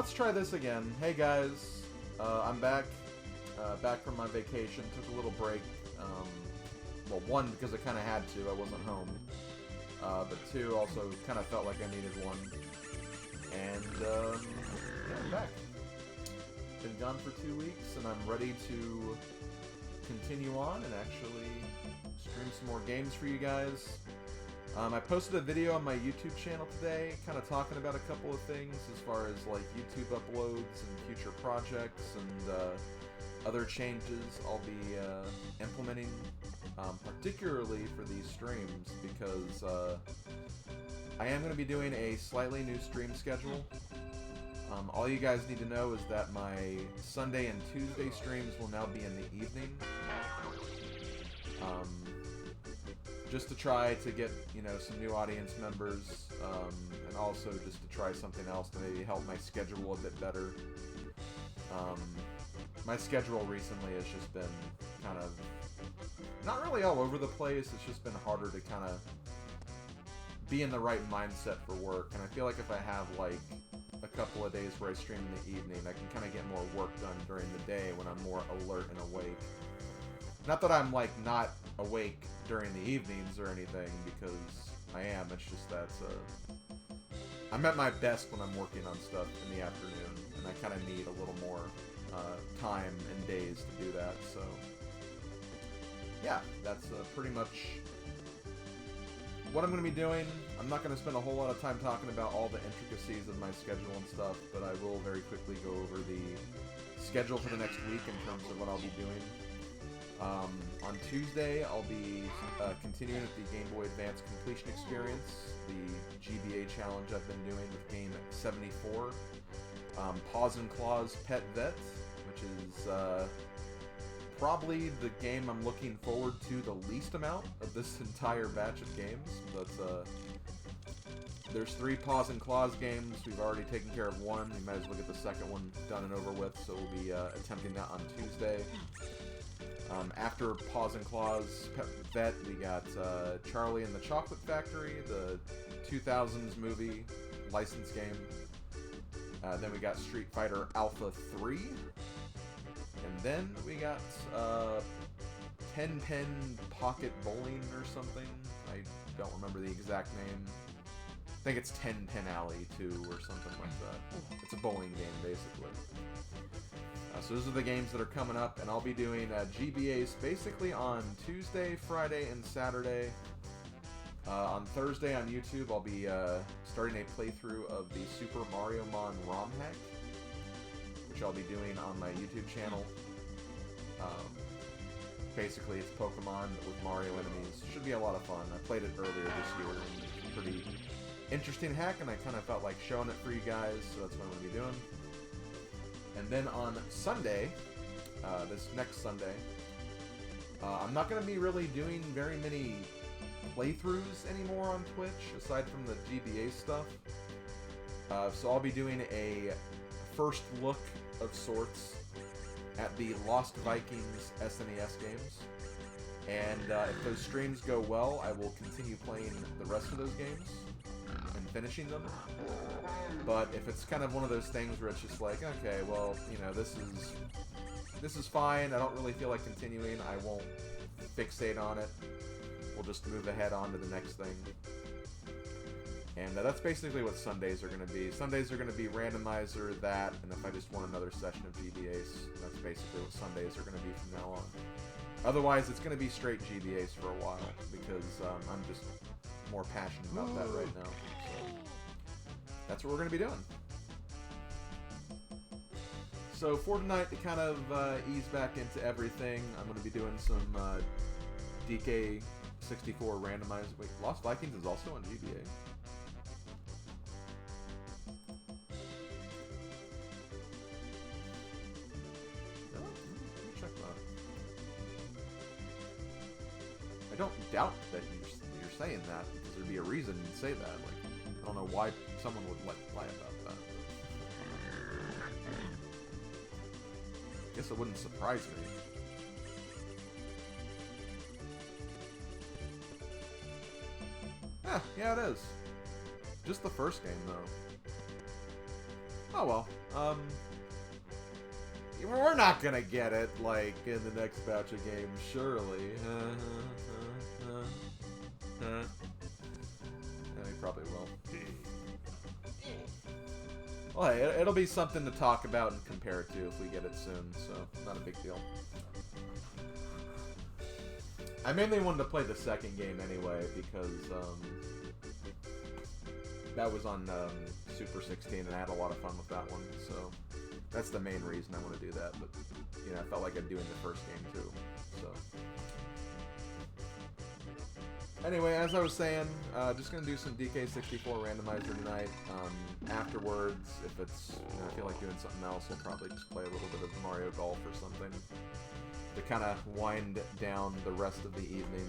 let's try this again. Hey guys, I'm back. Back from my vacation. Took a little break. Well, one, because I kind of had to. I wasn't home. But two, also kind of felt like I needed one. And, yeah, I'm back. Been gone for 2 weeks, and I'm ready to continue on and actually stream some more games for you guys. I posted a video on my YouTube channel today, kind of talking about a couple of things as far as like YouTube uploads and future projects and other changes I'll be implementing, particularly for these streams, because I am going to be doing a slightly new stream schedule. All you guys need to know is that my Sunday and Tuesday streams will now be in the evening. Just to try to get, you know, some new audience members, and also just to try something else to maybe help my schedule a bit better. My schedule recently has just been kind of, not really all over the place, it's just been harder to kind of be in the right mindset for work, and I feel like if I have, like, a couple of days where I stream in the evening, I can kind of get more work done during the day when I'm more alert and awake. Not that I'm, like, not awake during the evenings or anything, because I am, it's just that, I'm at my best when I'm working on stuff in the afternoon, and I kind of need a little more time and days to do that, so yeah, that's pretty much what I'm going to be doing. I'm not going to spend a whole lot of time talking about all the intricacies of my schedule and stuff, but I will very quickly go over the schedule for the next week in terms of what I'll be doing. On Tuesday, I'll be continuing with the Game Boy Advance Completion Experience, the GBA challenge I've been doing with Game 74. Paws and Claws Pet Vet, which is probably the game I'm looking forward to the least amount of this entire batch of games, but there's 3 Paws and Claws games. We've already taken care of one. We might as well get the second one done and over with, so we'll be attempting that on Tuesday. After Paws and Claws Pet Vet, we got Charlie and the Chocolate Factory, the 2000s movie license game. Then we got Street Fighter Alpha 3. And then we got 10 Pin Pocket Bowling or something. I don't remember the exact name. I think it's 10 Pin Alley 2 or something like that. It's a bowling game, basically. So those are the games that are coming up, and I'll be doing GBAs basically on Tuesday, Friday, and Saturday. On Thursday on YouTube, I'll be starting a playthrough of the Super Mario Mon ROM hack, which I'll be doing on my YouTube channel. Basically, it's Pokemon with Mario enemies. Should be a lot of fun. I played it earlier this year, and it's a pretty interesting hack, and I kind of felt like showing it for you guys, so that's what I'm going to be doing. And then on Sunday, this next Sunday, I'm not going to be really doing very many playthroughs anymore on Twitch, aside from the GBA stuff. So I'll be doing a first look of sorts at the Lost Vikings SNES games. And if those streams go well, I will continue playing the rest of those games and finishing them. But if it's kind of one of those things where it's just like, okay, well, you know, this is fine, I don't really feel like continuing, I won't fixate on it. We'll just move ahead on to the next thing. And that's basically what Sundays are going to be. Sundays are going to be Randomizer, that, and if I just want another session of GBAs, that's basically what Sundays are going to be from now on. Otherwise, it's going to be straight GBAs for a while, because I'm just more passionate about that right now. So that's what we're going to be doing. So for tonight, to kind of ease back into everything, I'm going to be doing some DK64 randomized. Wait, Lost Vikings is also on GBA. No? Let me check that. I don't doubt that you're saying that, because there'd be a reason you'd say that. Like, I don't know why someone would lie about that. I guess it wouldn't surprise me. Yeah, it is. Just the first game, though. Oh well. We're not gonna get it, like, in the next batch of games, surely. Yeah, we probably will. Well, hey, it'll be something to talk about and compare to if we get it soon, so not a big deal. I mainly wanted to play the second game anyway, because, that was on, Super 16, and I had a lot of fun with that one, so that's the main reason I want to do that, but, you know, I felt like I'd do in the first game, too, so. Anyway, as I was saying, just gonna do some DK64 randomizer tonight. Afterwards, if it's, you know, I feel like doing something else, I'll probably just play a little bit of Mario Golf or something to kind of wind down the rest of the evening.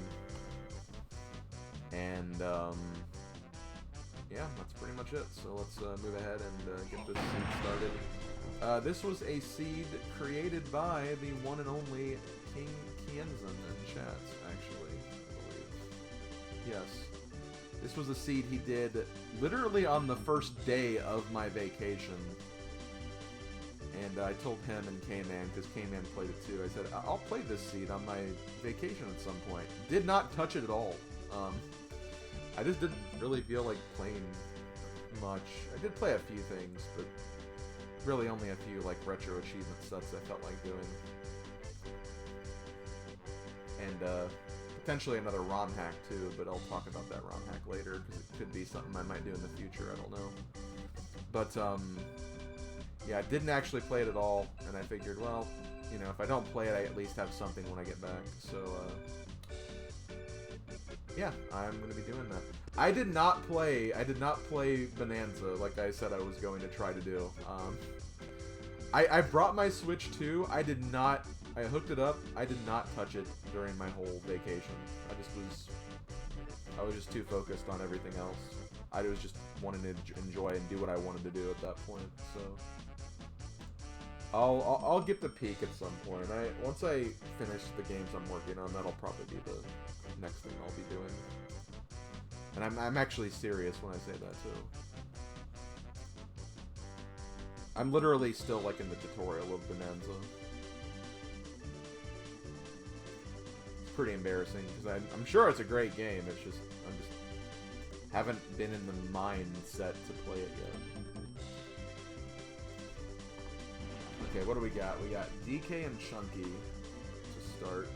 And, yeah, that's pretty much it. So let's move ahead and get this seed started. This was a seed created by the one and only King Kienzan in chat, actually, I believe. Yes. This was a seed he did literally on the first day of my vacation. And I told him and K-Man, because K-Man played it too, I said, I'll play this seed on my vacation at some point. Did not touch it at all. I just didn't really feel like playing much. I did play a few things, but really only a few like retro achievement sets I felt like doing. And potentially another ROM hack too, but I'll talk about that ROM hack later, because it could be something I might do in the future, I don't know. But, yeah, I didn't actually play it at all, and I figured, well, you know, if I don't play it, I at least have something when I get back, so, yeah, I'm going to be doing that. I did not play Bonanza like I said I was going to try to do. I brought my Switch too. I hooked it up. I did not touch it during my whole vacation. I was just too focused on everything else. I was just wanting to enjoy and do what I wanted to do at that point, so I'll get the peak at some point. Once I finish the games I'm working on, that'll probably be the next thing I'll be doing. And I'm actually serious when I say that too. I'm literally still like in the tutorial of Bonanza. It's pretty embarrassing because I'm sure it's a great game. It's just I'm just haven't been in the mindset to play it yet. Okay, what do we got? We got DK and Chunky to start.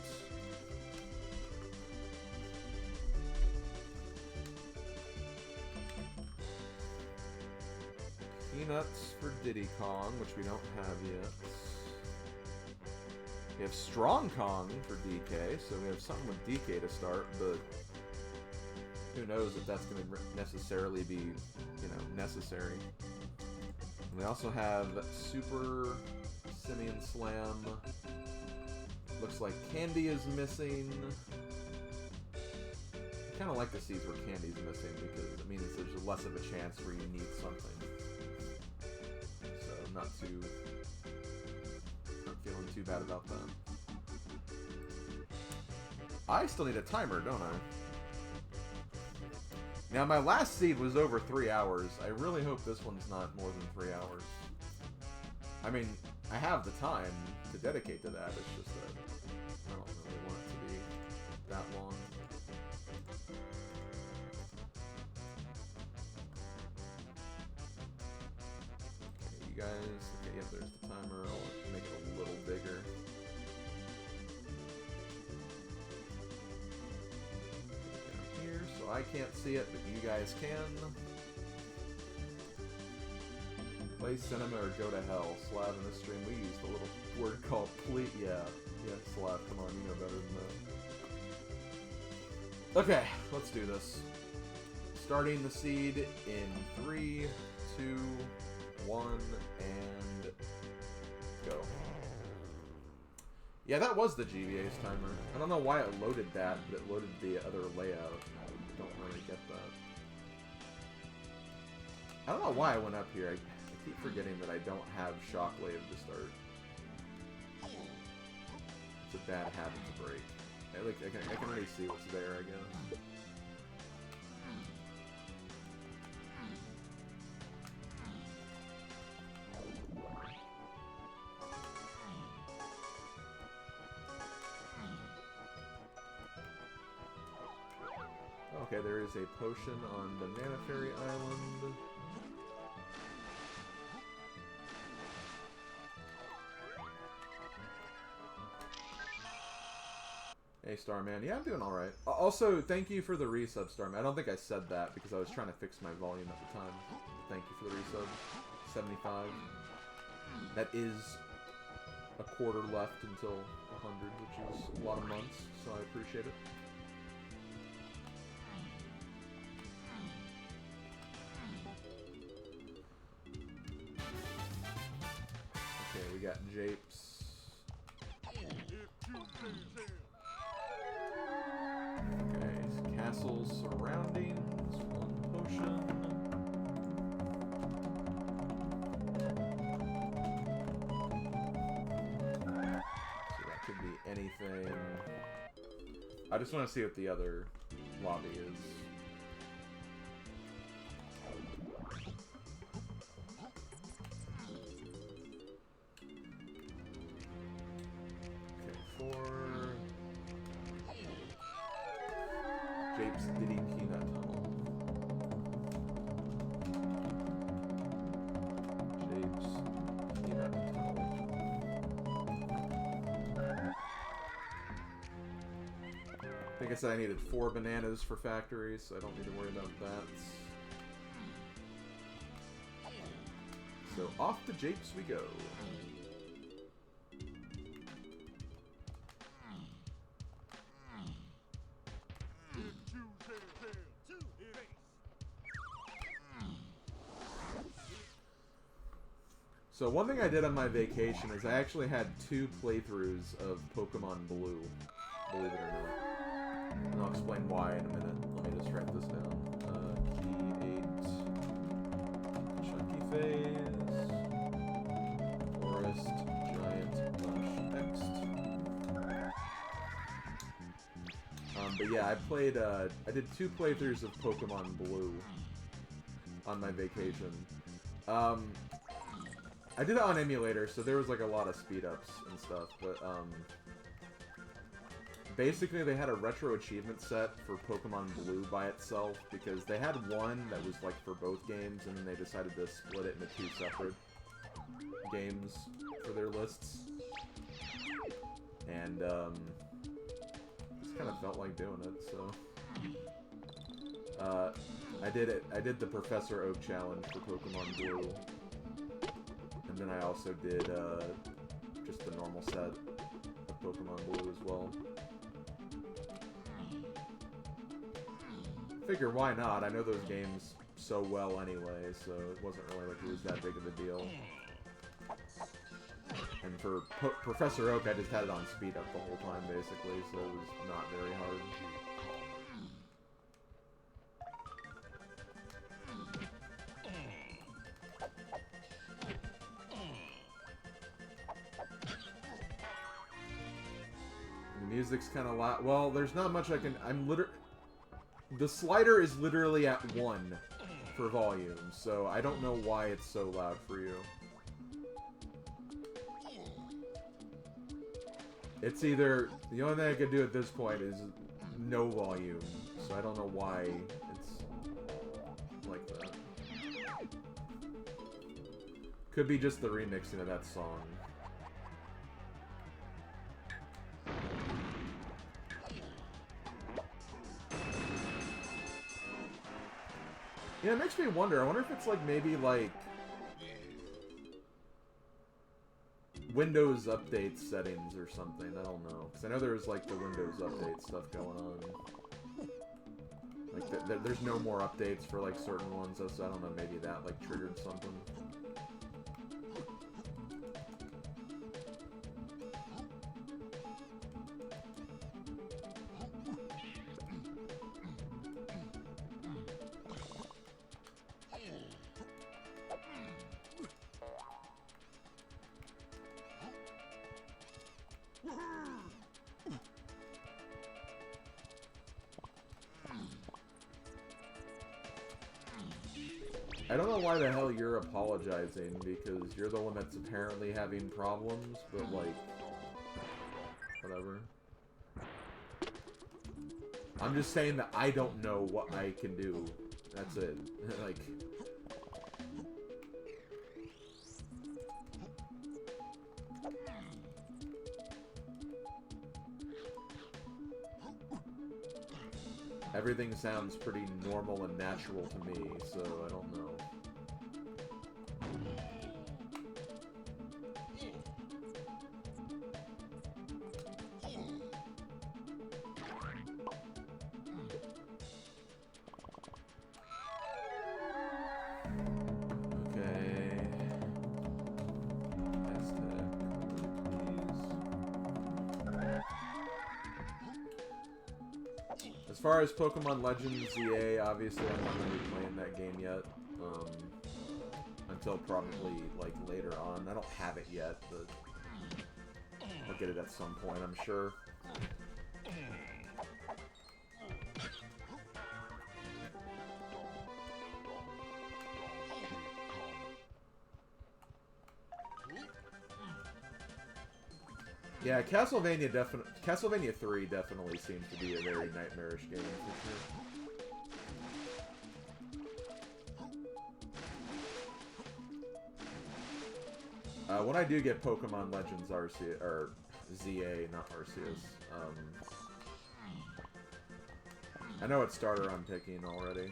Peanuts for Diddy Kong, which we don't have yet. We have Strong Kong for DK, so we have something with DK to start, but who knows if that's going to necessarily be, you know, necessary. We also have Super Simeon Slam. Looks like Candy is missing. I kind of like the seeds where Candy's missing because it means there's less of a chance where you need something. So I'm not feeling too bad about that. I still need a timer, don't I? Now, my last seed was over 3 hours. I really hope this one's not more than 3 hours. I mean, I have the time to dedicate to that. It's just that I don't really want it to be that long. Okay, you guys... Okay, yep, there's the timer. I'll make it a little bigger. So I can't see it, but you guys can. Play cinema or go to hell. Slav in this stream, we used a little word called pleat. Yeah, Slav, come on, you know better than that. Okay, let's do this. Starting the seed in 3, 2, 1, and go. Yeah, that was the GBA's timer. I don't know why it loaded that, but it loaded the other layout. I don't really get that. I don't know why I went up here. I keep forgetting that I don't have Shockwave to start. It's a bad habit to break. I can already see what's there, I guess. Okay, there is a potion on Banana Fairy Island. Hey, Starman. Yeah, I'm doing alright. Also, thank you for the resub, Starman. I don't think I said that because I was trying to fix my volume at the time. Thank you for the resub. 75. That is a quarter left until 100, which is a lot of months, so I appreciate it. Okay, we got Japes. Okay, castles surroundings, one potion. So that could be anything. I just want to see what the other lobby is. Okay, 4. Japes Diddy Peanut Tunnel. Japes Peanut Tunnel. I think I said I needed 4 bananas for factories, so I don't need to worry about that. So off to Japes we go. So one thing I did on my vacation is I actually had 2 playthroughs of Pokemon Blue, believe it or not. And I'll explain why in a minute. Let me just write this down. Key 8. Chunky Phase. Forest. Giant. Next. But yeah, I played, I did 2 playthroughs of Pokemon Blue on my vacation. I did it on emulator, so there was like a lot of speed-ups and stuff, but basically they had a retro achievement set for Pokemon Blue by itself, because they had one that was like for both games, and then they decided to split it into 2 separate games for their lists. And just kind of felt like doing it, so I did the Professor Oak challenge for Pokemon Blue. And then I also did just the normal set of Pokemon Blue as well. Figure, why not? I know those games so well anyway, so it wasn't really like it was that big of a deal. And for Professor Oak, I just had it on speed up the whole time, basically, so it was not very hard. Music's kind of loud. Well, there's not much I can... The slider is literally at 1 for volume, so I don't know why it's so loud for you. It's either... The only thing I could do at this point is no volume, so I don't know why it's like that. Could be just the remixing of that song. Yeah, it makes me wonder. I wonder if it's like maybe like Windows update settings or something. I don't know, because I know there's like the Windows update stuff going on. Like there's no more updates for like certain ones, so I don't know. Maybe that like triggered something. I don't know why the hell you're apologizing, because you're the one that's apparently having problems, but like, whatever. I'm just saying that I don't know what I can do. That's it. Like... Everything sounds pretty normal and natural to me, so I don't know. As far as Pokemon Legends ZA, obviously I'm not going to be playing that game yet. Until probably, like, later on. I don't have it yet, but I'll get it at some point, I'm sure. Yeah, Castlevania 3 definitely seems to be a very nightmarish game, for sure. When I do get Pokemon Legends Arceus, or ZA, not Arceus, I know what starter I'm picking already.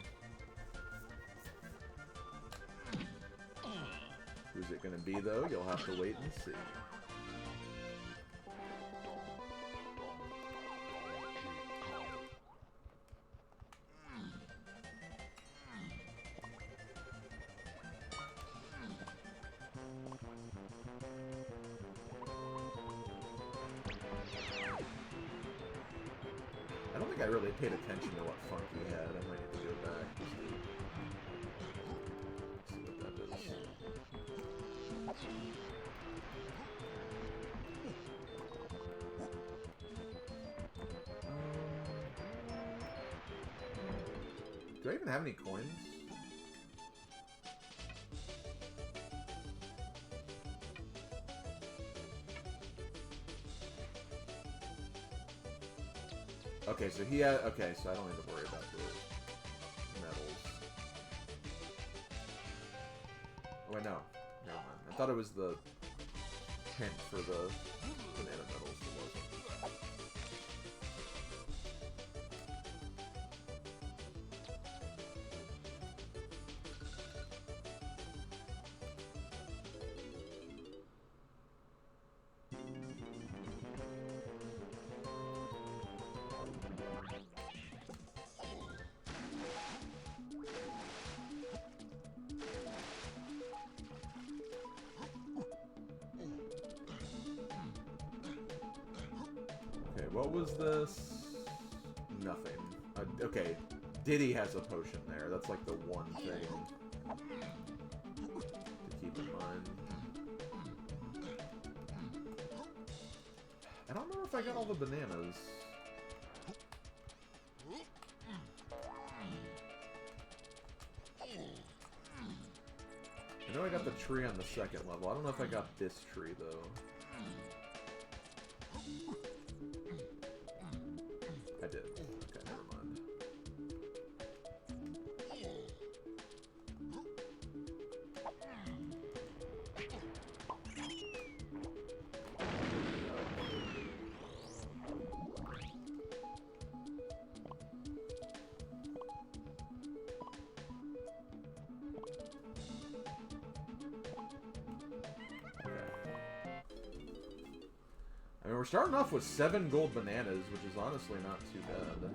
Who's it gonna be, though? You'll have to wait and see. I don't think I really paid attention to what Funky had. I might need to go back to see what that is. Do I even have any coins? Okay, so he had... Okay, so I don't need to worry about the medals. Oh, wait, no. Never mind. I thought it was the hint for the banana medals. It wasn't. What was this? Nothing. Okay, Diddy has a potion there. That's like the one thing to keep in mind. I don't know if I got all the bananas. I know I got the tree on the second level. I don't know if I got this tree, though. I did. Okay, never mind. I mean, we're starting off with 7 gold bananas, which is honestly not too bad.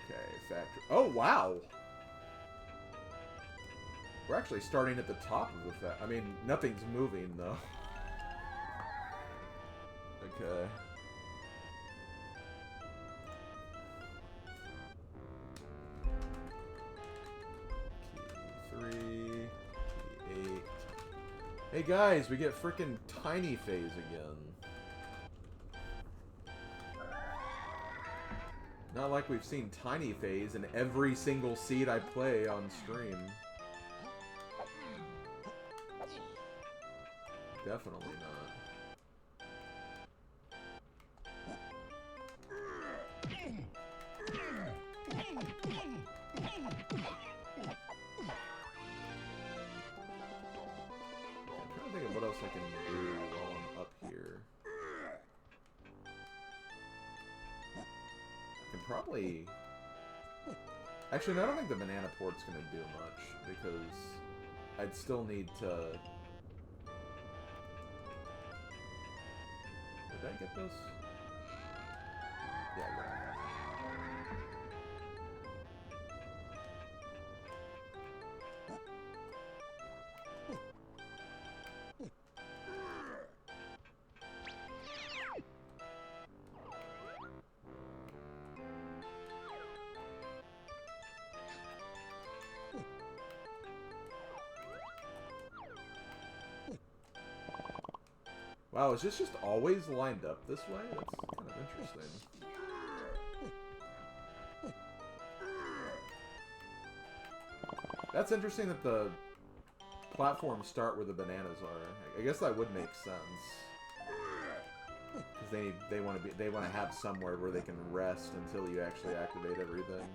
Okay, factory. Oh, wow! We're actually starting at the top of the I mean, nothing's moving, though. Okay. Key 3, key 8. Hey guys, we get frickin' Tiny Phase again. Not like we've seen Tiny Phase in every single seed I play on stream. Definitely not. I'm trying to think of what else I can do while I'm up here. I can probably... Actually, no, I don't think the banana port's going to do much, because I'd still need to... Did I get this? Yeah, I got it. Wow, is this just always lined up this way? That's kind of interesting. That's interesting that the platforms start where the bananas are. I guess that would make sense. Because they want to have somewhere where they can rest until you actually activate everything.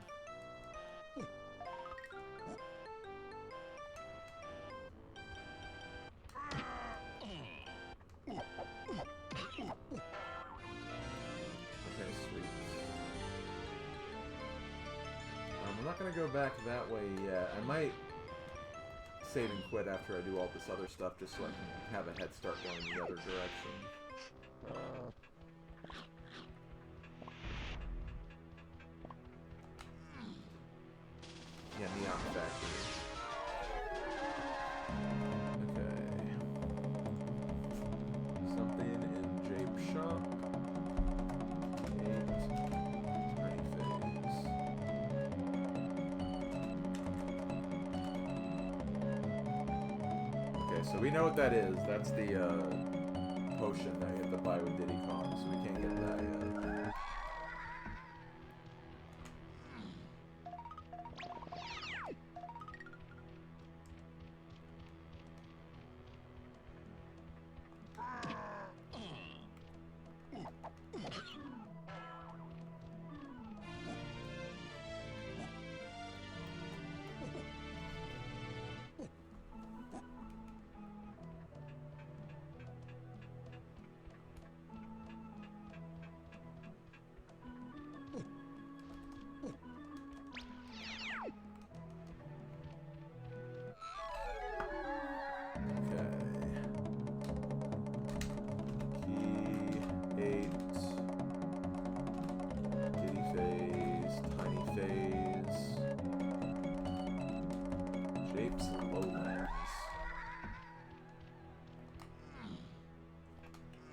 I'm not gonna go back that way yet. I might save and quit after I do all this other stuff just so I can have a head start going the other direction. Yeah, Neon Factory. Okay. Something in Jape Shop. So we know what that is. That's the potion that you have to buy with Diddy Kong, so we can't get that yet.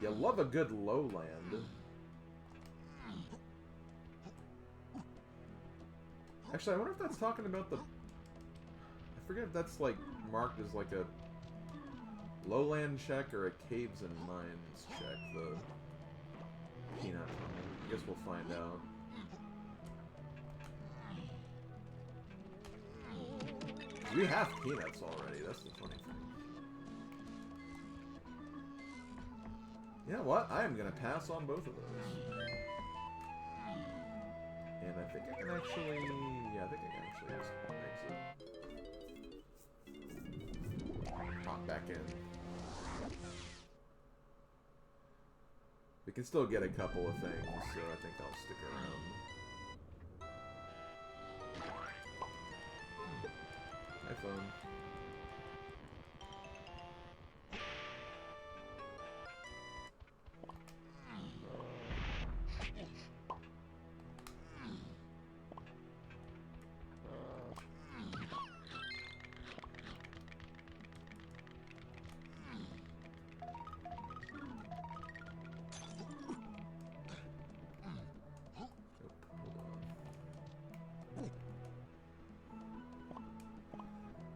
You love a good lowland. Actually, I wonder if that's talking about the... I forget if that's, like, marked as, like, a lowland check or a caves and mines check, the peanut tunnel. I guess we'll find out. We have peanuts already, that's the funny thing. You know what? I am going to pass on both of those. And I think I can actually... Yeah, I think I can actually just exit. Hop back in. We can still get a couple of things, so I think I'll stick around. Hi, phone.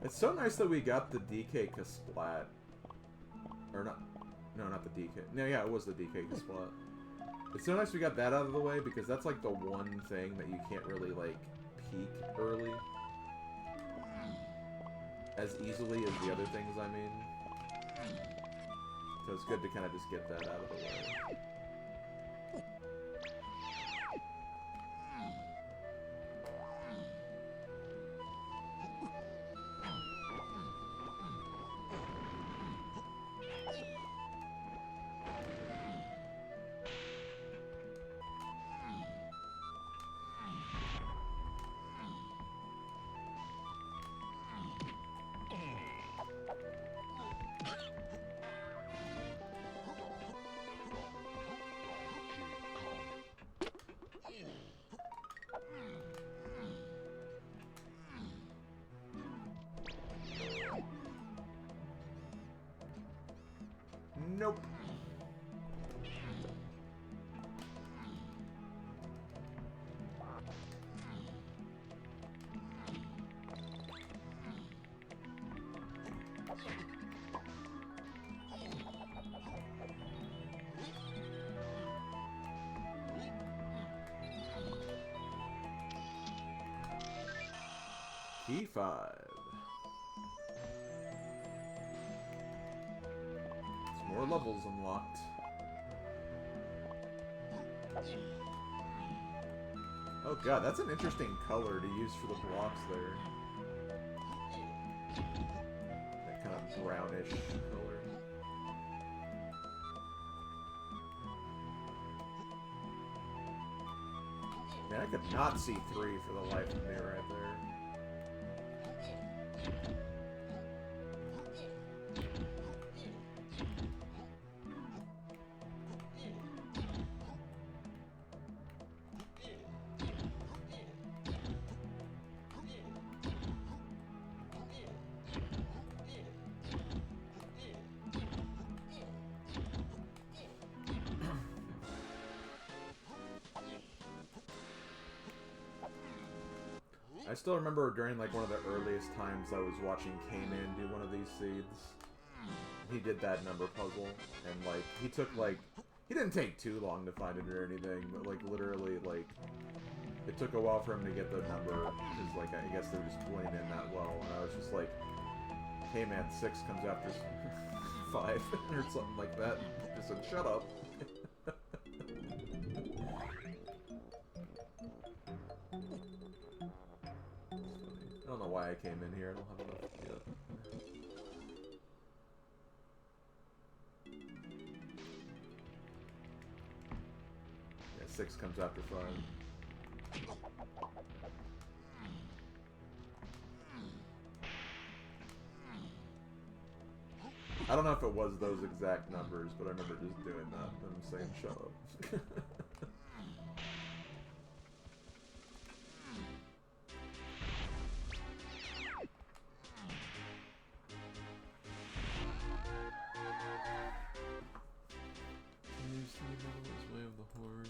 It's so nice that we got the DK Kasplat. Or not. No, not the DK. No, yeah, it was the DK Kasplat. It's so nice we got that out of the way, because that's like the one thing that you can't really, like, peek early. As easily as the other things, I mean. So it's good to kind of just get that out of the way. Nope. Key 5. More levels unlocked. Oh god, that's an interesting color to use for the blocks there. That kind of brownish color. Man, I could not see 3 for the life of me right there. I still remember during like one of the earliest times I was watching K-Man do one of these seeds. He did that number puzzle, and like he took like he didn't take too long to find it or anything, but like literally like it took a while for him to get the number because like I guess they were just blending in that well, and I was just like, hey man, 6 comes after 5 or something like that. I said, shut up. I don't know why I came in here. I don't have enough yet. Yeah, 6 comes after 5. I don't know if it was those exact numbers, but I remember just doing that and saying shut up. Way of the Horde.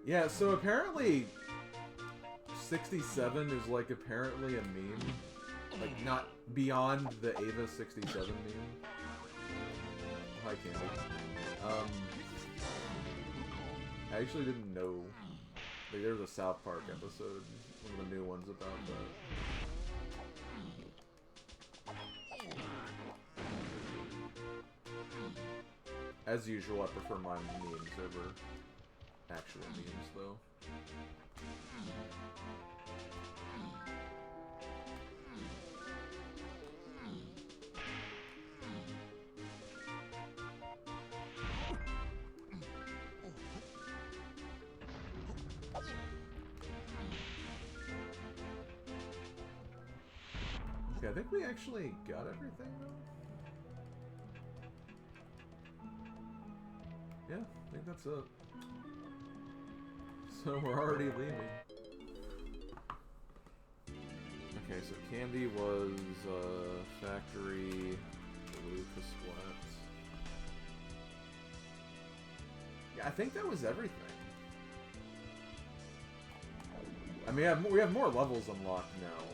Yeah, so apparently 67 is like apparently a meme. Like not beyond the Ava 67 meme. Hi Candy. I actually didn't know. Like there was a South Park episode, one of the new ones about that. As usual, I prefer my memes over actual memes, though. Okay, I think we actually got everything, though. Yeah, I think that's it. So we're already leaving. Okay, so Candy was Factory, Lucas Splat. Yeah, I think that was everything. I mean, we have more levels unlocked now.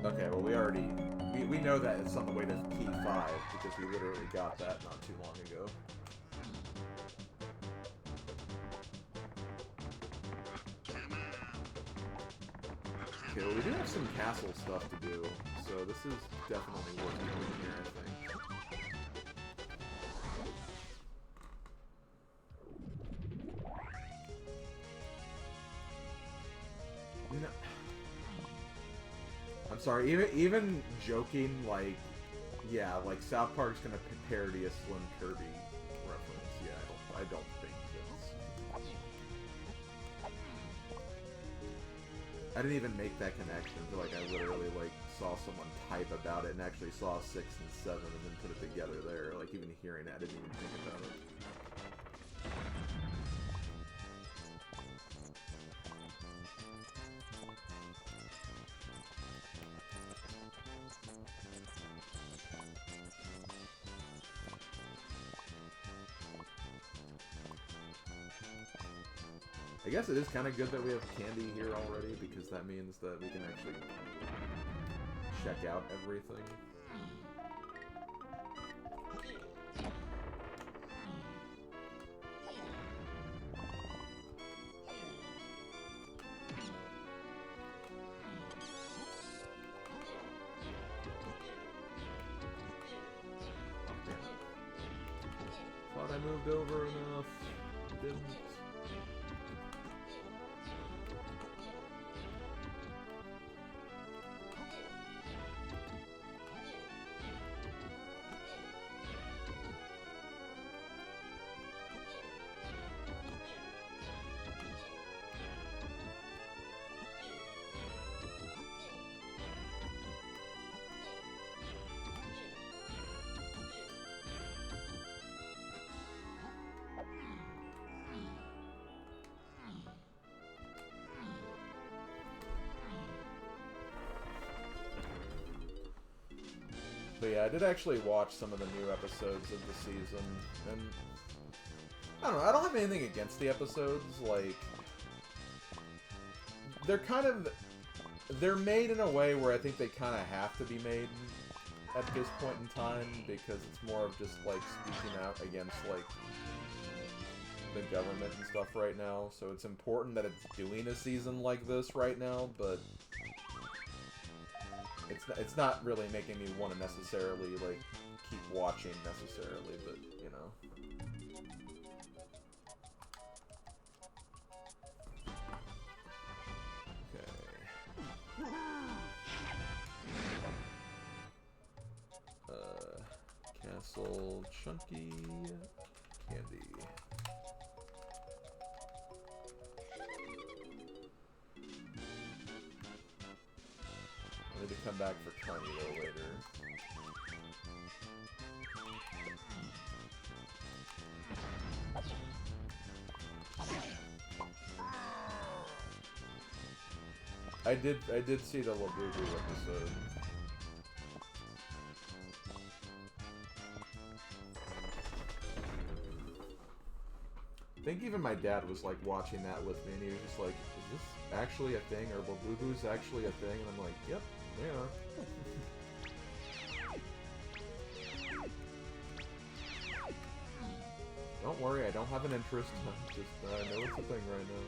Okay, well we know that it's on the way to key 5 because we literally got that not too long ago. Okay, well we do have some castle stuff to do, so this is definitely worth doing here, I think. No. I'm sorry, even joking, like, yeah, like South Park's gonna parody a Slim Kirby reference. Yeah, I don't think it's... I didn't even make that connection until, like, I literally, like, saw someone type about it and actually saw 6 and 7 and then put it together there. Like, even hearing it, I didn't even think about it. I guess it is kind of good that we have candy here already, because that means that we can actually check out everything. Thought I moved over enough. Didn't. But yeah, I did actually watch some of the new episodes of the season, and I don't know, I don't have anything against the episodes, like, they're made in a way where I think they kind of have to be made at this point in time, because it's more of just, like, speaking out against, like, the government and stuff right now, so it's important that it's doing a season like this right now, but it's not really making me want to necessarily, like, keep watching necessarily, but, you know. Okay. Castle Chunky Candy. I need to come back for Tiny though later. I did see the Labubu episode. I think even my dad was like watching that with me, and he was just like, "Is this actually a thing? Or Labubu's actually a thing?" And I'm like, "Yep, they are." Don't worry, I don't have an interest. I just know it's a thing right now.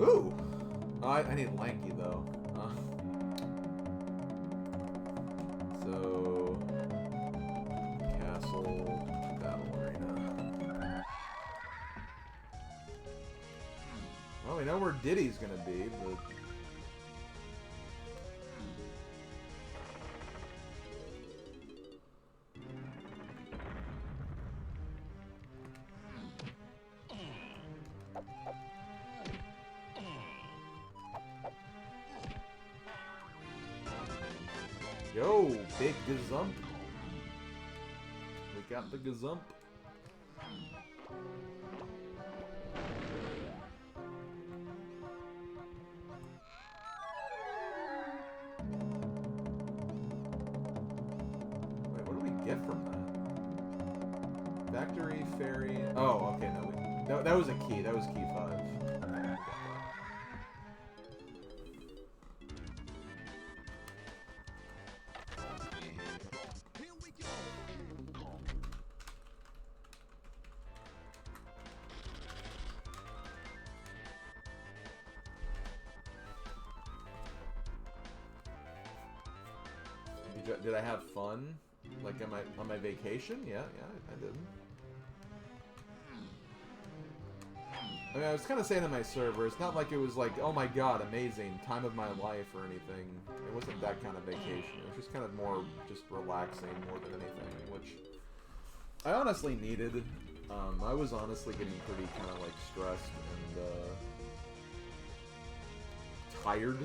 Ooh! I need Lanky, though. know where Diddy's gonna be, but... Yo, big gazump. We got the gazump. Wait, what do we get from that? Factory, ferry... Oh, okay, no, that was a key. That was key 5. Did I have fun? Like on my vacation? Yeah, I did. I mean, I was kind of saying on my server, it's not like it was like, oh my god, amazing, time of my life or anything. It wasn't that kind of vacation. It was just kind of more just relaxing more than anything, which I honestly needed. I was honestly getting pretty kind of like stressed and tired.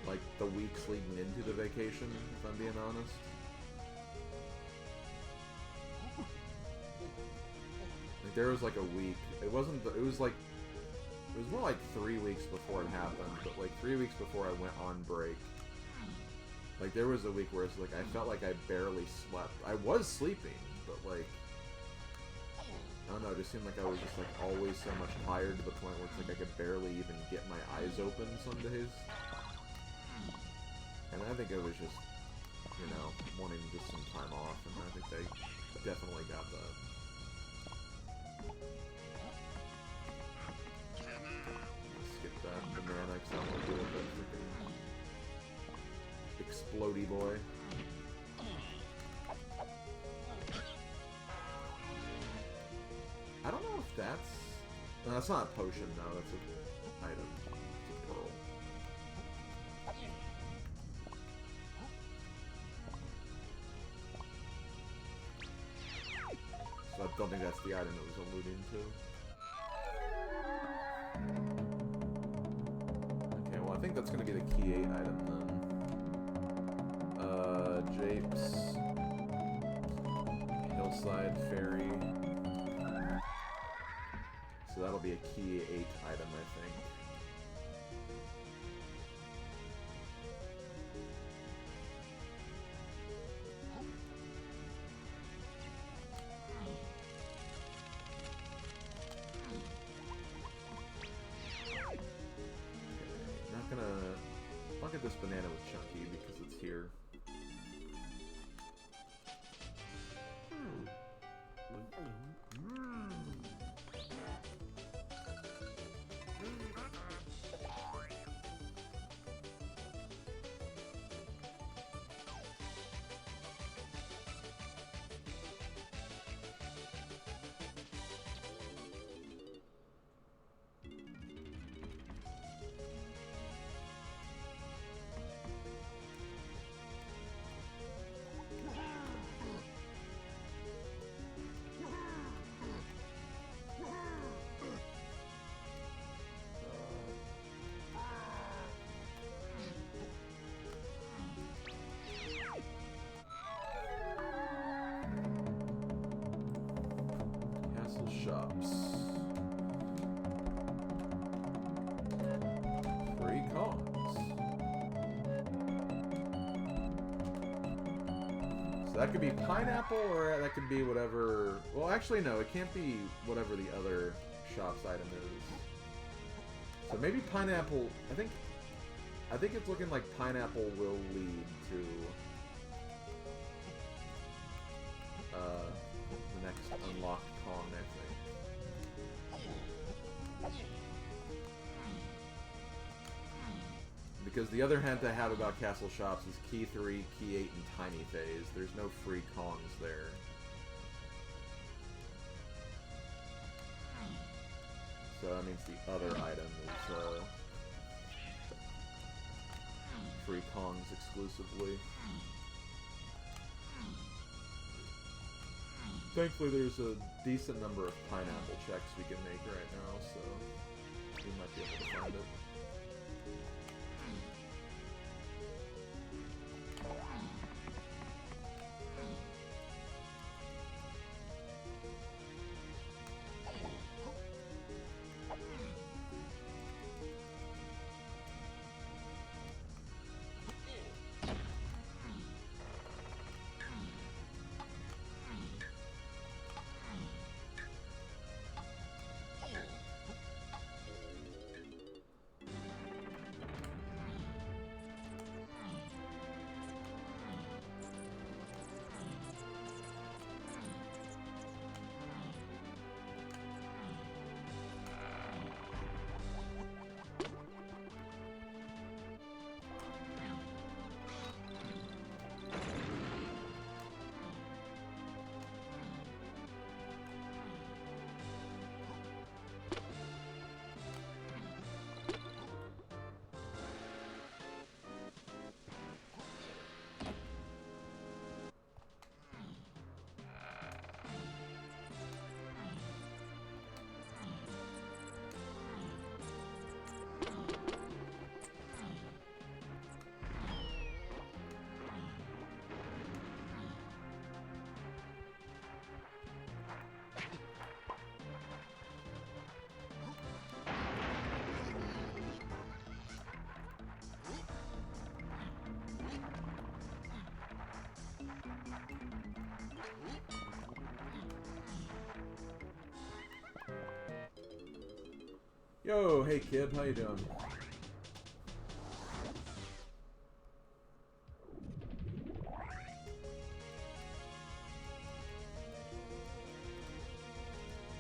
Like, the weeks leading into the vacation, if I'm being honest. Like, there was like a week. It wasn't, it was like, it was more like 3 weeks before it happened, but like 3 weeks before I went on break. Like, there was a week where it's like, I felt like I barely slept. I was sleeping, but like, I don't know, it just seemed like I was just like always so much tired to the point where it's like I could barely even get my eyes open some days. And I think it was just, you know, wanting just some time off, and I think they definitely got that. Skip that banana, because I don't want to deal with that freaking explodey boy. I don't know if that's... No, that's not a potion, no, that's an item. It's a pearl. So I don't think that's the item it was alluding to. Okay, well I think that's gonna be the key 8 item then. Japes. Hillside Ferry. So that'll be a key 8 item, I think. I'll get this banana with Chunky because it's here. Shops. Free coins. So that could be pineapple, or that could be whatever... Well, actually, no, it can't be whatever the other shop's item is. So maybe pineapple... I think it's looking like pineapple will lead to... the next unlocked Kong, I think. Because the other hint I have about Castle Shops is Key 3, Key 8, and Tiny Phase. There's no free Kongs there. So, I mean, means the other item is free Kongs exclusively. Thankfully, there's a decent number of pineapple checks we can make right now, so we might be able to find it. Yo, hey Kib, how you doing?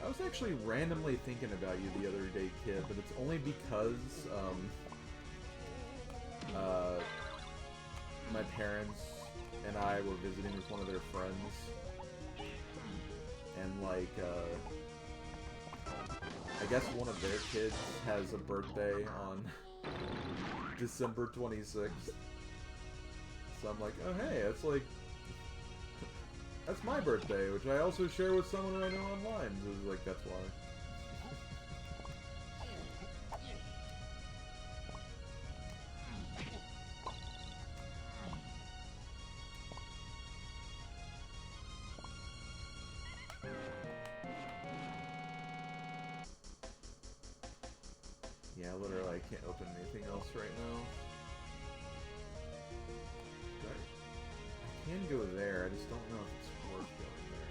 I was actually randomly thinking about you the other day, Kib, but it's only because, my parents and I were visiting with one of their friends, and, like, I guess one of their kids has a birthday on December 26th. So I'm like, oh hey, that's like... that's my birthday, which I also share with someone I know online. So it was like, that's why. Yeah, literally, I can't open anything else right now. I can go there, I just don't know if it's worth going there.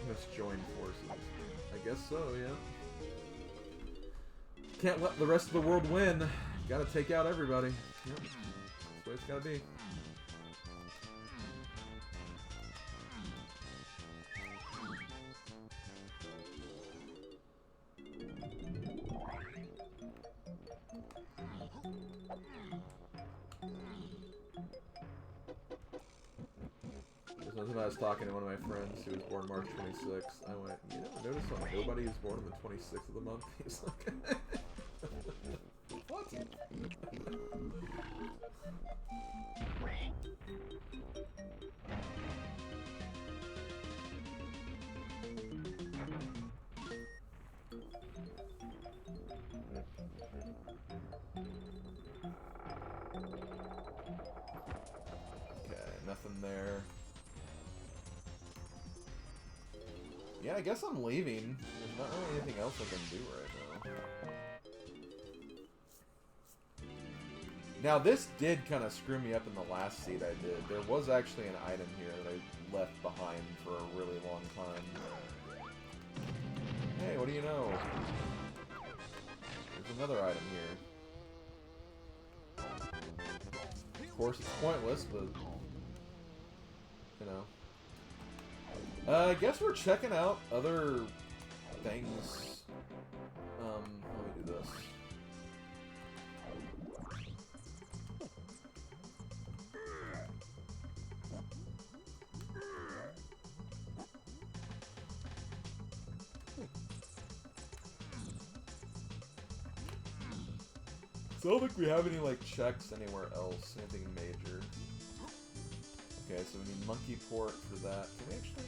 Let's join forces. I guess so, yeah. Can't let the rest of the world win. Gotta take out everybody. Yep. That's the way it's gotta be. I was talking to one of my friends who was born March 26th. I went, you never notice how nobody is born on the 26th of the month? He's like, what? Okay, nothing there. Yeah, I guess I'm leaving. There's not really anything else I can do right now. Now, this did kind of screw me up in the last seed I did. There was actually an item here that I left behind for a really long time. Hey, what do you know? There's another item here. Of course, it's pointless, but... you know. I guess we're checking out other things. Let me do this. So I don't think we have any, like, checks anywhere else. Anything major. Okay, so we need monkey port for that. Can we actually...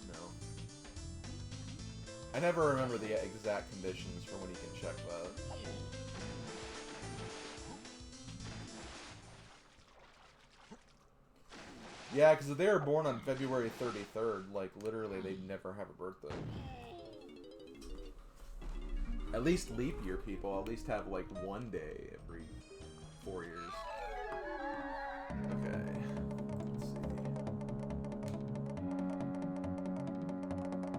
No. I never remember the exact conditions for when you can check that. Yeah, because if they were born on February 33rd, like, literally, they'd never have a birthday. At least leap year people at least have, like, one day every 4 years. Okay. Let's see.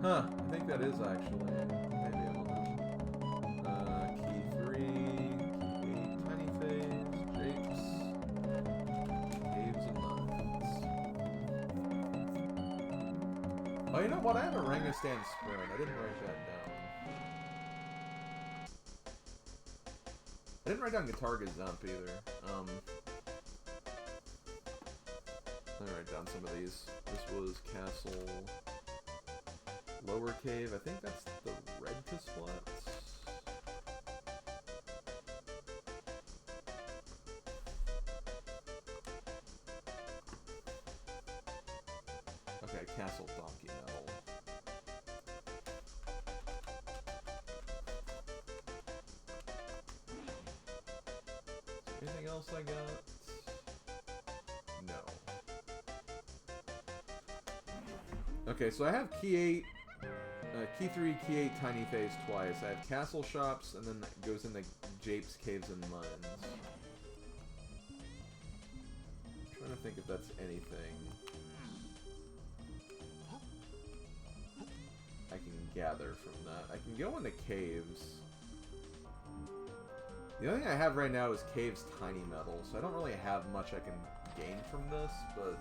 Huh. I think that is actually... Maybe I don't know. Key 3, Key 8, Tiny Phase, Japes, Caves and Mines. Oh, you know what? I have a Rangostand Sprint. I didn't write that down. I didn't write down Guitar Gazump either. Let me write down some of these. This was Castle Lower Cave. I think that's the Red Tisplats. Okay, Castle Donkey Metal. Anything else I got? No. Okay, so I have Key 8, Key 3, Key 8, Tiny Phase twice. I have Castle Shops, and then that goes into Japes, Caves, and Mines. I'm trying to think if that's anything I can gather from that. I can go into Caves. The only thing I have right now is Cave's Tiny Metal, so I don't really have much I can gain from this, but...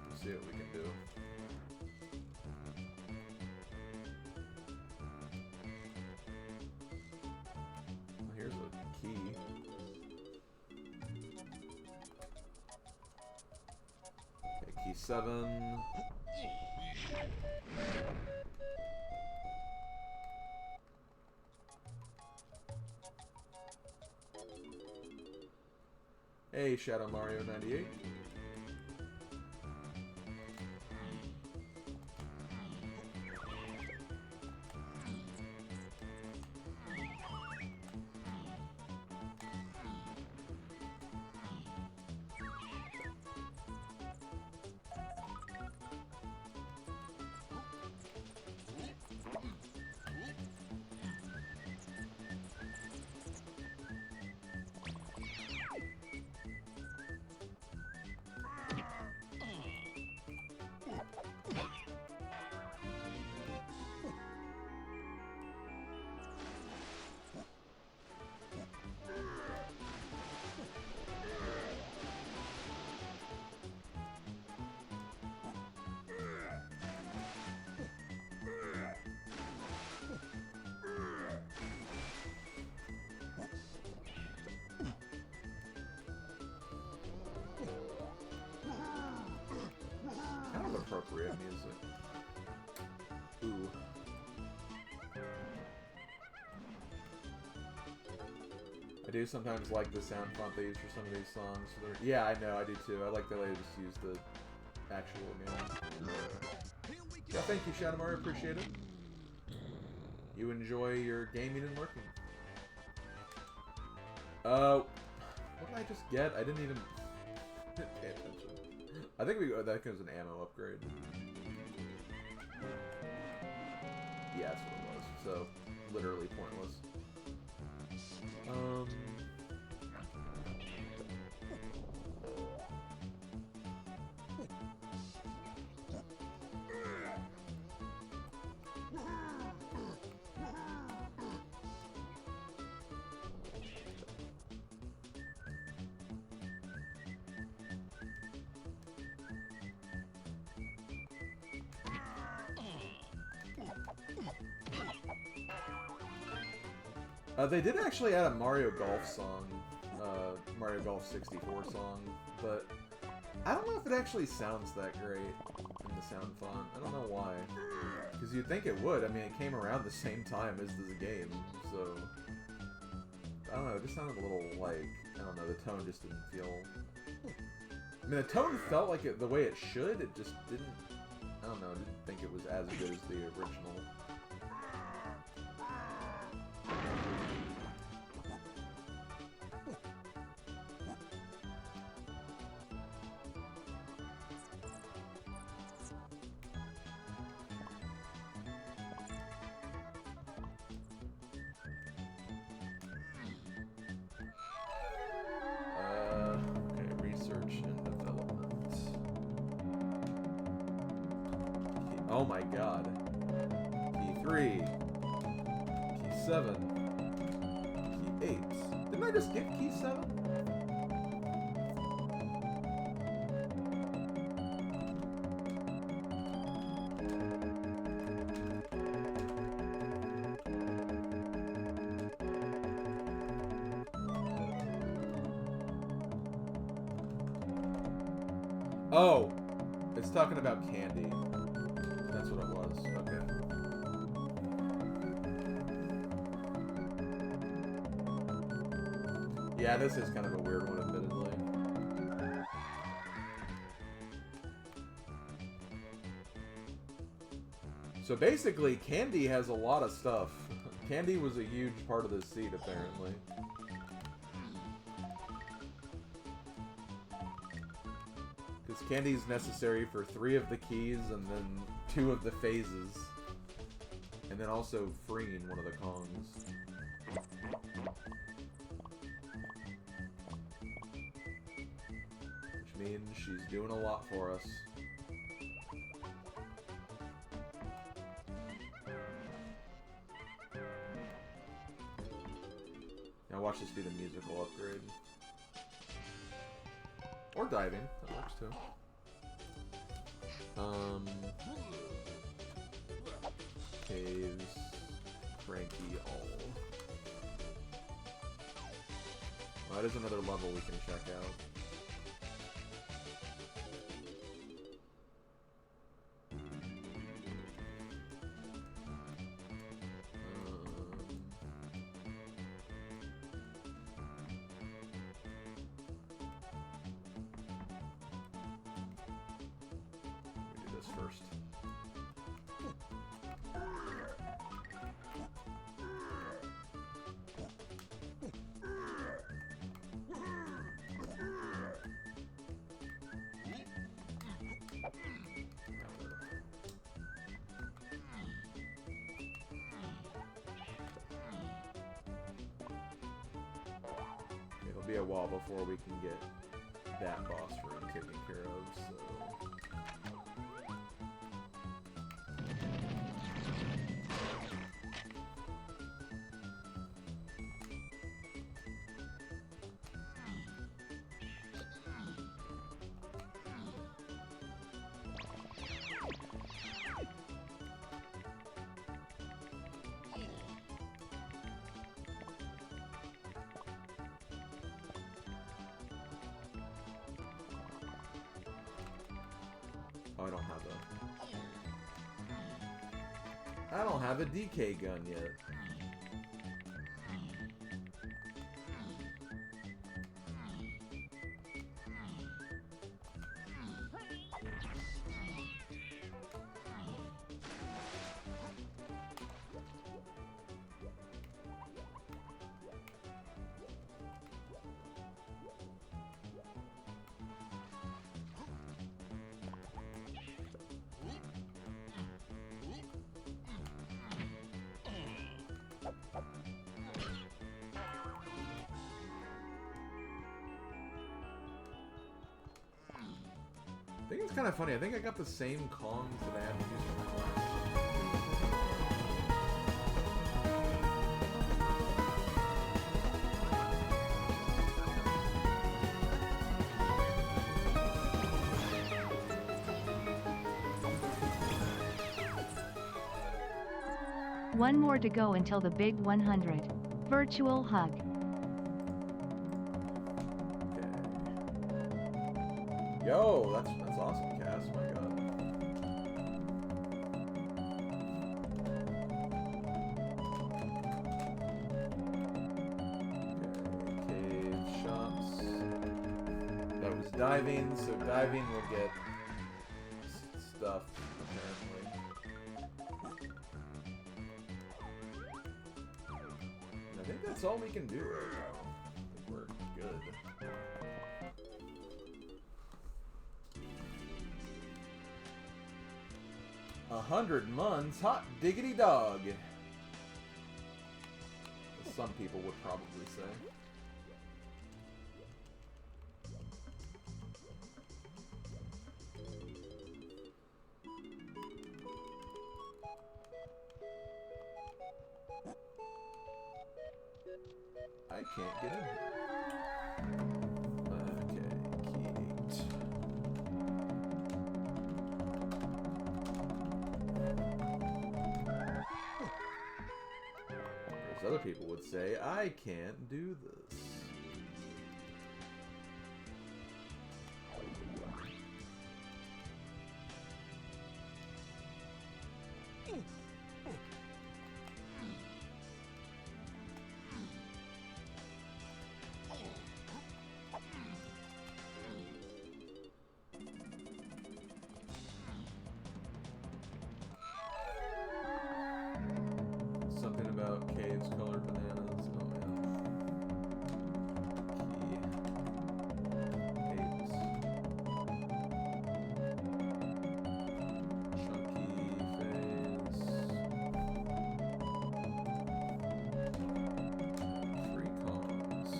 Let's see what we can do. Well, here's a key. Okay, key 7... Hey, Shadow Mario 98. Appropriate music. Ooh. I do sometimes like the sound font they use for some of these songs. Yeah, I know, I do too. I like the way they just use the actual meal. Yeah, thank you, Shadow Mario. Appreciate it. You enjoy your gaming and lurking. What did I just get? I didn't even pay attention. I think that comes an ammo upgrade. Yeah, that's what it was. So, literally pointless. They did actually add a Mario Golf song, Mario Golf 64 song, but I don't know if it actually sounds that great in the sound font. I don't know why. Because you'd think it would. I mean, it came around the same time as the game, so... I don't know, it just sounded a little like... I don't know, the tone just didn't feel... I mean, the tone felt like it the way it should, it just didn't... I don't know, I didn't think it was as good as the original. Oh my god. Key 3. Key 7. Key 8. Didn't I just get key 7? Oh! It's talking about candy. That's what it was. Okay. Yeah, this is kind of a weird one, admittedly. So basically, Candy has a lot of stuff. Candy was a huge part of this seed, apparently. Because Candy is necessary for 3 of the keys and then 2 of the phases. And then also freeing one of the Kongs. Which means she's doing a lot for us. Now watch this be the musical upgrade. Or diving, that works too. Caves, Cranky All. Well, that is another level we can check out. First. It'll be a while before we can get that boss room taken care of, so... Oh, I don't have a DK gun yet. I think it's kind of funny. I think I got the same Kongs that I had to use for my last. One more to go until the big 100. Virtual hug. Yo, that's awesome, Cass. My God. Okay, cave shops. That was diving, so diving will get stuff apparently. And I think that's all we can do right now. I think we're good. 100 months, hot diggity dog. As some people would probably say. I can't get in here. Okay, key 8. Whereas other people would say, I can't do this. Something about caves, colored bananas. Oh man. Key 8. Chunky face. Free comms.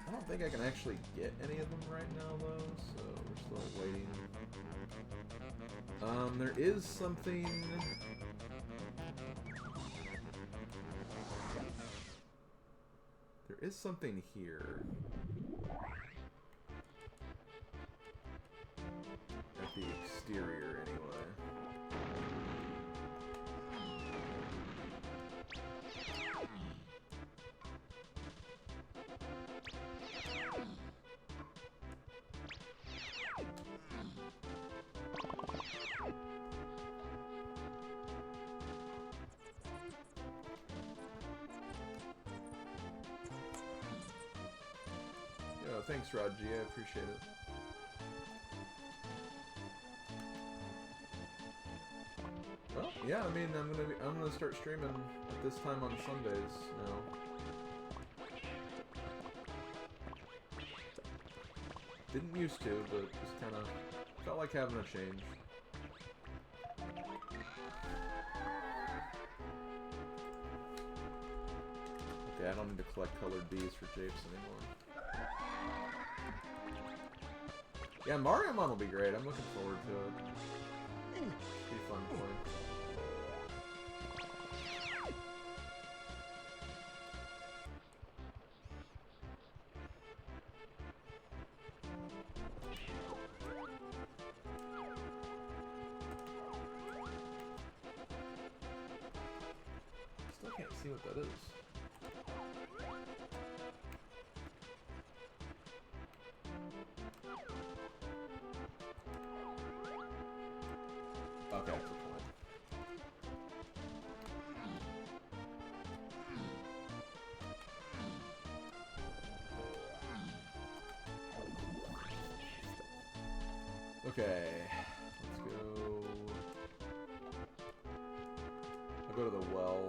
I don't think I can actually get any of them right now, though, so we're still waiting. There is something... There is something here. At the exterior, anyway. Yo, thanks, Rod G. I appreciate it. Well, yeah. I mean, I'm gonna start streaming at this time on Sundays now. Didn't used to, but just kind of felt like having a change. Okay, I don't need to collect colored bees for japes anymore. Yeah, Mario Mon will be great. I'm looking forward to it. Be fun to play. Still can't see what that is. Okay, that's the point. Okay, let's go. I'll go to the well.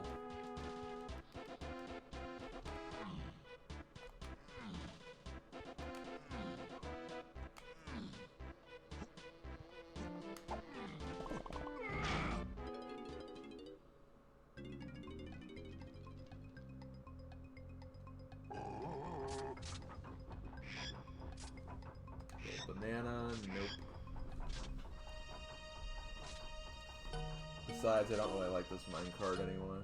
Banana, nope. Besides, I don't really like this minecart anyway.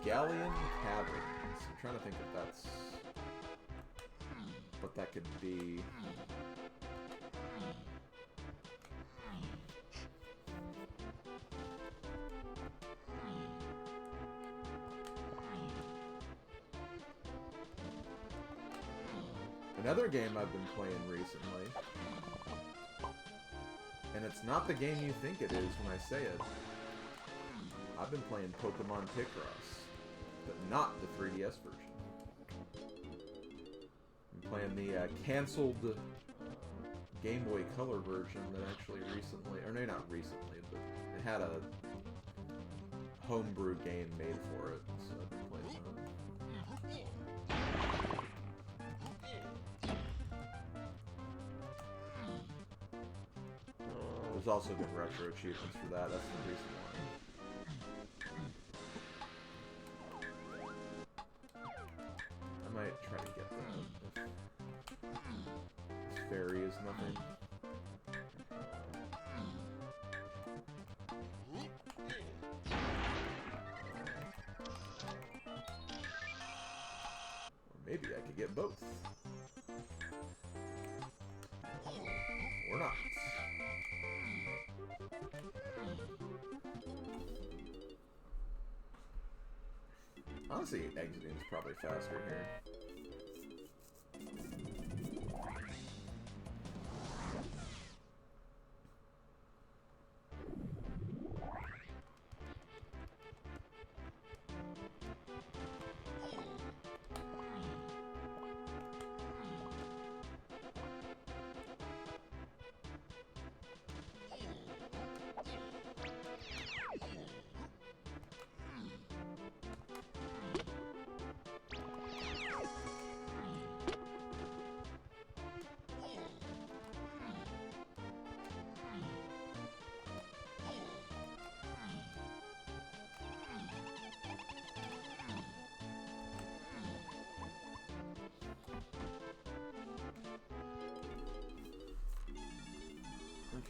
Galleon Caverns. I'm trying to think if that's what that could be. Another game I've been playing recently, and it's not the game you think it is when I say it. I've been playing Pokemon Picross, but not the 3DS version. I'm playing the canceled Game Boy Color version that actually recently, or no, not recently, but it had a homebrew game made for it, so I've been playing that. There's also been retro achievements for that. That's the reason why. I might try to get that if fairy is nothing. Or maybe I could get both. Or not. Honestly, exiting is probably faster here.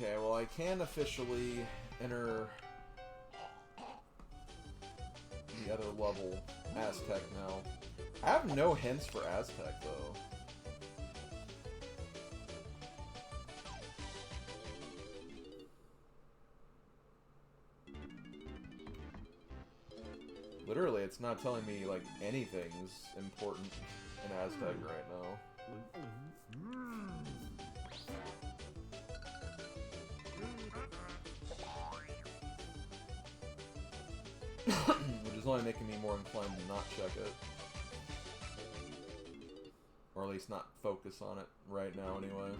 Okay, well I can officially enter the other level, Aztec, now. I have no hints for Aztec, though. Literally, it's not telling me, like, anything's important in Aztec right now. Which is only making me more inclined to not check it. Or at least not focus on it right now, anyway.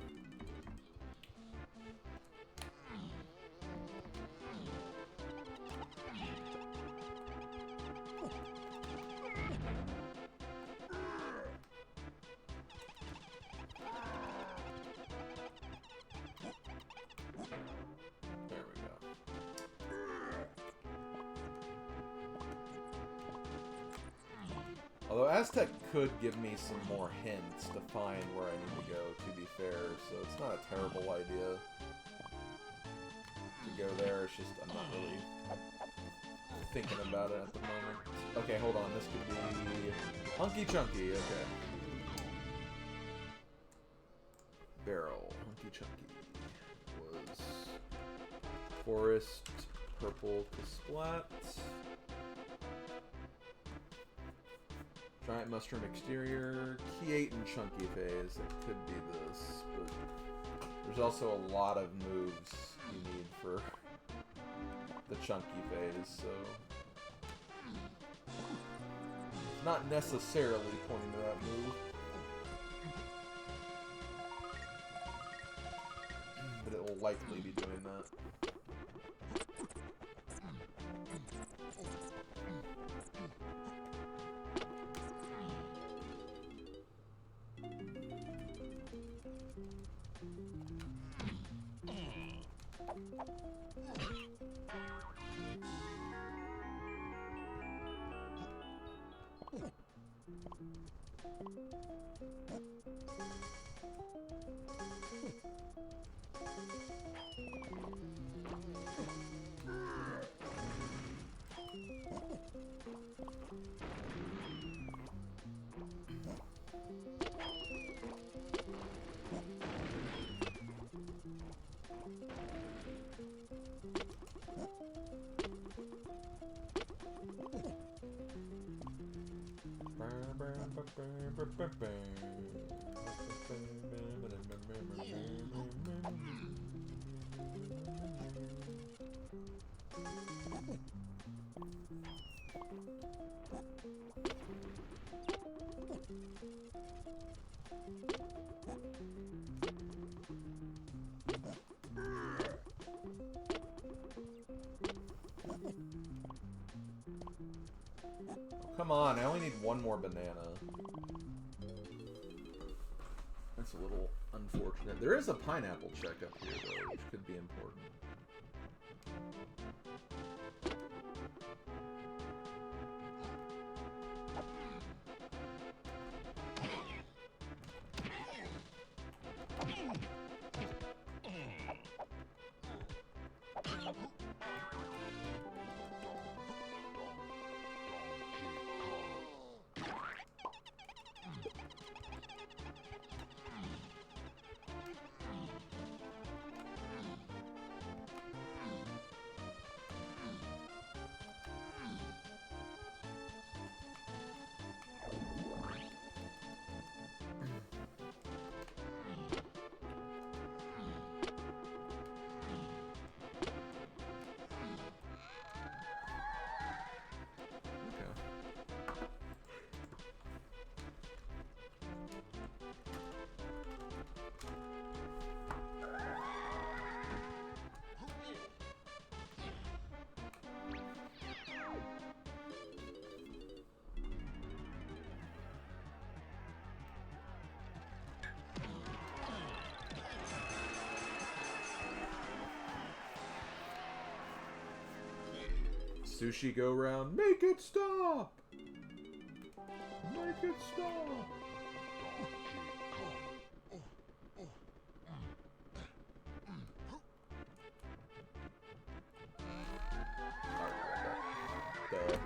There we go. Although Aztec could give me some more hints to find where I need to go, to be fair, so it's not a terrible idea to go there. It's just I'm not really thinking about it at the moment. Okay, hold on. This could be Hunky Chunky. Okay. Barrel. Hunky Chunky was Forest, Purple Kasplat. Giant Mushroom Exterior, Key 8 and Chunky Phase. It could be this, but there's also a lot of moves you need for the Chunky Phase, so not necessarily pointing to that move. But it will likely be doing that. Come on, I only need one more banana. That's a little unfortunate. There is a pineapple check up here, though, which could be important. Sushi go round. Make it stop! Make it stop! Duh.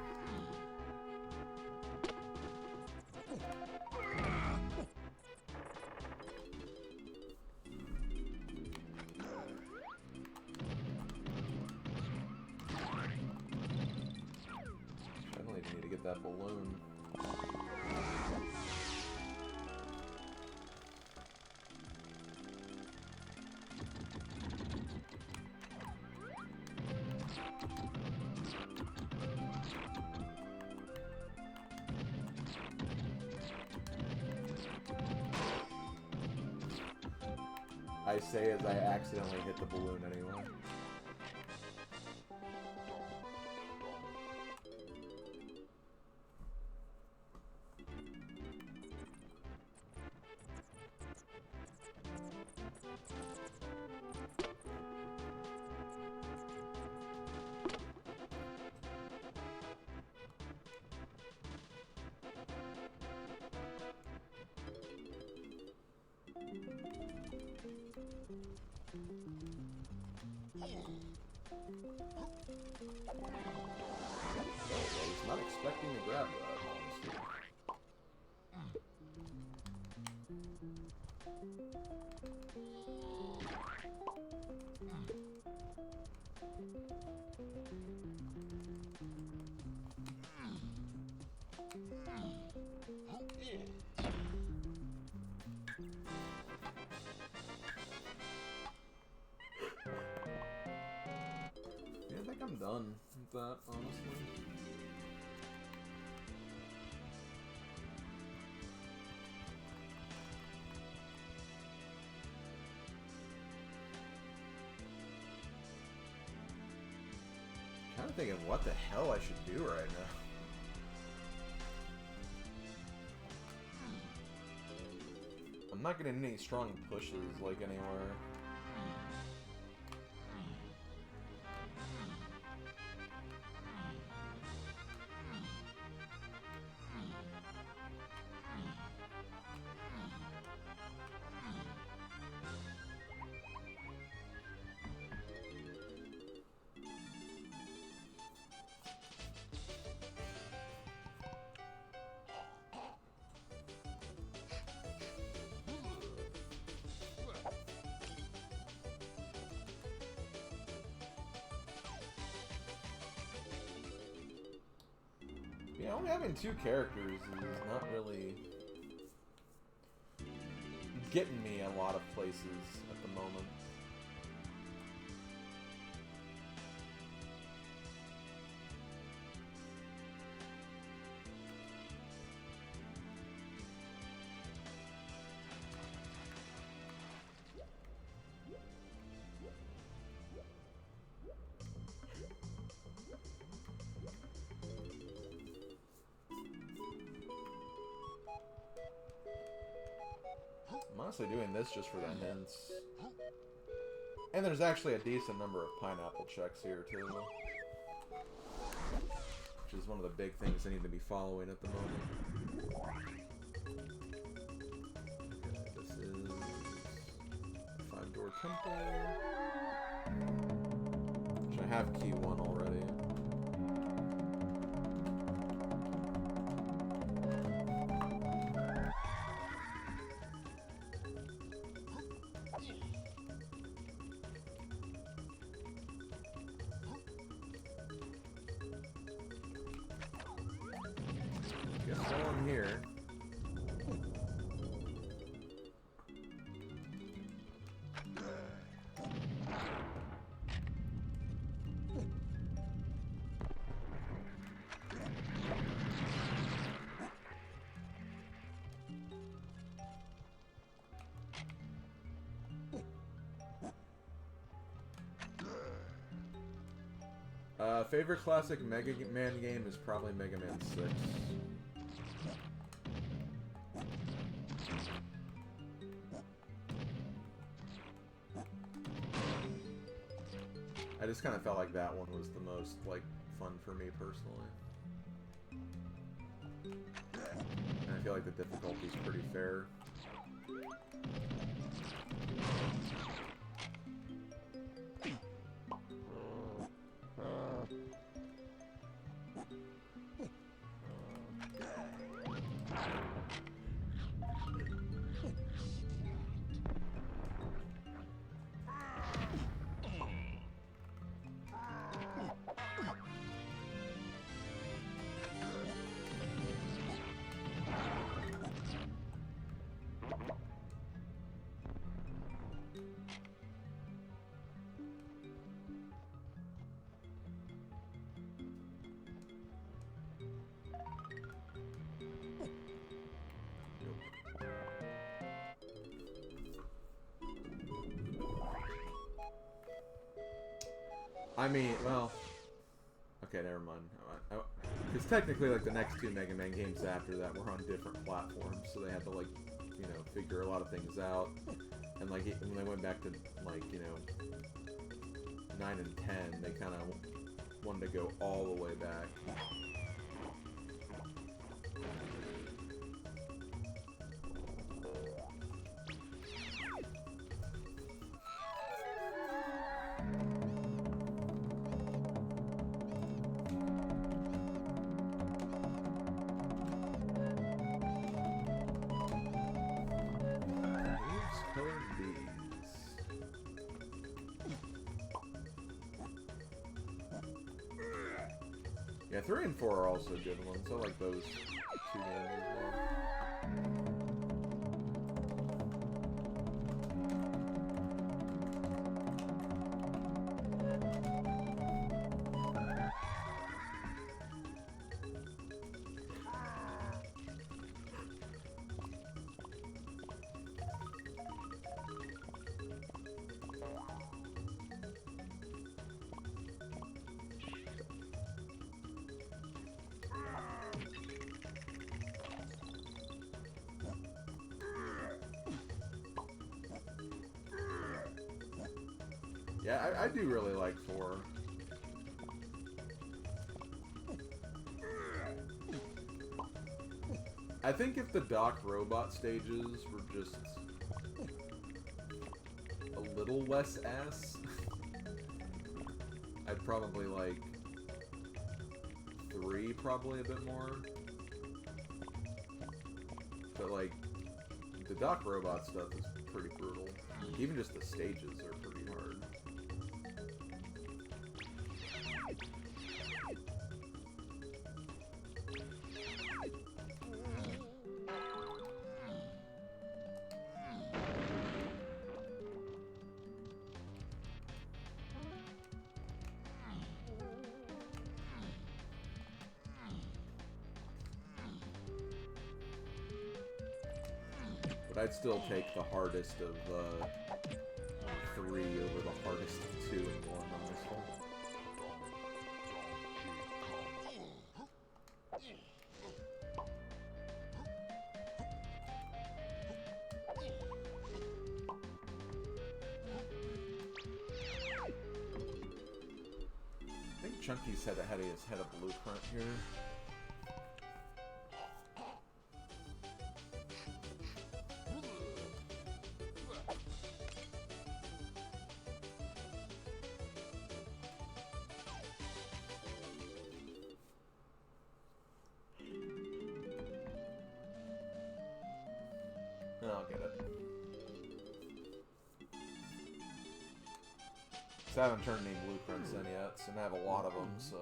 Need to get that balloon. I say as I accidentally hit the balloon anyway. I was not expecting to grab that, honestly. Yeah, I think I'm done with that, honestly. I'm thinking what the hell I should do right now. I'm not getting any strong pushes like anywhere. Yeah, only having 2 characters is not really getting me a lot of places at the moment. I'm honestly doing this just for the hints. And there's actually a decent number of pineapple checks here, too. Which is one of the big things I need to be following at the moment. Okay, this is a 5-door temple. Which I have key 1 already. Guess while I'm here. Favorite classic Mega Man game is probably Mega Man 6. I just kind of felt like that one was the most, like, fun for me personally. And I feel like the difficulty's pretty fair. I mean, well, okay, never mind. Because technically, like, the next 2 Mega Man games after that were on different platforms, so they had to, like, you know, figure a lot of things out. And, like, when they went back to, like, you know, 9 and 10, they kind of wanted to go all the way back. Yeah, 3 and 4 are also good ones. I like those 2 games as well. Yeah, I do really like 4. I think if the Doc Robot stages were just a little less ass, I'd probably like 3 probably a bit more. But like, the Doc Robot stuff is pretty brutal. Even just the stages are pretty hard. But I'd still take the hardest of 3 over the hardest of 2 and 1 on this one. I think Chunky's had a blueprint here. I'll get it. I haven't turned any blueprints in yet, and I have a lot of them, so...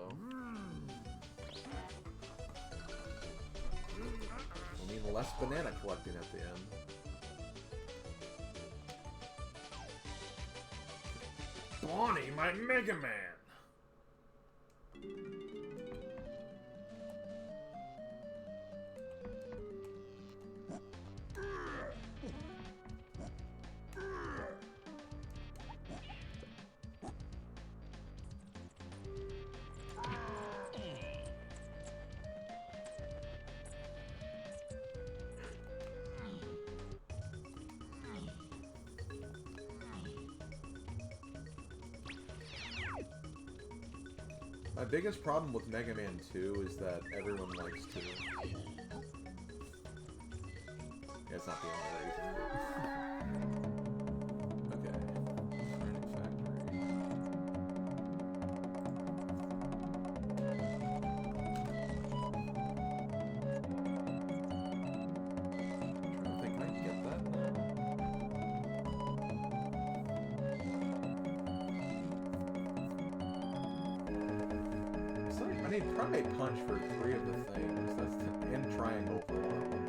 We'll need less banana collecting at the end. Bonnie, my Mega Man! My biggest problem with Mega Man 2 is that everyone likes 2. Yeah, it's not the only reason. Okay. Training Factory. I'm trying to think, can I get that now? I need Primate Punch for 3 of the things. That's the end triangle for 1 of them.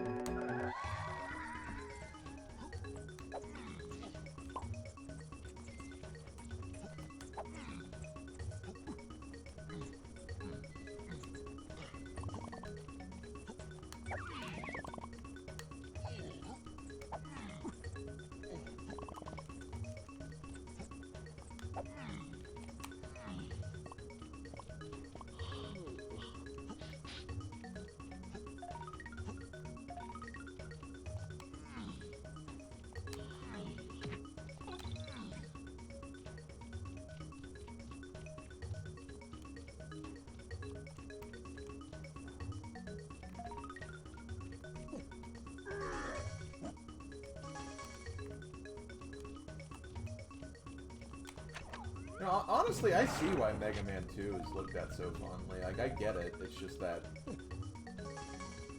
You know, honestly, I see why Mega Man 2 is looked at so fondly. Like, I get it. It's just that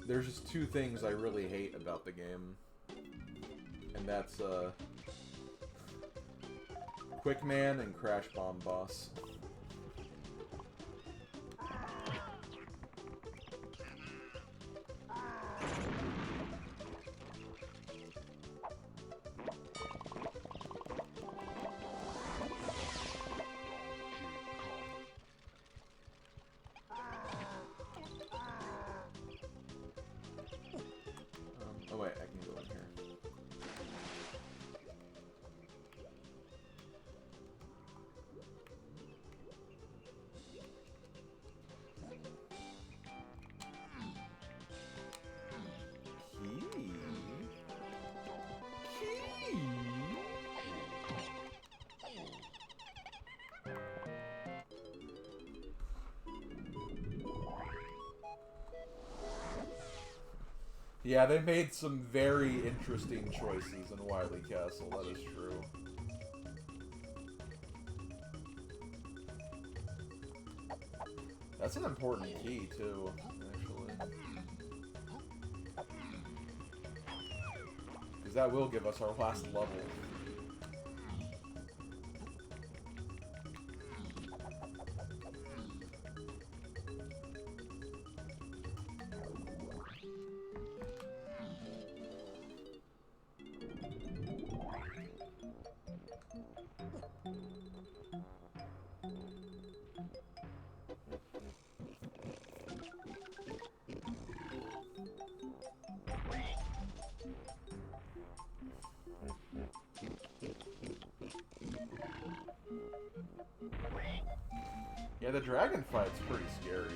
there's just 2 things I really hate about the game. And that's, Quick Man and Crash Bomb Boss. Oh wait, I can go in here. Yeah, they made some very interesting choices in Wily Castle, that is true. That's an important key, too, actually. Because that will give us our last level. Yeah, the dragon fight's pretty scary.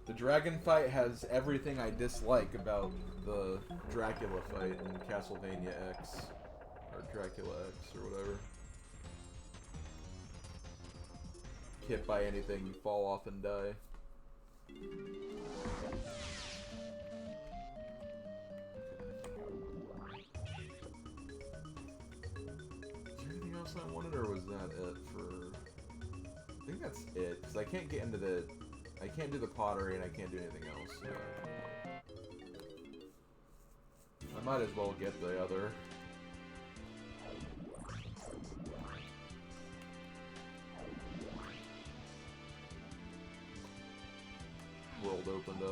The dragon fight has everything I dislike about the Dracula fight in Castlevania X. Or Dracula X, or whatever. Hit by anything, you fall off and die. I wanted, or was that it for... I think that's it, because I can't get into the... I can't do the pottery, and I can't do anything else. I might as well get the other. World opened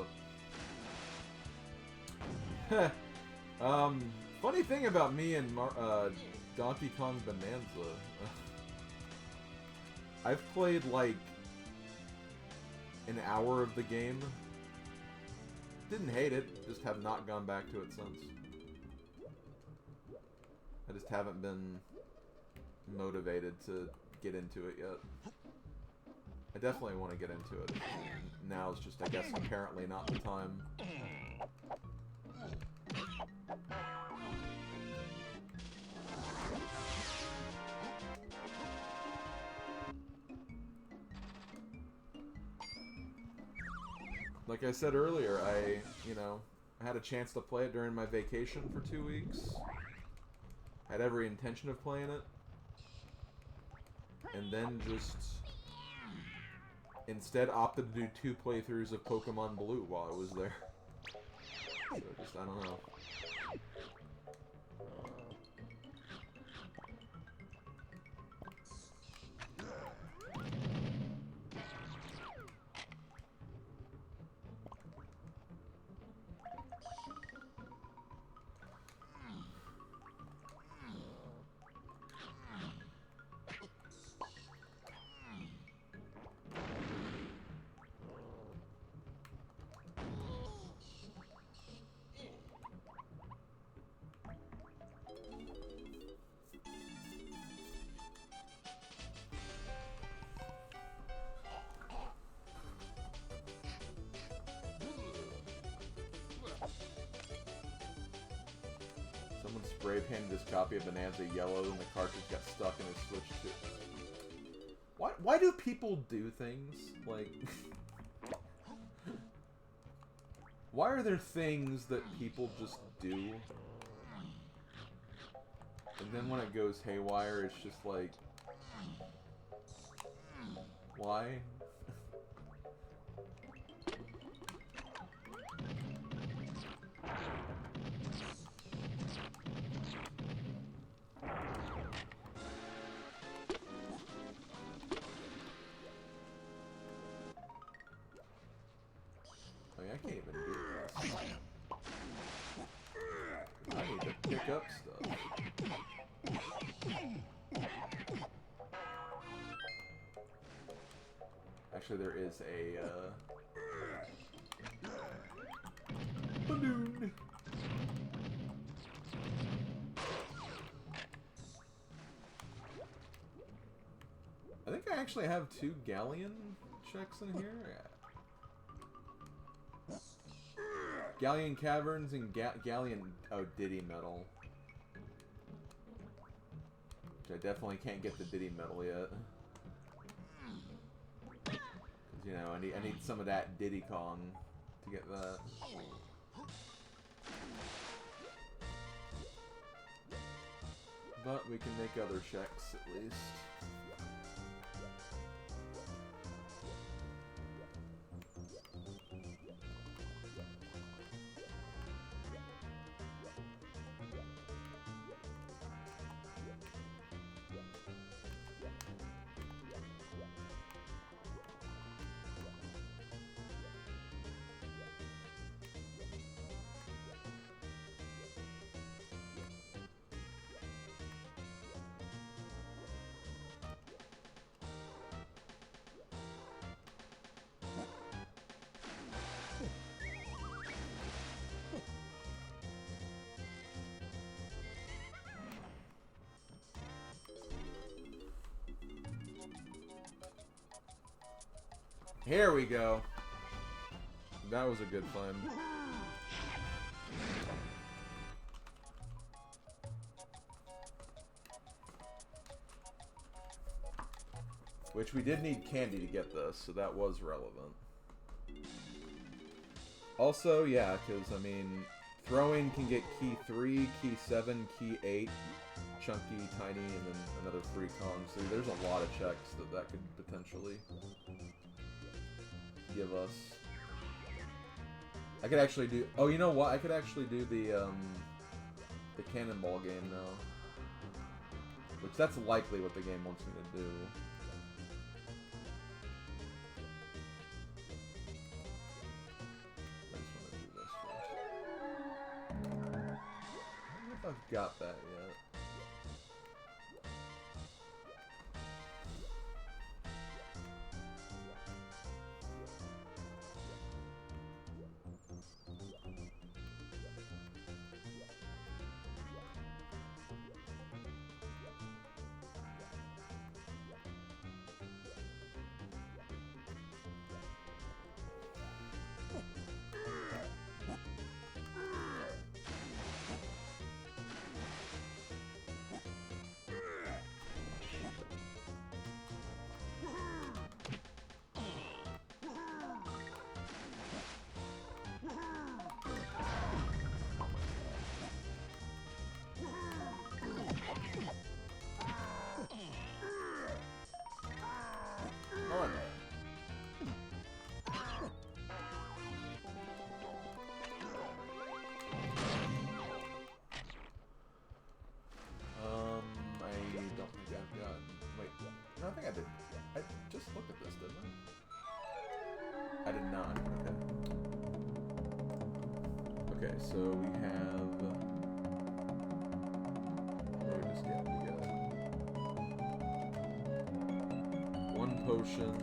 up. Funny thing about me and Donkey Kong Bonanza. I've played like an hour of the game. Didn't hate it, just have not gone back to it since. I just haven't been motivated to get into it yet. I definitely want to get into it. Now is just, I guess, apparently not the time. Like I said earlier, I had a chance to play it during my vacation for 2 weeks. Had every intention of playing it. And then just instead opted to do 2 playthroughs of Pokemon Blue while I was there. So just, I don't know. Someone spray painted his copy of Bonanza yellow and the cartridge got stuck in his Switch too. Why do people do things? Like... why are there things that people just do? And then when it goes haywire, it's just like... why? I can't even do this. I need to pick up stuff. Actually, there is a, balloon! I think I actually have 2 galleon checks in here. Galleon Caverns and Galleon... oh, Diddy Metal. Which I definitely can't get the Diddy Metal yet. Because, you know, I need some of that Diddy Kong to get that. But we can make other checks, at least. Here we go. That was a good find. Which we did need candy to get this, so that was relevant. Also, yeah, because, I mean, throwing can get key 3, key 7, key 8, chunky, tiny, and then another 3 Kongs. So there's a lot of checks that could potentially give us. I could actually do... Oh, you know what? I could actually do the cannonball game now. Which, that's likely what the game wants me to do. I've got that yet. I think I did. I just looked at this, didn't I? I did not. Okay. Okay, so we have... What did we just get? We got... 1 potion.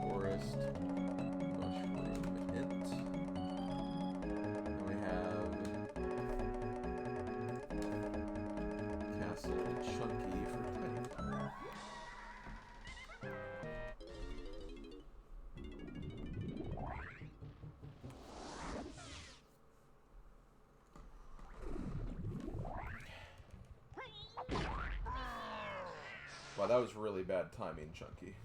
Forest. Mushroom. Int. And we have... Chunky for tiny. Wow, that was really bad timing, Chunky.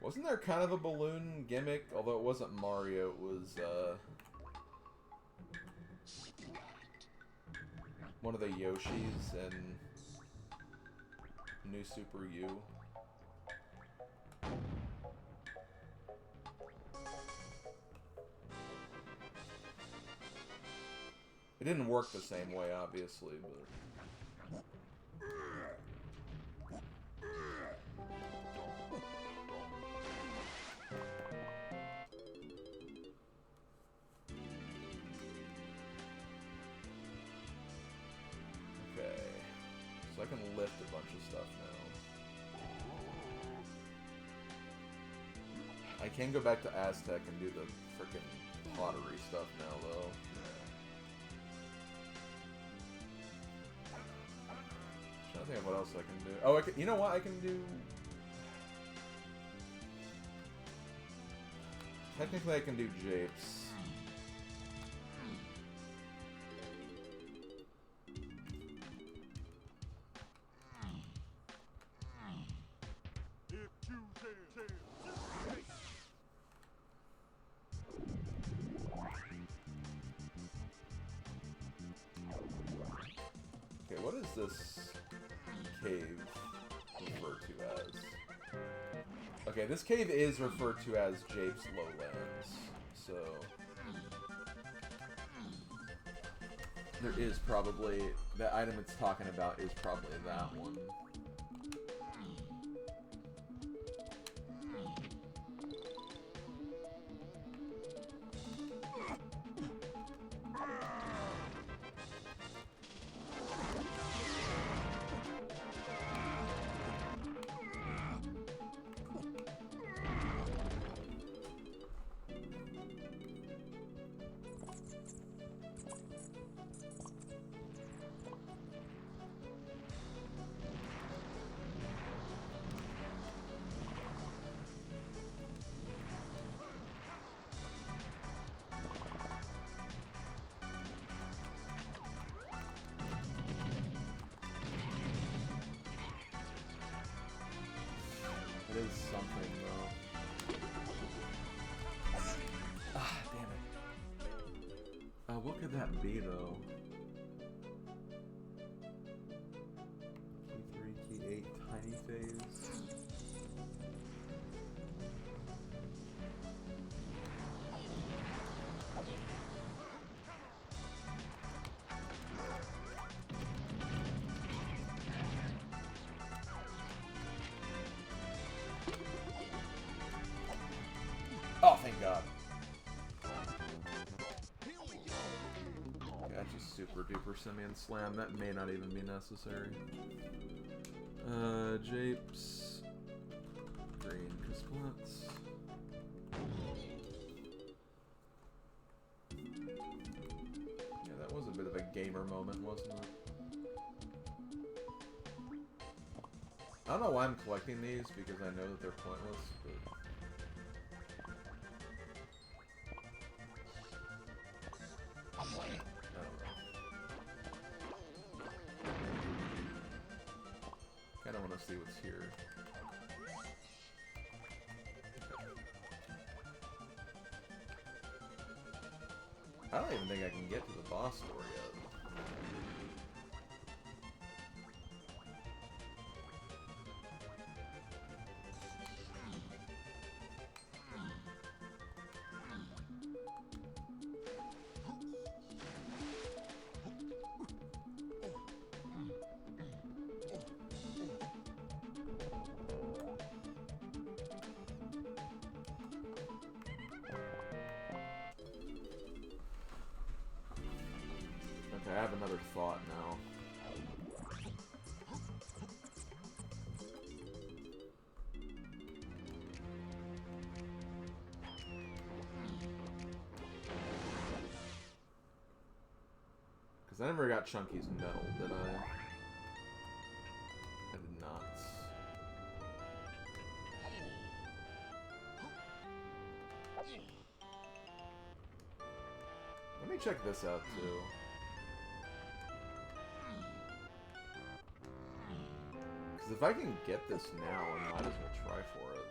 Wasn't there kind of a balloon gimmick? Although it wasn't Mario, it was, one of the Yoshis in New Super U. It didn't work the same way, obviously, but... I can lift a bunch of stuff now. I can go back to Aztec and do the frickin' pottery stuff now, though. I'm trying to think of what else I can do. Oh, you know what I can do? Technically, I can do japes. this cave referred to as? Okay, this cave is referred to as Jape's Lowlands, so there is probably, the item it's talking about is probably that one. It is something, though. Ah, damn it. What could that be, though? Key 3, key 8, tiny phase. Oh, thank God. Okay, that's just super duper simian slam. That may not even be necessary. Japes. Green Kasplats. Yeah, that was a bit of a gamer moment, wasn't it? I don't know why I'm collecting these, because I know that they're pointless, but... I want to see what's here. I don't even think I can get to the boss door yet. Okay, I have another thought now. Because I never got Chunky's medal, did I? I did not. Let me check this out, too. Because if I can get this now, I might as well try for it.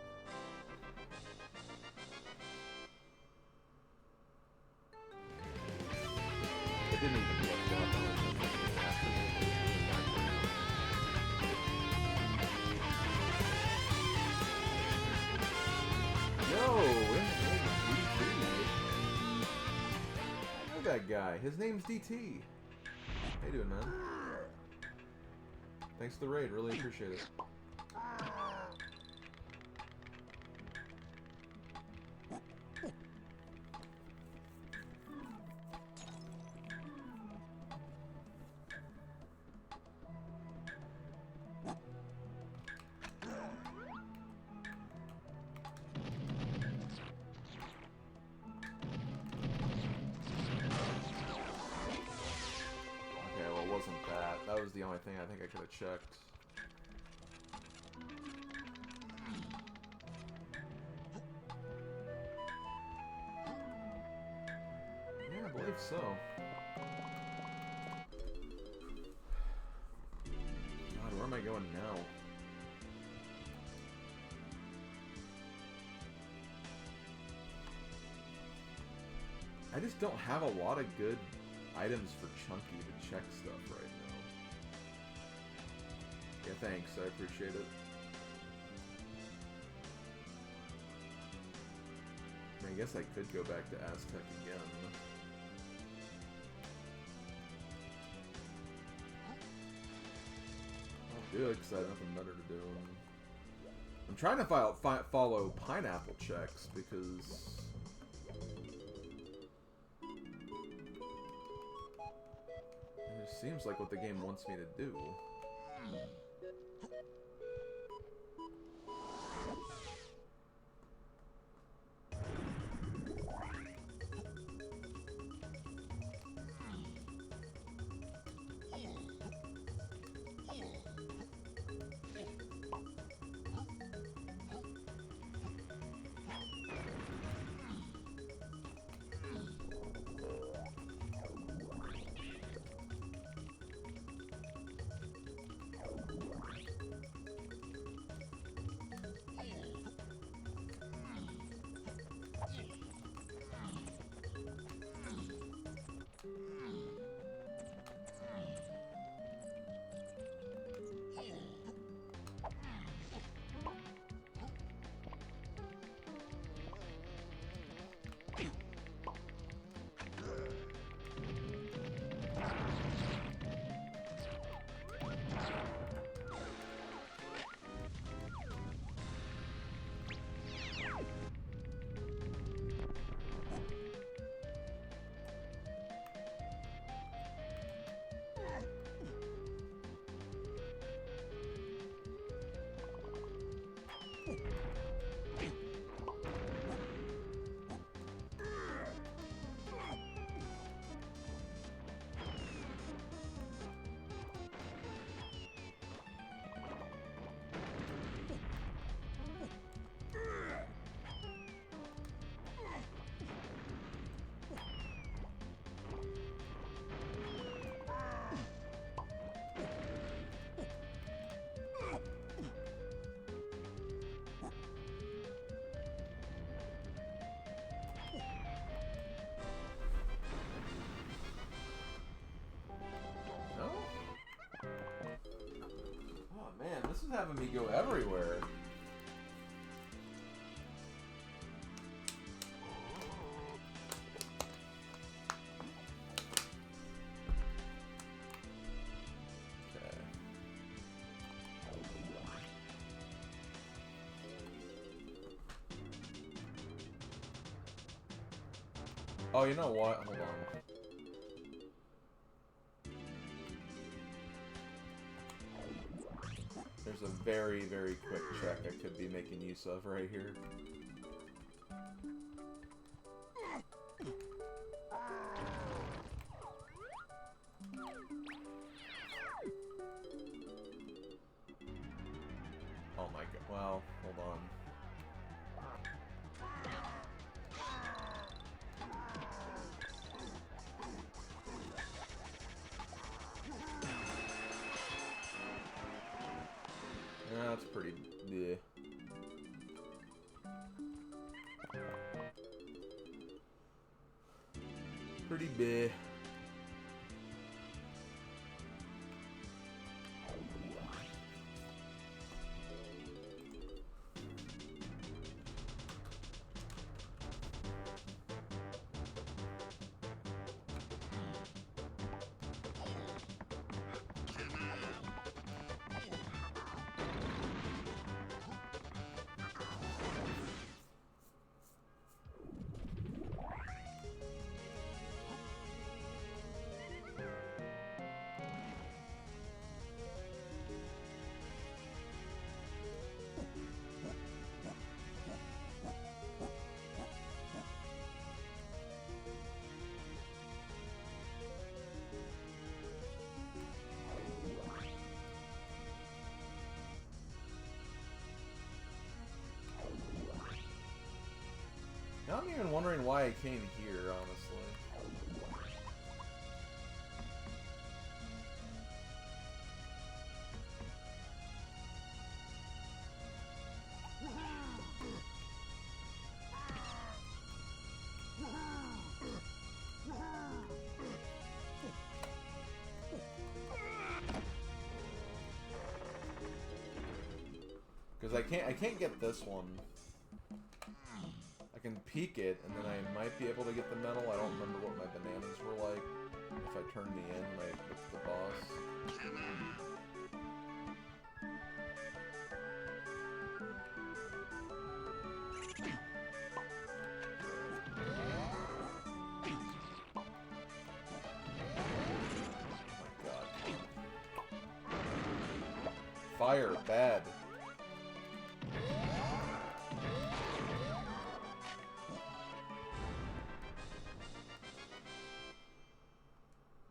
It didn't even look up. Yo, I know that guy. His name's DT. How you doing, man? Thanks for the raid, really appreciate it. Okay, well, it wasn't that. That was the only thing I think I could have checked. Yeah, I believe so. God, where am I going now? I just don't have a lot of good items for Chunky to check stuff right now. thanks. I appreciate it. I guess I could go back to Aztec again. I'll do it because I have nothing better to do. I'm trying to follow pineapple checks because it just seems like what the game wants me to do. Man, this is having me go everywhere. Okay. Oh, you know what? Hold on. There's a very, very quick check I could be making use of right here. Oh my god. Well, hold on. Yeah, that's pretty bleh. Pretty bleh. Now I'm even wondering why I came here, honestly. Because I can't get this one. I can peek it, and then I might be able to get the medal. I don't remember what my bananas were like. If I turn me in, like, with the boss. Oh my god. Fire, bad.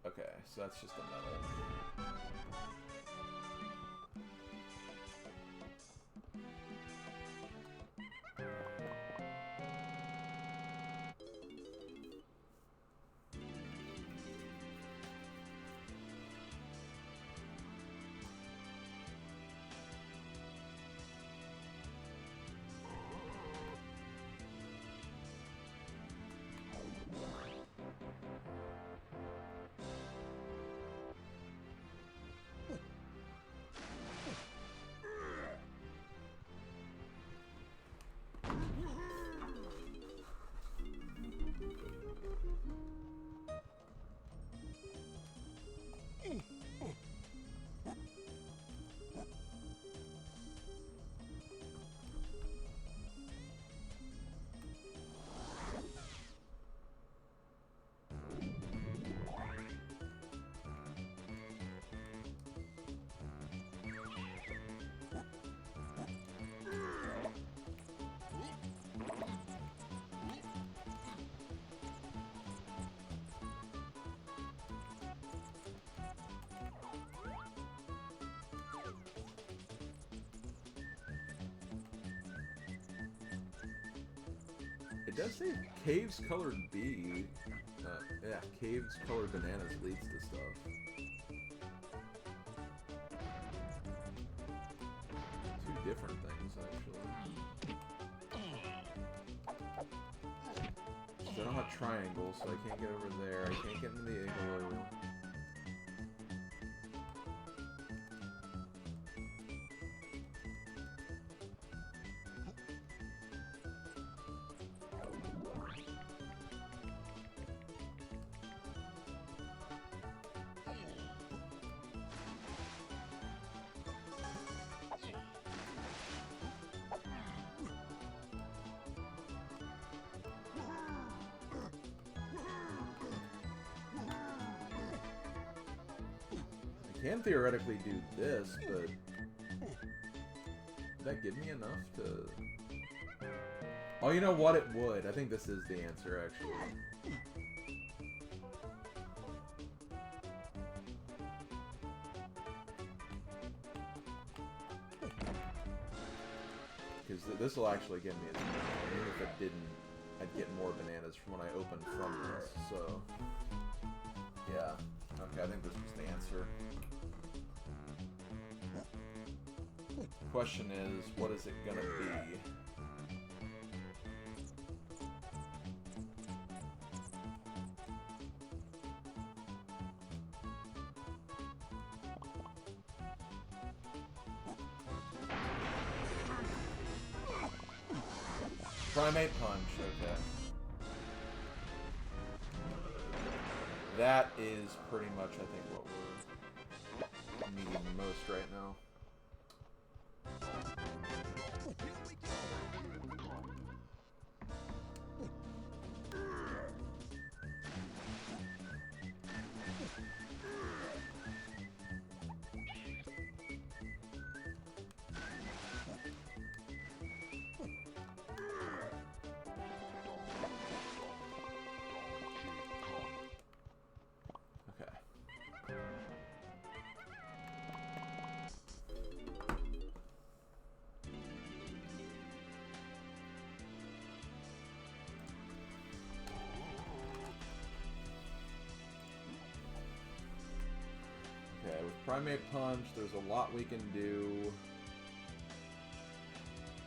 Okay, so that's just a medal. It does say caves colored B. Yeah, caves colored bananas leads to stuff. Two different things, actually. So I don't have triangles, so I can't get over there. I can't get into the igloo. I can theoretically do this, but would that give me enough to... Oh, you know what? It would. I think this is the answer, actually. Because this will actually give me a small. Even if it didn't, I'd get more bananas from when I opened from this, so... Yeah. Okay, I think this was the answer. Question is, what is it gonna be? Primate punch, okay. That is pretty much, I think, what we're needing most right now. Okay, with Primate Punch, there's a lot we can do.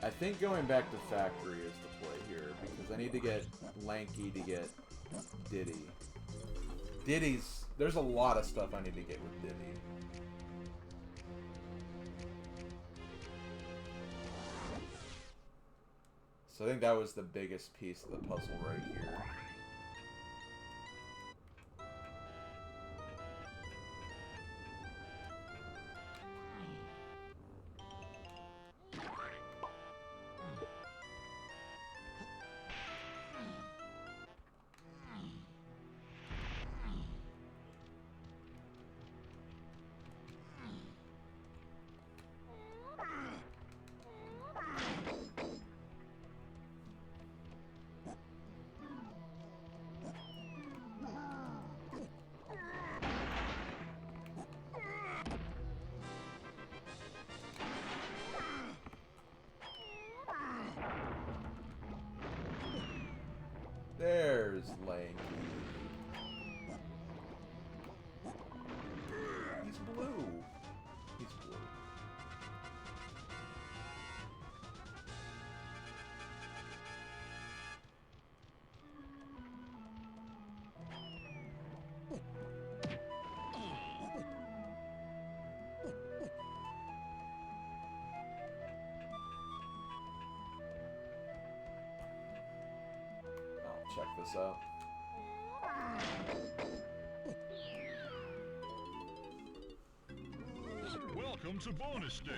I think going back to Factory is the play here, because I need to get Lanky to get Diddy. Diddy's... There's a lot of stuff I need to get with Diddy. So I think that was the biggest piece of the puzzle right here. There's Lanky. He's blue. He's blue. I'll check this out. Welcome to bonus stage.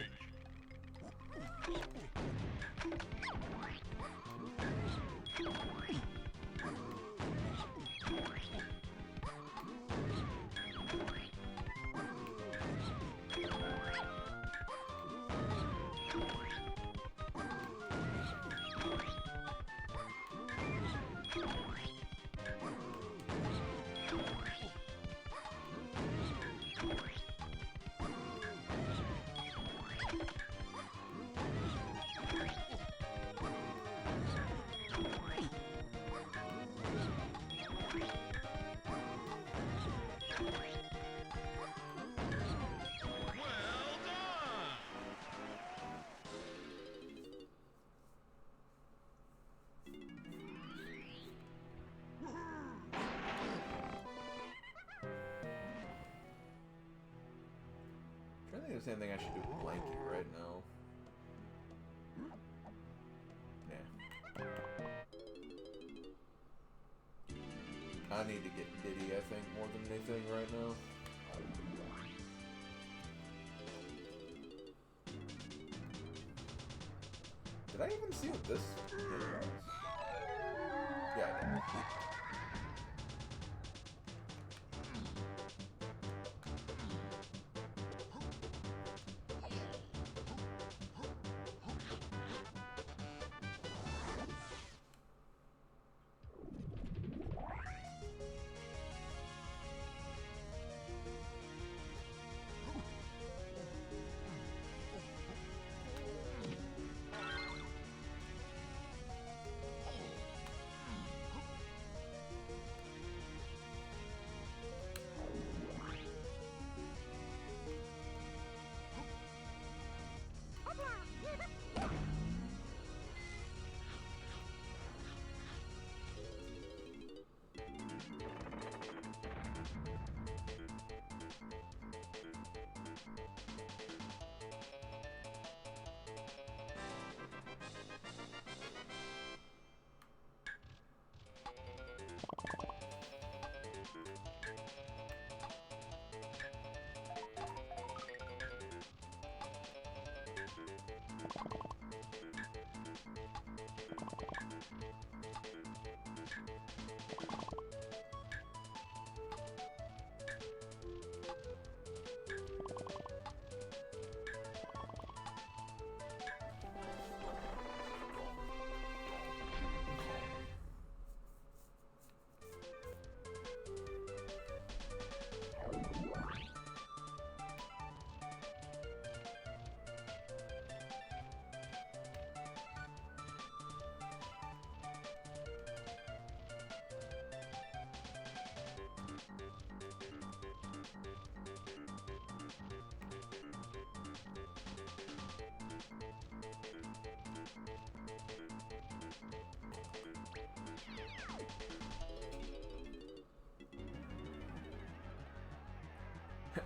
I think there's anything I should do with Blanky right now. Yeah. I need to get Diddy, I think, more than anything right now. Did I even see what this was? Yeah, I did.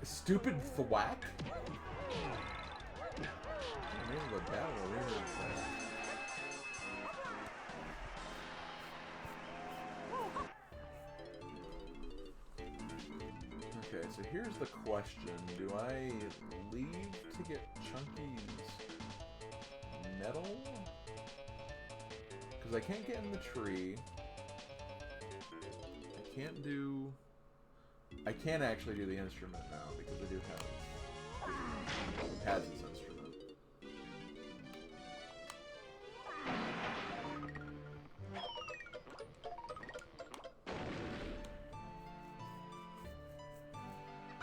Stupid thwack? Name of the battle, really sad. so here's the question. Do I leave to get Chunky's medal? Because I can't get in the tree. I can't actually do the instrument now because I do have has his instrument.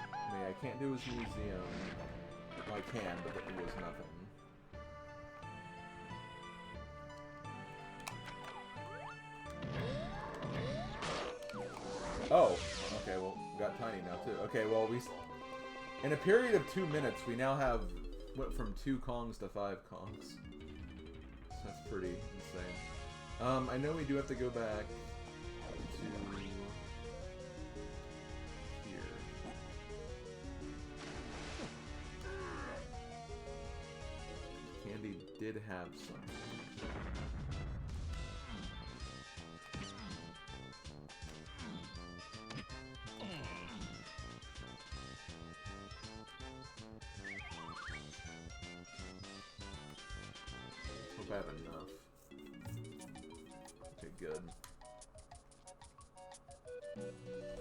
I mean, I can't do his museum. Well, I can, but it was nothing. Oh, okay, well, we got Tiny now, too. Okay, well, in a period of 2 minutes, we now have, went from 2 Kongs to 5 Kongs. So that's pretty insane. I know we do have to go back to here. Candy did have something. Hope I have enough. Okay, good.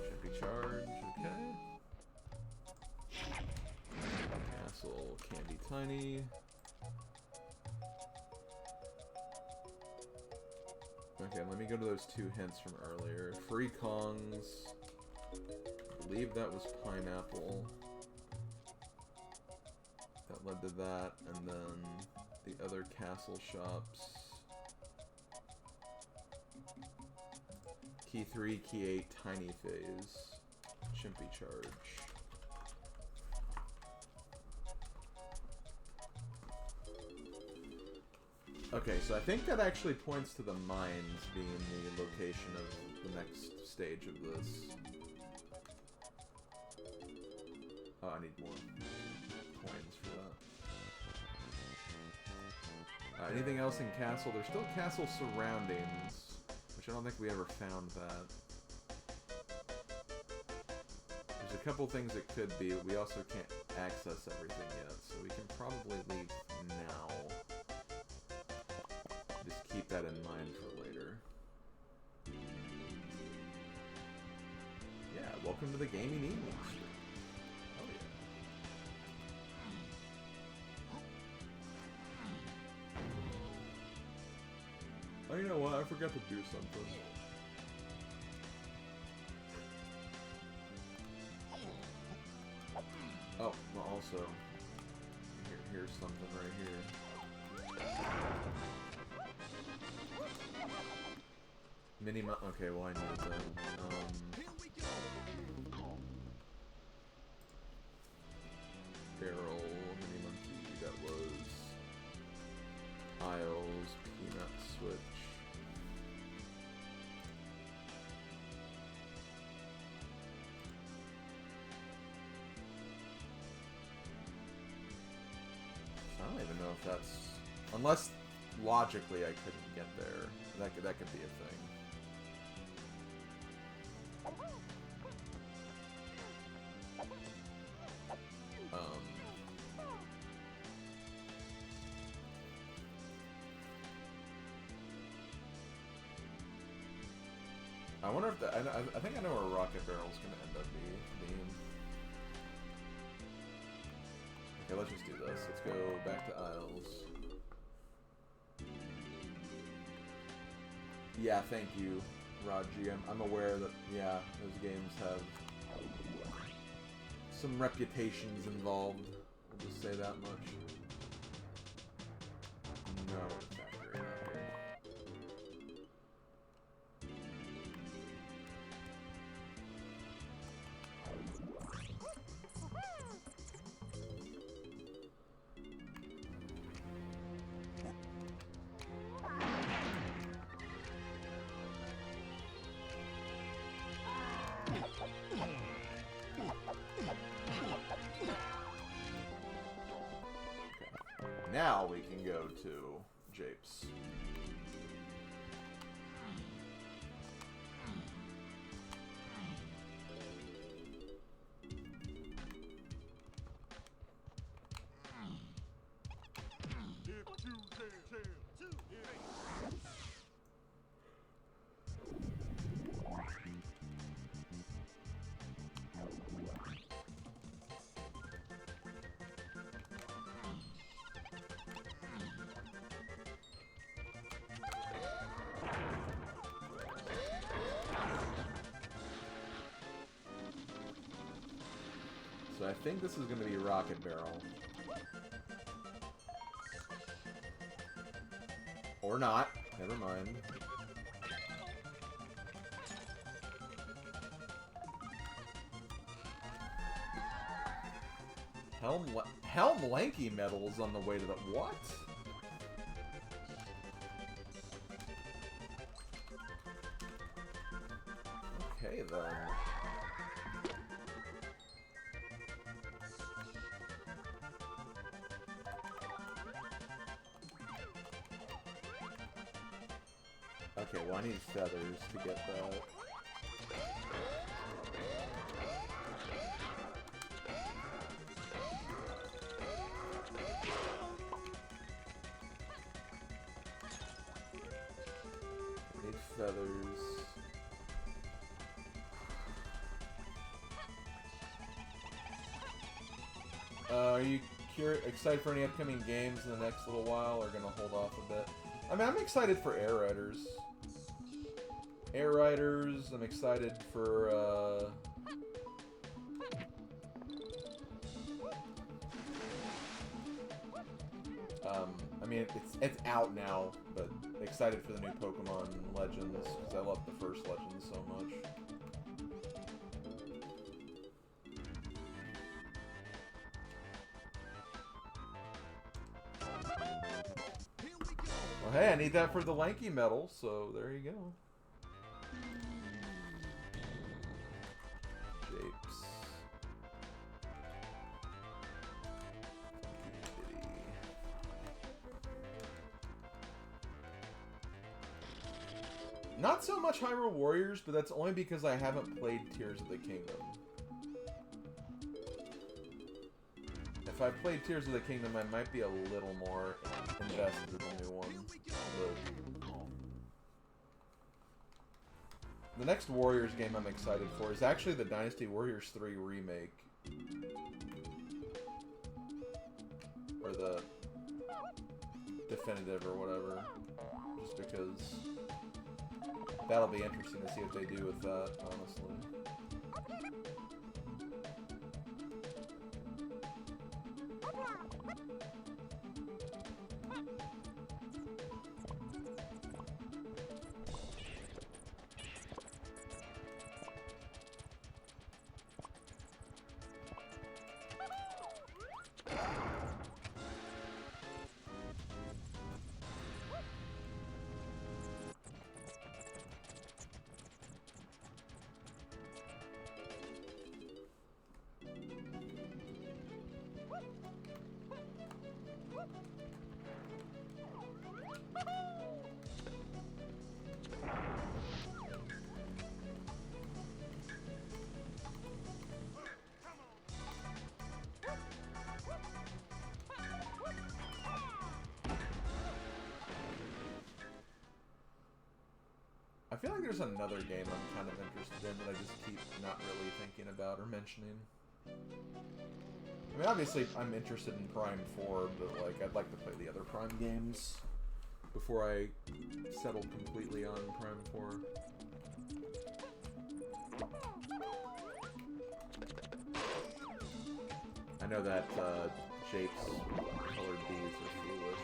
Chippy charge, okay. Castle, Candy Tiny. Okay, let me go to those 2 hints from earlier. Free Kongs. I believe that was pineapple. That led to that, and then the other castle shops. Key 3, Key 8, Tiny Phase. Chimpy Charge. Okay, so I think that actually points to the mines being the location of the next stage of this. Oh, I need more coins for that. Anything else in Castle? There's still Castle Surroundings, which I don't think we ever found that. There's a couple things it could be, but we also can't access everything yet, so we can probably leave now. Just keep that in mind for later. Yeah, welcome to the gaming evening stream. Oh yeah. Oh, you know what? I forgot to do something. Oh, well, also, here's something right here. Okay, well, I need that. Barrel, mini monkey, that was Isles, peanut switch. I don't even know if that's, unless logically I couldn't get there. That could be a thing. I wonder if I think I know where Rocket Barrel's gonna end up being. Okay, let's just do this. Let's go back to Isles. Yeah, thank you, Raji. I'm aware that, yeah, those games have some reputations involved. We'll just say that much. No, factory, not here. Now we can go to Japes. but I think this is going to be Rocket Barrel. Or not. Never mind. Helm Lanky medals on the way to the... What? Okay, then. Okay, well I need feathers to get that. I need feathers. Are you excited for any upcoming games in the next little while, or gonna hold off a bit? I mean, I'm excited for Air Riders. Air Riders, I'm excited for, I mean, it's out now, but excited for the new Pokemon Legends, because I love the first Legends so much. Well, hey, I need that for the Lanky medal, so there you go. Japes. Not so much Hyrule Warriors, but that's only because I haven't played Tears of the Kingdom. If I played Tears of the Kingdom, I might be a little more invested in the new one. The next Warriors game I'm excited for is actually the Dynasty Warriors 3 remake. Or the definitive or whatever. Just because that'll be interesting to see what they do with that, honestly. I feel like there's another game I'm kind of interested in that I just keep not really thinking about or mentioning. I mean, obviously, I'm interested in Prime 4, but, like, I'd like to play the other Prime games before I settle completely on Prime 4. I know that, Jape's colored bees are foolish,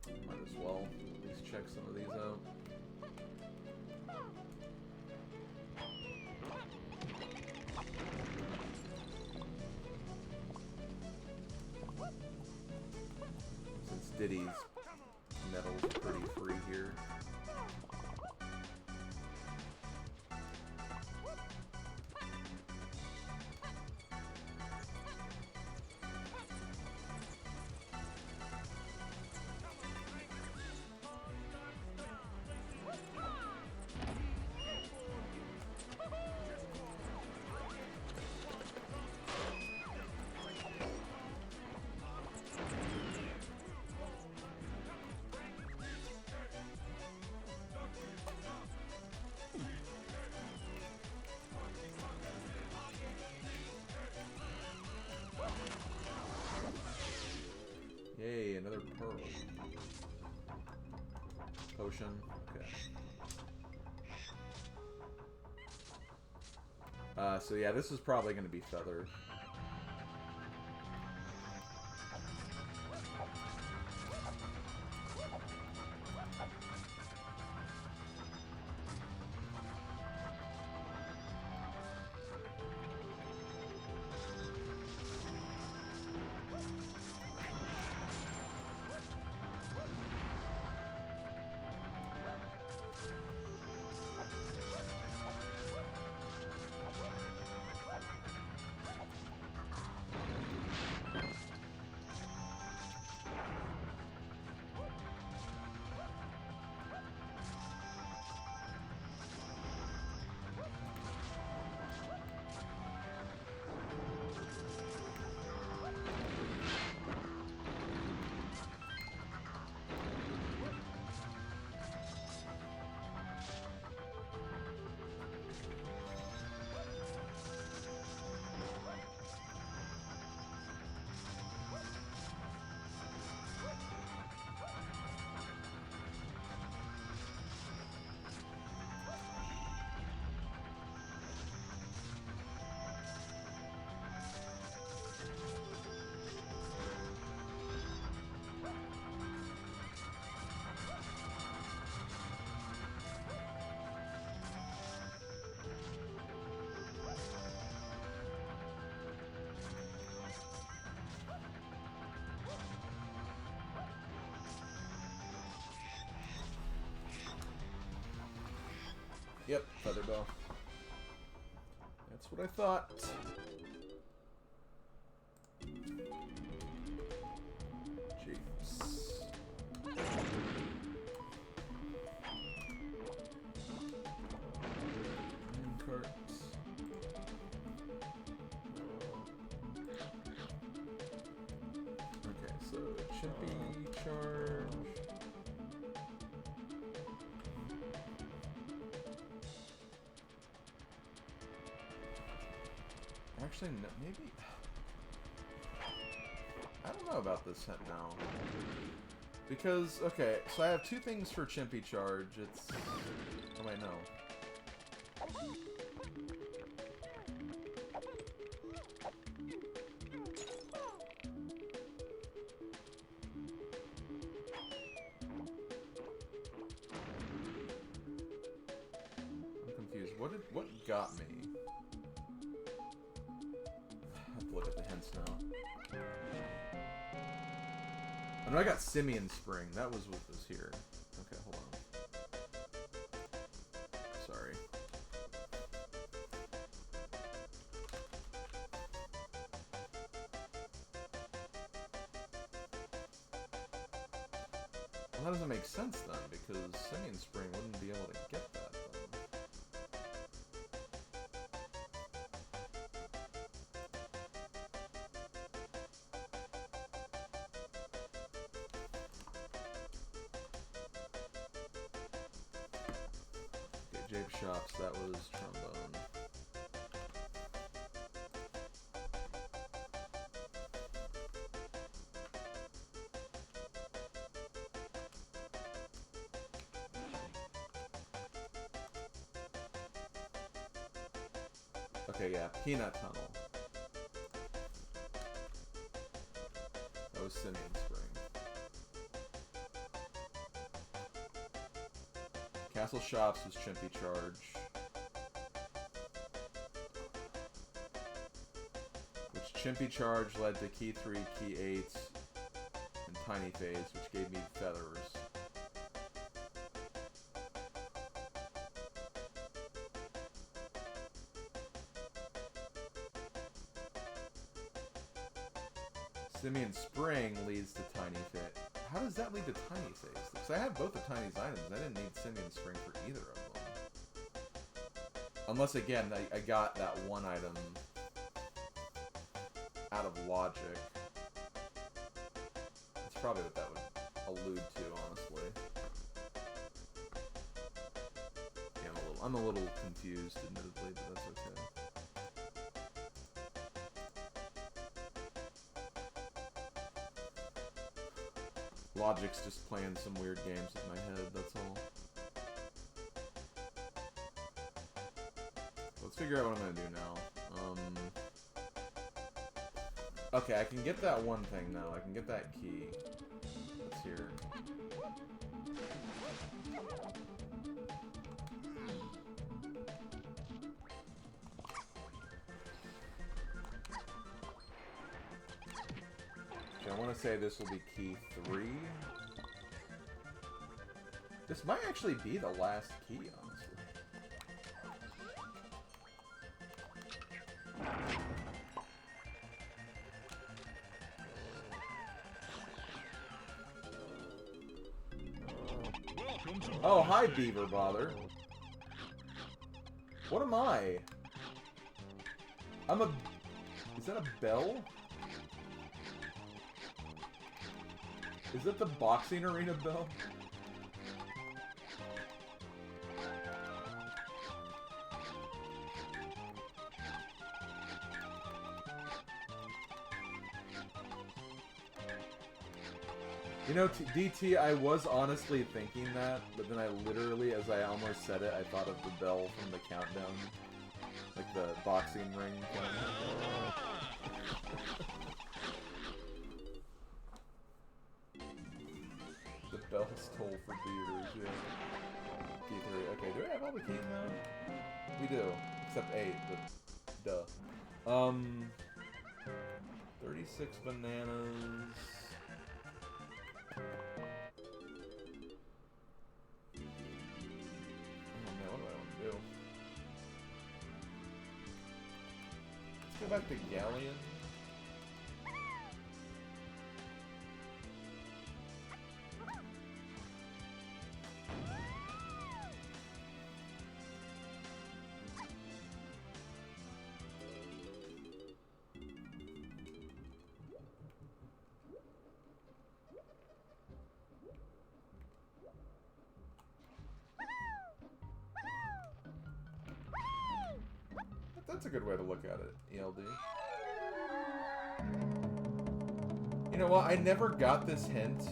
but might as well at least check some of these out. Since Diddy's metal's pretty free here. Yay, another pearl. Potion, okay. So yeah, this is probably going to be Feather. Yep, Featherbell. That's what I thought. Jeeps. Cart. Okay, so Chimpy charge. Actually, no, maybe. I don't know about this hint now. Because, okay, so I have two things for Chimpy charge. It's. Oh, wait, no. I'm confused. What got me? I have to look at the hints now. I know I got Simian Spring. That was what was here. Okay, hold on. Sorry. Well, that doesn't make sense then, because Simian Spring wouldn't be able to get that then. Okay, Jape Shops, that was Trombone. Okay, yeah, Peanut Tunnel. That was Simian Spring. Castle Shops was Chimpy Charge. Which Chimpy Charge led to Key 3, Key 8, and Tiny Phase, which gave me Feathers. Simian Spring leads to Tiny Fit. How does that lead to Tiny Phase? Because I have both of Tiny's items. I didn't need Simian Spring for either of them. Unless, again, I got that one item out of logic. That's probably what that would allude to, honestly. Yeah, I'm a little confused, admittedly, but that's okay. Logic's just playing some weird games with my head, that's all. Let's figure out what I'm gonna do now. Okay, I can get that one thing now. I can get that key. That's here. Okay, I want to say this will be key 3. This might actually be the last key, honestly. Oh, hi, Beaver Bother. What am I? I'm a... Is that a bell? Is that the boxing arena bell? You know, DT, I was honestly thinking that, but then I literally, as I almost said it, I thought of the bell from the countdown. Like the boxing ring countdown. The bells toll for beavers, yeah. Key 3. Okay, do I have all the keys now? We do. Except 8, but duh. 36 bananas. Go back to Galleon. That's a good way to look at it, ELD. You know what? I never got this hint.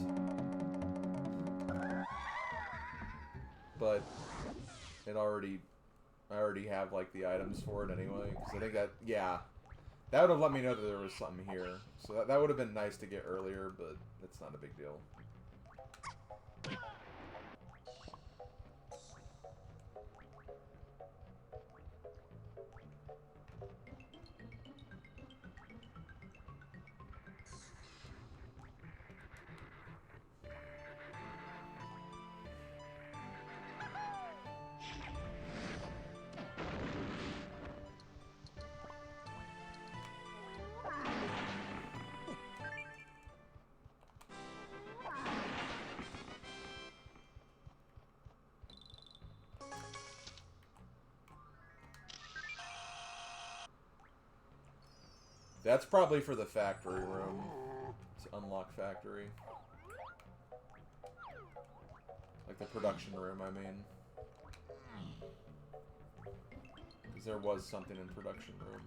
But I already have like the items for it anyway. Because I think that, yeah. That would have let me know that there was something here. So that would have been nice to get earlier, but it's not a big deal. That's probably for the factory room. To unlock factory. Like the production room, I mean. Because there was something in production room.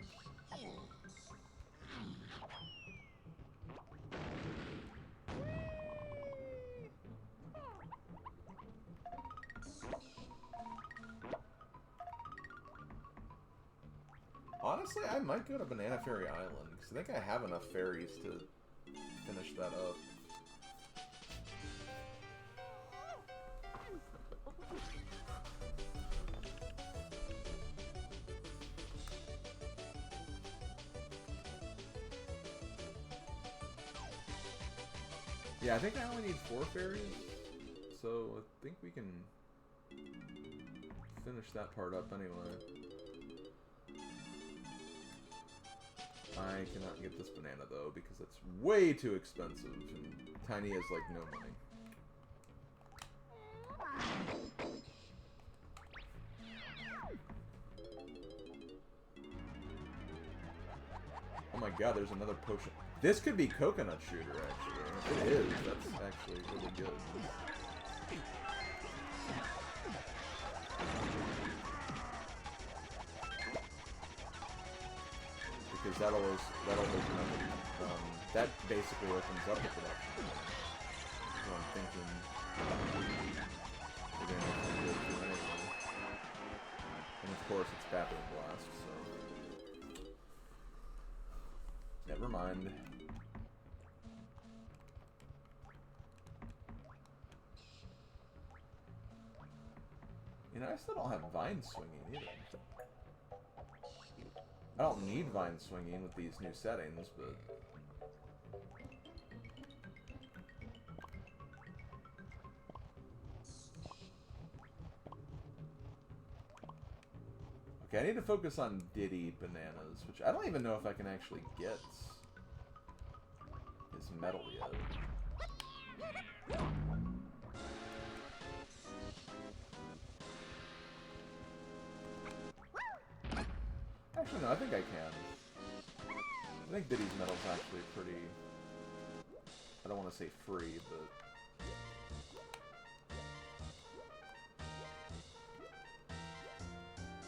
Honestly, I might go to Banana Fairy Island, because I think I have enough fairies to finish that up. Yeah, I think I only need 4 fairies, so I think we can finish that part up anyway. I cannot get this banana, though, because it's way too expensive, and Tiny has, like, no money. Oh my god, there's another potion. This could be Coconut Shooter, actually. If it is, that's actually really good. Because that'll open up, that basically opens up the production. So I'm thinking we're gonna have to go through anyway. And if of course, it's Battle Blast, so... Never mind. You know, I still don't have Vine Swinging either. I don't need Vine Swinging with these new settings, but... Okay, I need to focus on Diddy Bananas, which I don't even know if I can actually get his medal yet. Actually, no, I think I can. I think Diddy's medal's actually pretty... I don't want to say free, but...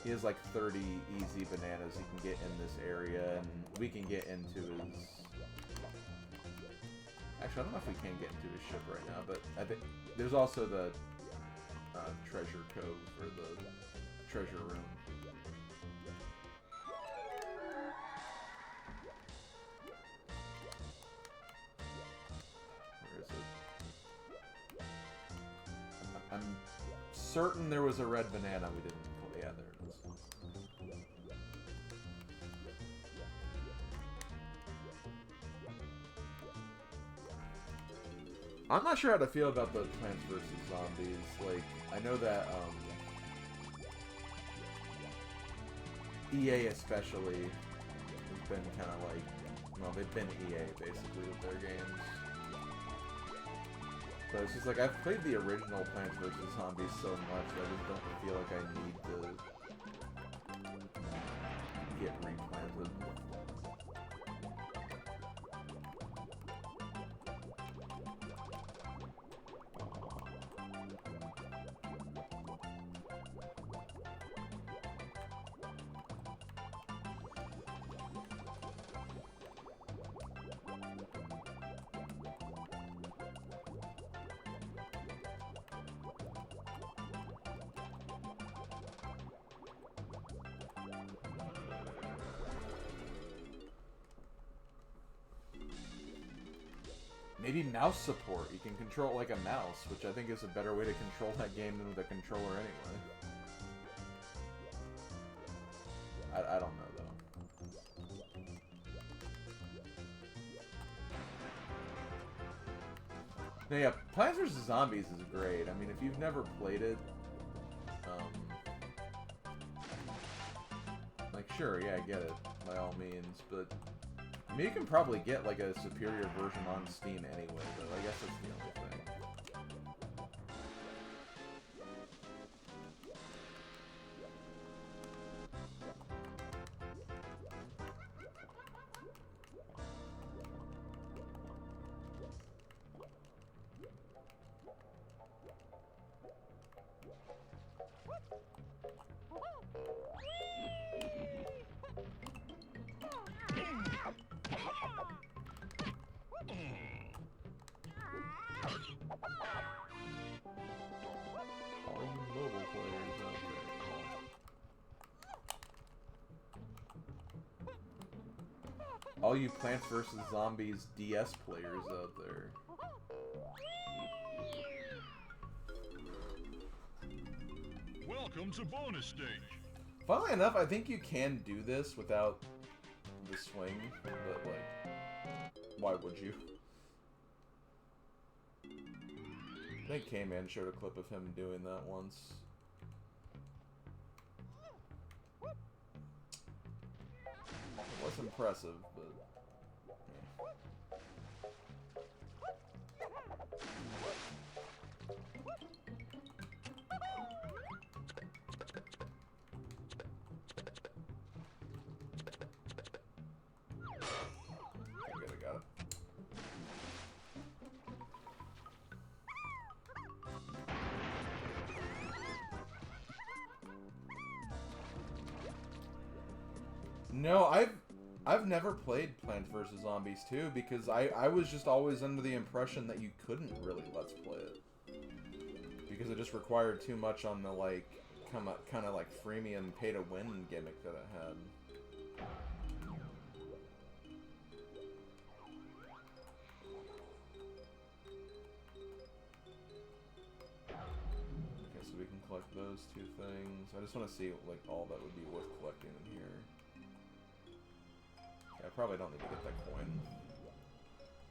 He has like 30 easy bananas he can get in this area, and we can get into his... Actually, I don't know if we can get into his ship right now, but I think there's also the treasure cove, or the treasure room. Where is it? I'm certain there was a red banana we didn't... Yeah, there it is. I'm not sure how to feel about the Plants vs. Zombies. Like, I know that, EA especially has been kind of like, well, they've been EA basically with their games. But it's just like, I've played the original Plants vs. Zombies so much that I just don't feel like I need to get replanted. Maybe mouse support. You can control it like a mouse, which I think is a better way to control that game than with a controller anyway. I don't know, though. No, yeah, Plants vs. Zombies is great. I mean, if you've never played it, like, sure, yeah, I get it, by all means, but... I mean, you can probably get, like, a superior version on Steam anyway, though. I guess that's the only thing. All you Plants vs. Zombies DS players out there. Welcome to bonus stage. Funnily enough, I think you can do this without the swing, but, like, why would you? I think K-Man showed a clip of him doing that once. It was impressive, but... I got it. No, I've never played Plants vs. Zombies 2 because I was just always under the impression that you couldn't really Let's Play it. Because it just required too much on the, like, kind of like freemium pay-to-win gimmick that it had. Okay, so we can collect those two things. I just want to see like all that would be worth collecting in here. Okay, I probably don't need to get that coin.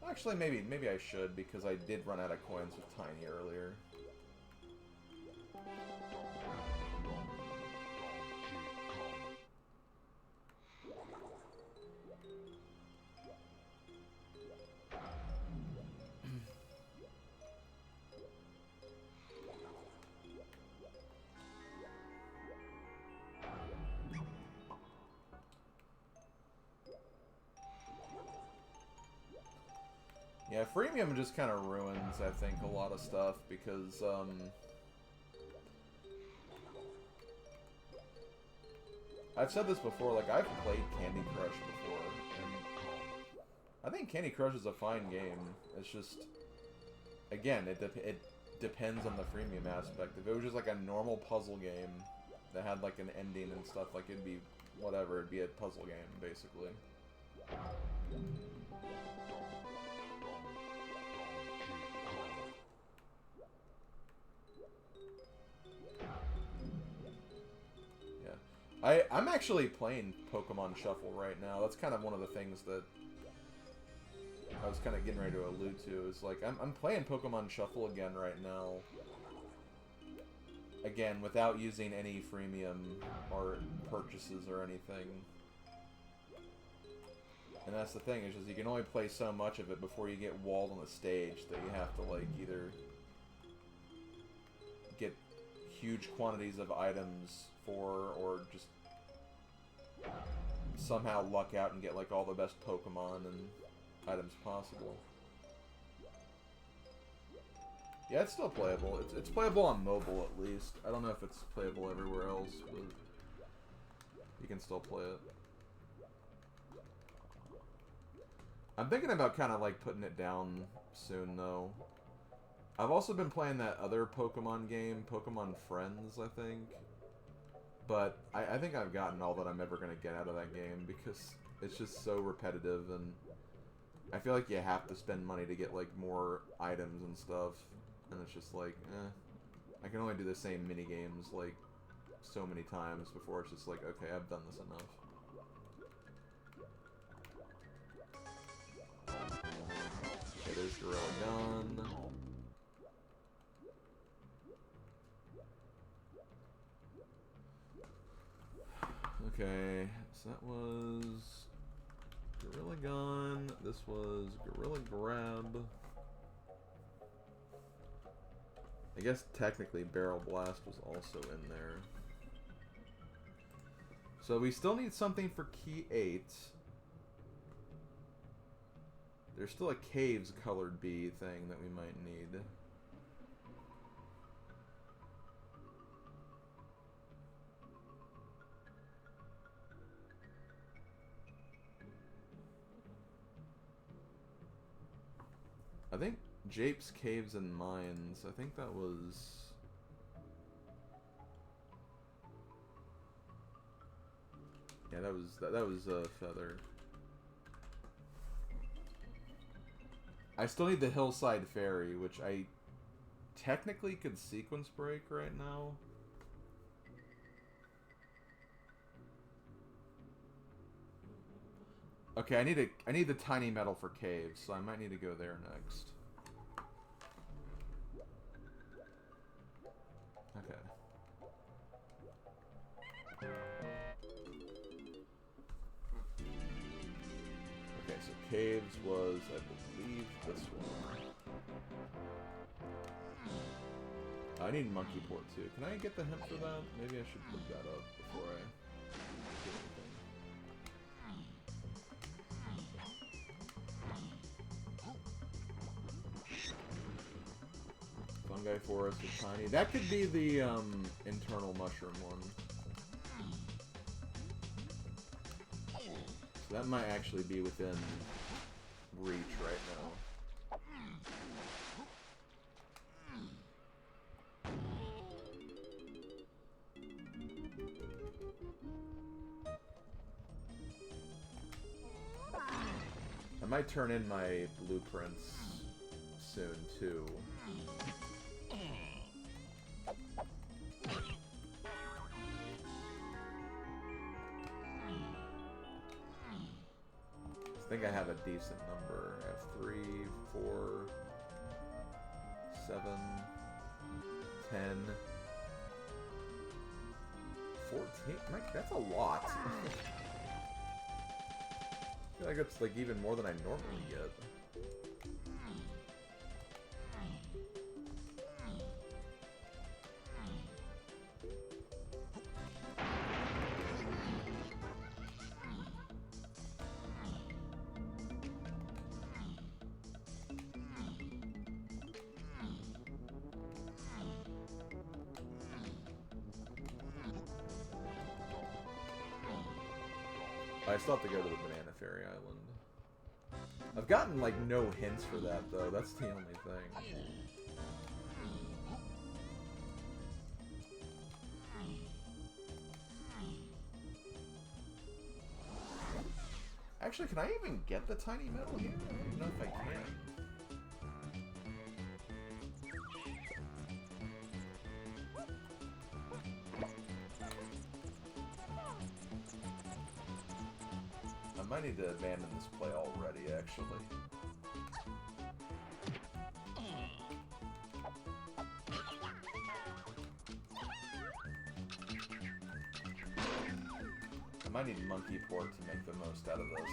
Actually, maybe I should, because I did run out of coins with Tiny earlier. Yeah, freemium just kind of ruins, I think, a lot of stuff, because, I've said this before, like, I've played Candy Crush before, and I think Candy Crush is a fine game. It's just, again, it depends on the freemium aspect. If it was just, like, a normal puzzle game that had, like, an ending and stuff, like, it'd be whatever, it'd be a puzzle game, basically. I'm actually playing Pokemon Shuffle right now. That's kind of one of the things that I was kind of getting ready to allude to. Is like, I'm playing Pokemon Shuffle again right now. Again, without using any freemium or purchases or anything. And that's the thing, is just you can only play so much of it before you get walled on the stage that you have to, like, either get huge quantities of items for, or just somehow luck out and get, like, all the best Pokemon and items possible. Yeah, it's still playable. It's playable on mobile, at least. I don't know if it's playable everywhere else, but you can still play it. I'm thinking about kind of, like, putting it down soon, though. I've also been playing that other Pokemon game, Pokemon Friends, I think. But I think I've gotten all that I'm ever going to get out of that game, because it's just so repetitive, and I feel like you have to spend money to get, like, more items and stuff. And it's just like, I can only do the same mini-games, like, so many times before it's just like, okay, I've done this enough. Okay, there's Gorilla Gun. Okay, so that was Gorilla Gun. This was Gorilla Grab. I guess technically Barrel Blast was also in there. So we still need something for Key 8. There's still a Caves colored bee thing that we might need. I think Jape's Caves and Mines, I think that was... Yeah, that was Feather. I still need the Hillside Ferry, which I technically could sequence break right now. Okay, I need the tiny metal for caves, so I might need to go there next. Okay. Okay, so caves was, I believe, this one. I need monkey port too. Can I get the hemp for that? Maybe I should look that up before I do anything. Fungi forest is tiny. That could be the internal mushroom one. So that might actually be within reach right now. might turn in my blueprints soon, too. I think I have a decent number. I have 3, 4, 7, 10, 14. Mike, that's a lot. I feel like it's like even more than I normally get. I still have to go to the Banana Fairy Island. I've gotten, like, no hints for that, though. That's the only thing. Actually, can I even get the tiny medal here? I don't even know if I can. I might need to abandon this play already, actually. I might need Monkey Port to make the most out of this.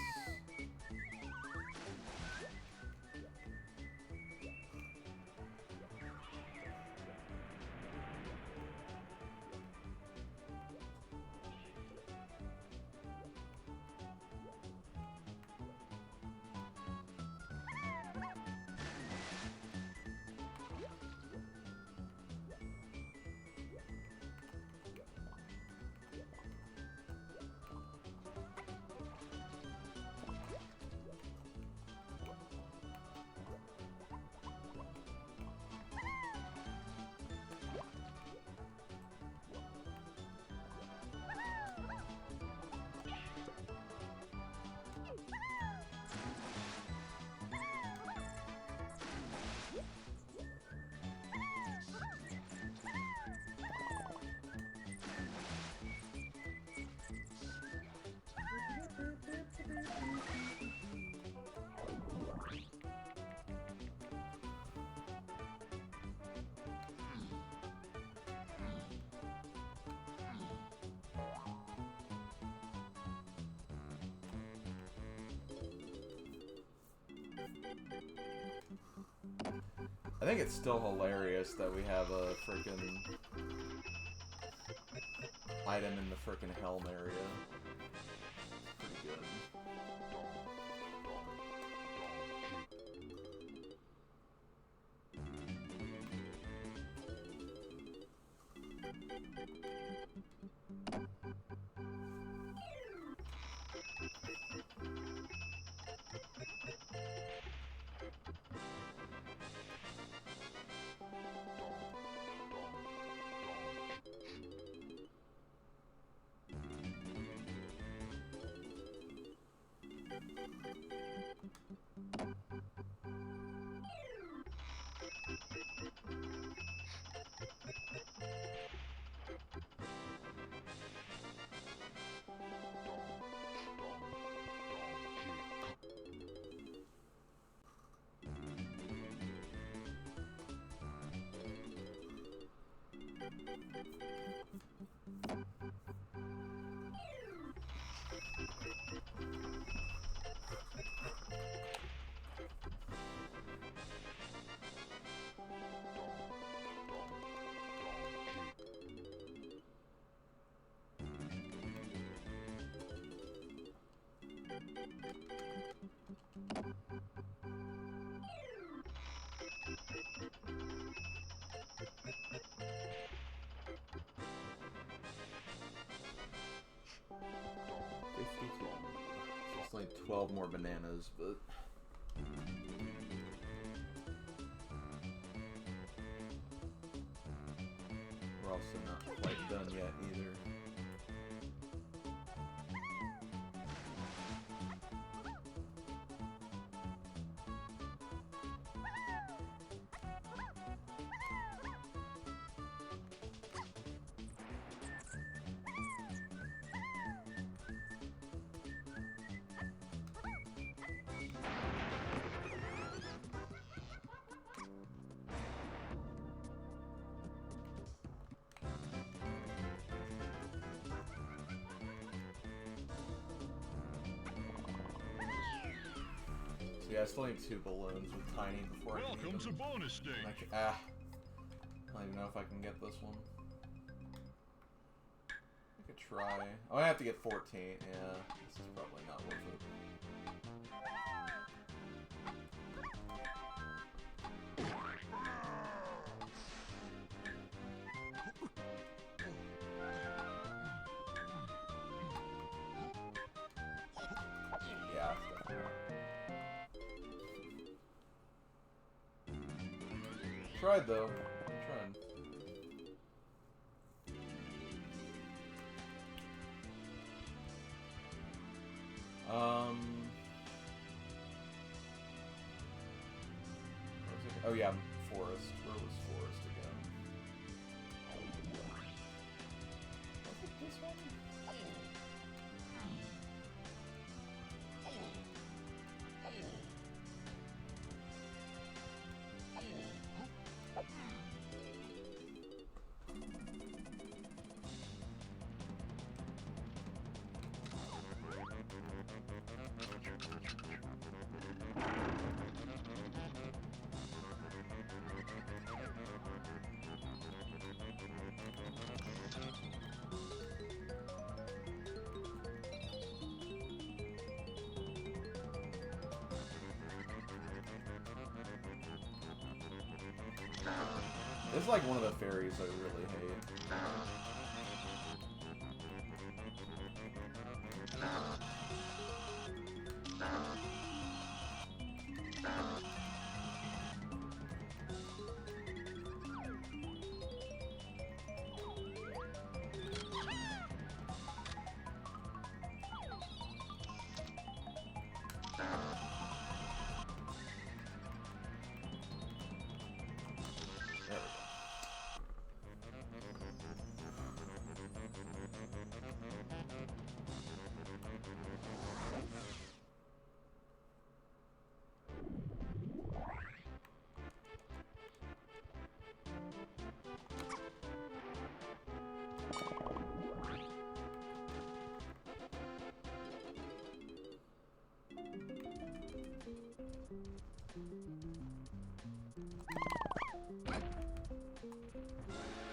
I think it's still hilarious that we have a freaking item in the freaking helm area. Pretty good. It's like 12 more bananas, but we're also not quite done yet either. Yeah, I still need 2 balloons with Tiny before I can Welcome to even... bonus stage. I don't even know if I can get this one. I could try. Oh, I have to get 14. Yeah, this is probably not worth it. Yeah, definitely. Tried though. Tried. Where was it? Oh yeah, Forest. Where was Forest again? Was it this one? This is like one of the fairies I really hate. There we go.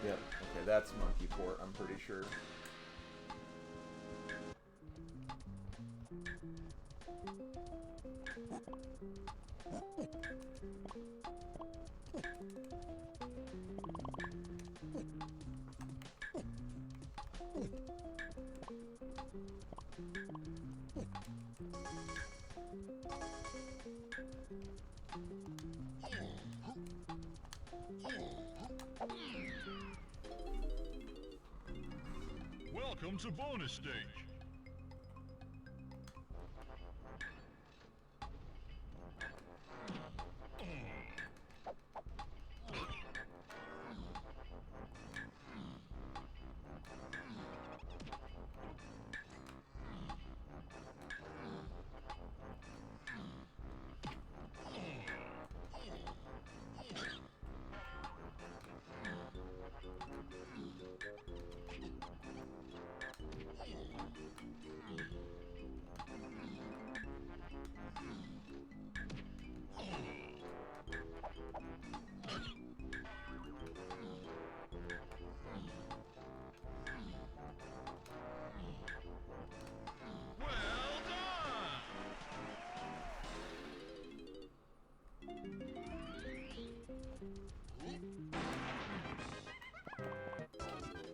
Yep, okay, that's Monkey Port, I'm pretty sure. Welcome to bonus stage.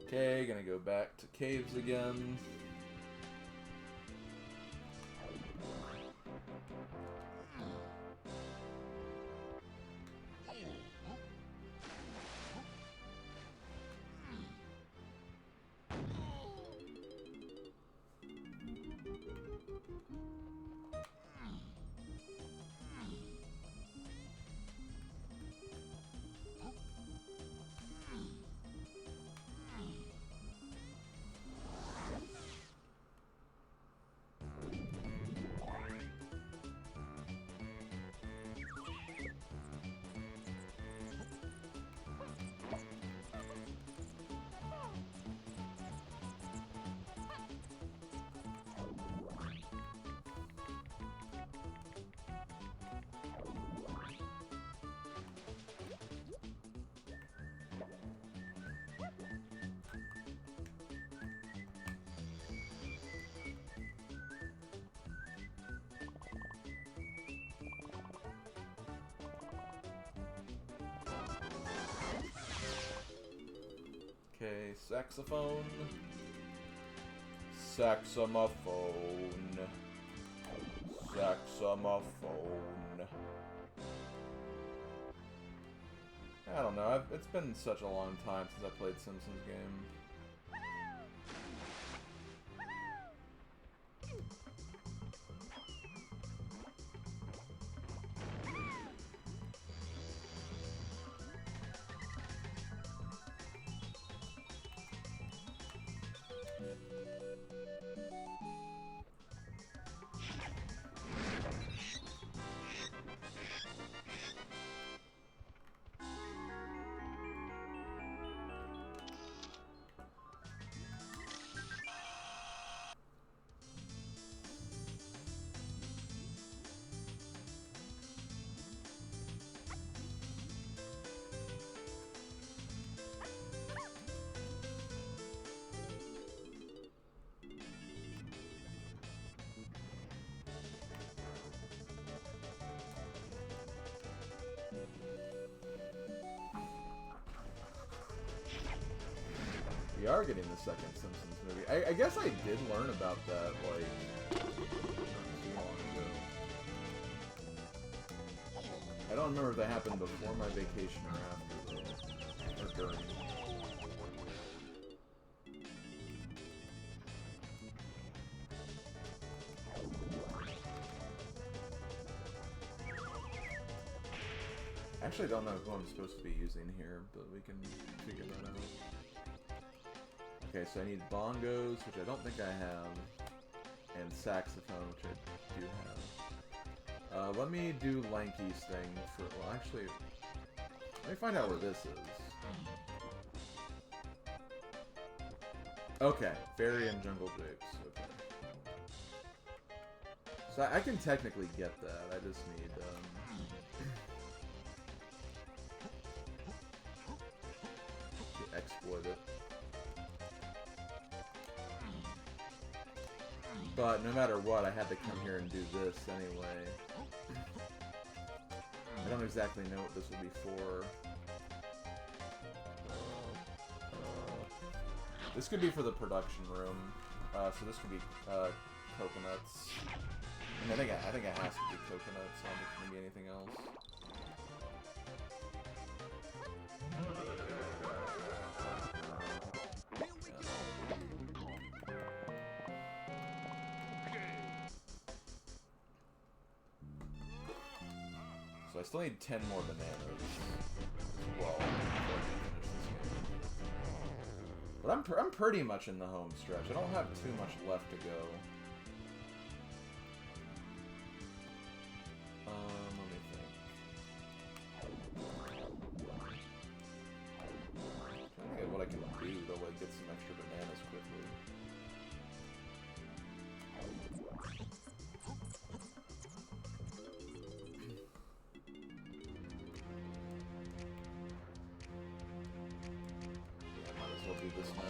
Okay, gonna go back to caves again. Okay, saxophone. Saxophone. Saxophone. I don't know. It's been such a long time since I played Simpsons game. We are getting the second Simpsons movie. I guess I did learn about that, like, not too long ago. I don't remember if that happened before my vacation or after, though. Or during. I actually don't know who I'm supposed to be using here, but we can figure that out. Okay, so I need bongos, which I don't think I have, and saxophone, which I do have. Let me do Lanky's thing for, well, actually, let me find out where this is. Okay, Fairy and Jungle Japes, okay. So I can technically get that, I just need, to exploit it. But no matter what, I had to come here and do this anyway. I don't exactly know what this will be for. This could be for the production room. So this could be coconuts. And I think it has to be coconuts. I don't think it can be anything else. So I still need 10 more bananas. Well, before I can finish this game. But I'm pretty much in the home stretch. I don't have too much left to go. Let me think. I'm trying to think of what I can do to like get some extra bananas quickly. Do this now.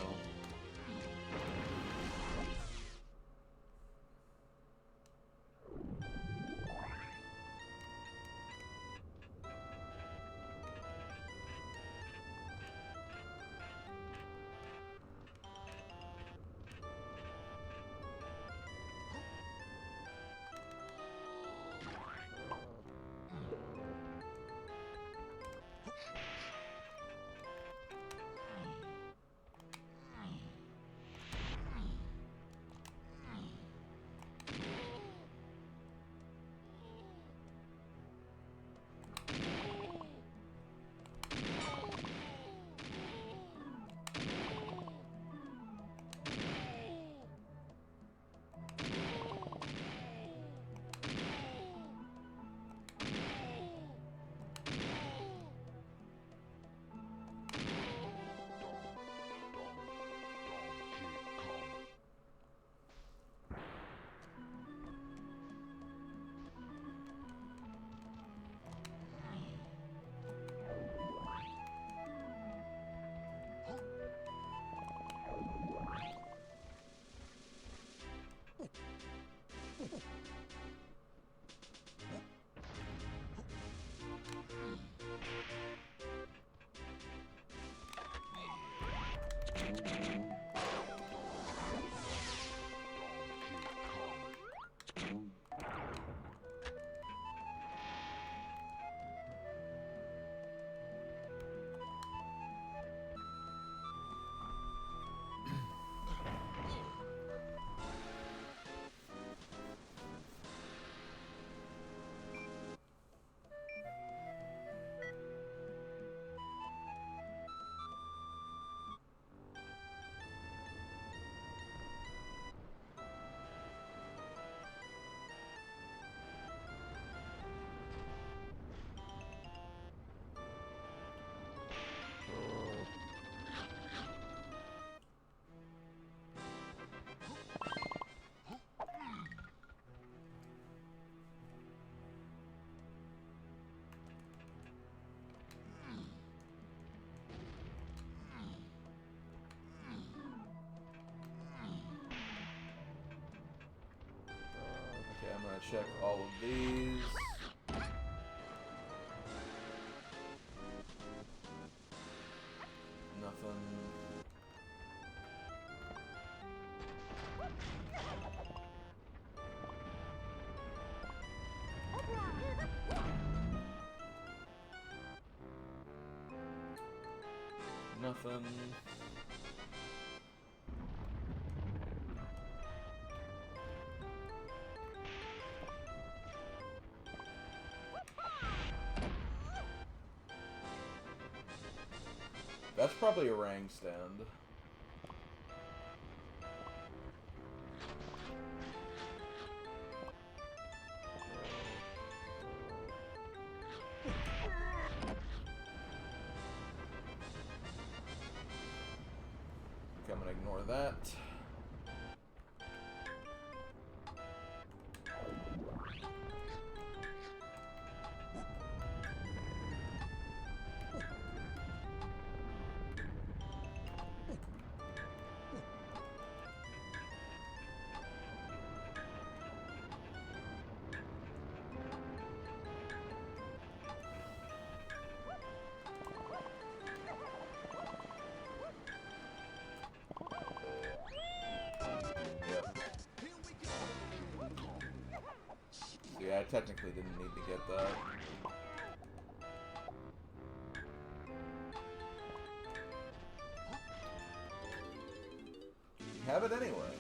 Okay, I'm gonna check all of these. Nothing. Nothing. That's probably a rang stand. Okay, I'm gonna ignore that. Yeah, I technically didn't need to get that. Have it anyway.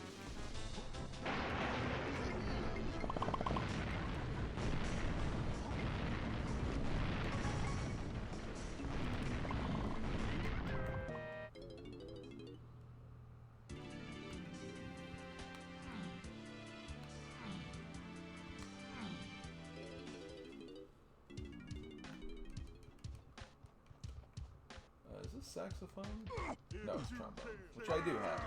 Is this saxophone? No, it's trombone, which I do have.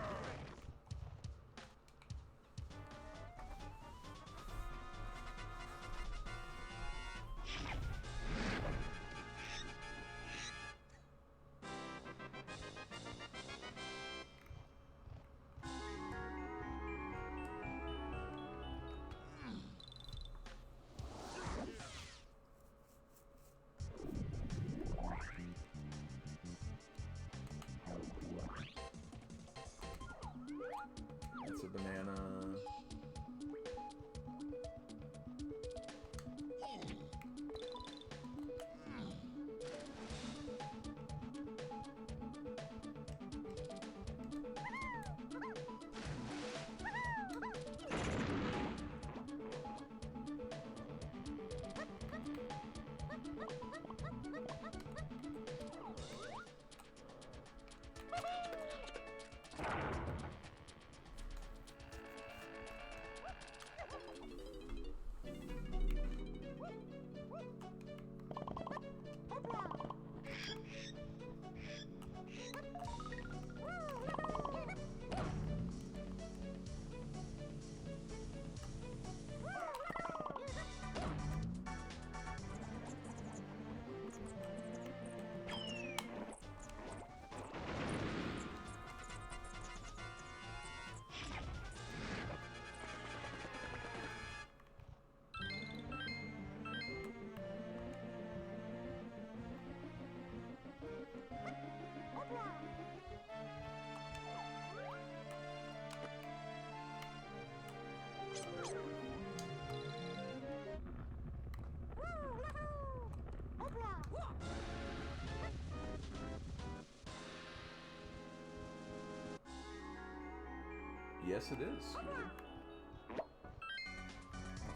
Yes, it is, Scooter.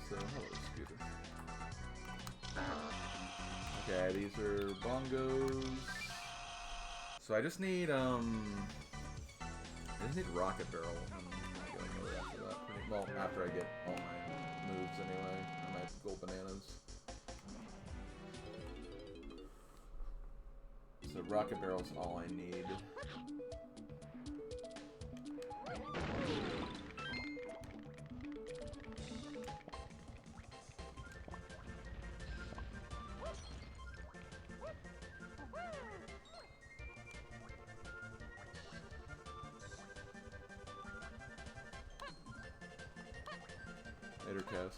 So, hello, Scooter. Okay, these are bongos. So I just need Rocket Barrel. I'm gonna go after that. Well, after I get all my moves anyway, or my gold bananas. So Rocket Barrel's all I need. Later, Cass.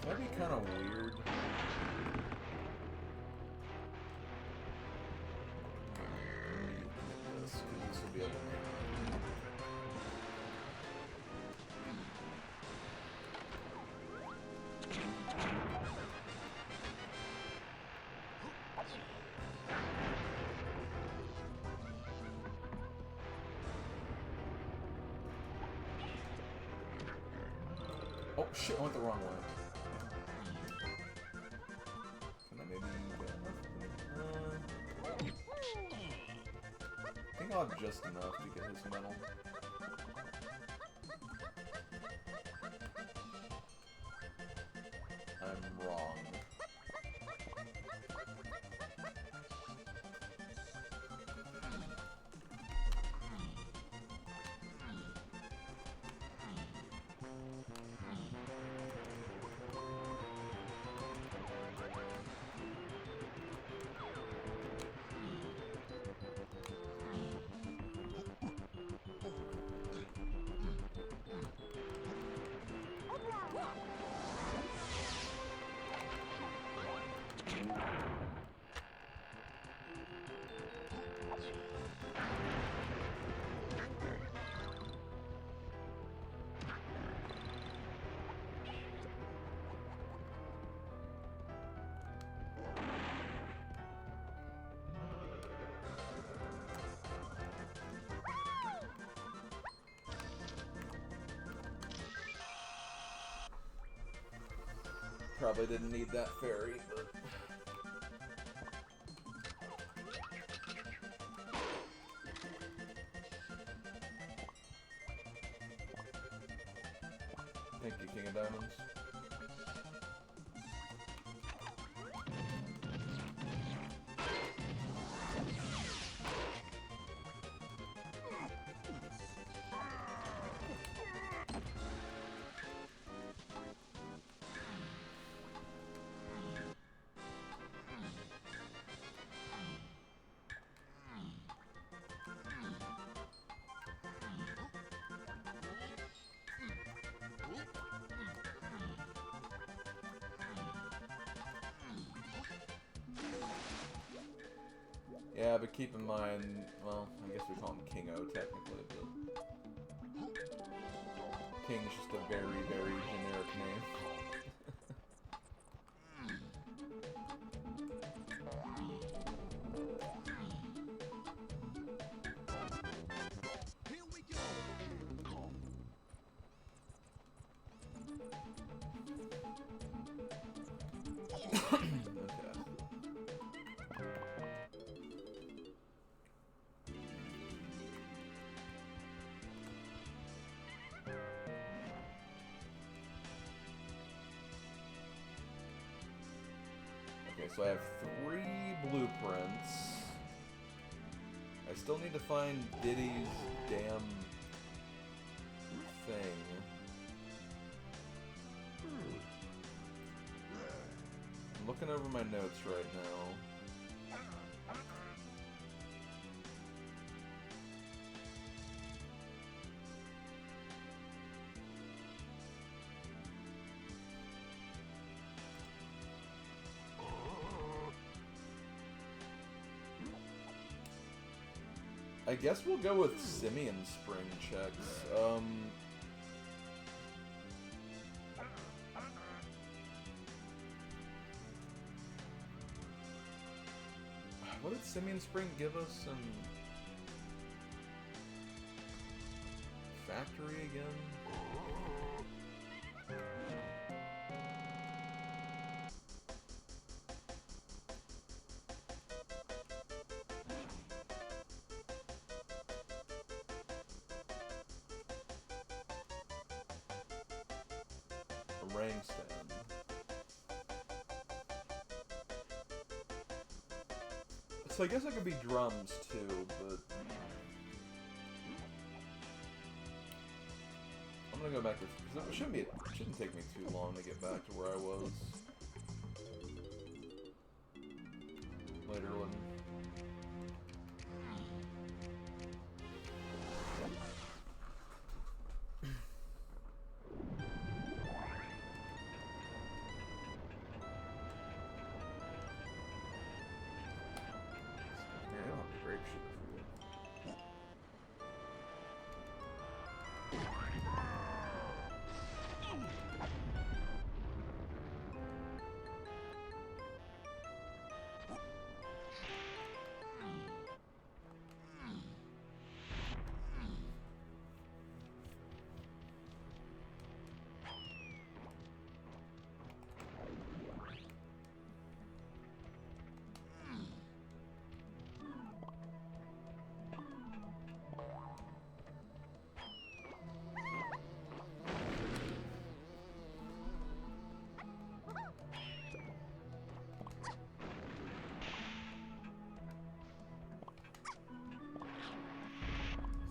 That'd be kind of weird. This will be able to Oh shit, I went the wrong way. Can I maybe get enough? I think I'll have just enough to get his medal. I'm wrong. Probably didn't need that fairy, but... Thank you, King of Diamonds. Yeah, but keep in mind, well, I guess we call him King-O technically, but King's just a very, very generic name. Okay, so I have 3 blueprints. I still need to find Diddy's damn thing. I'm looking over my notes right now. I guess we'll go with simian spring checks. What did simian spring give us in factory again? A ring stand. So I guess it could be drums too, but I'm gonna go back to, because it shouldn't take me too long to get back to where I was later when.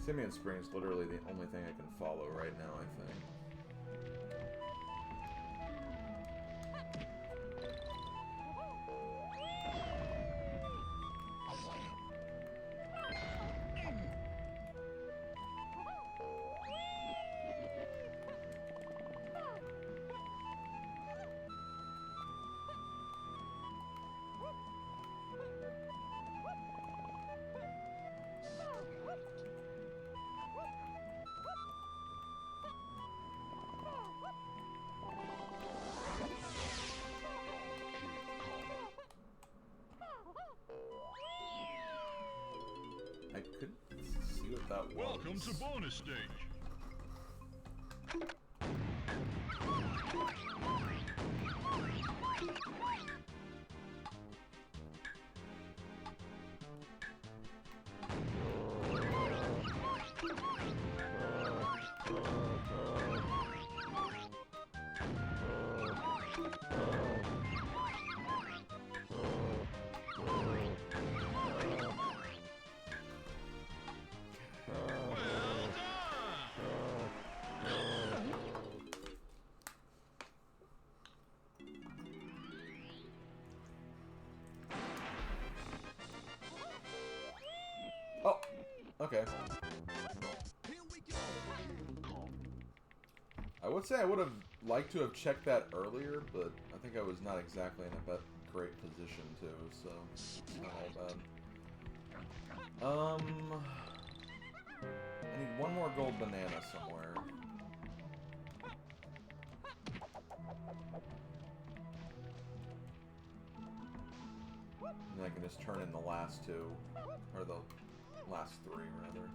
Simian Spring is literally the only thing I can follow right now, I think. I couldn't see what that was. Welcome to bonus stage. Oh, okay. I would say I would have liked to have checked that earlier, but I think I was not exactly in a great position to, so it's not all bad. I need one more gold banana somewhere. And then I can just turn in the last two, or the last three, rather.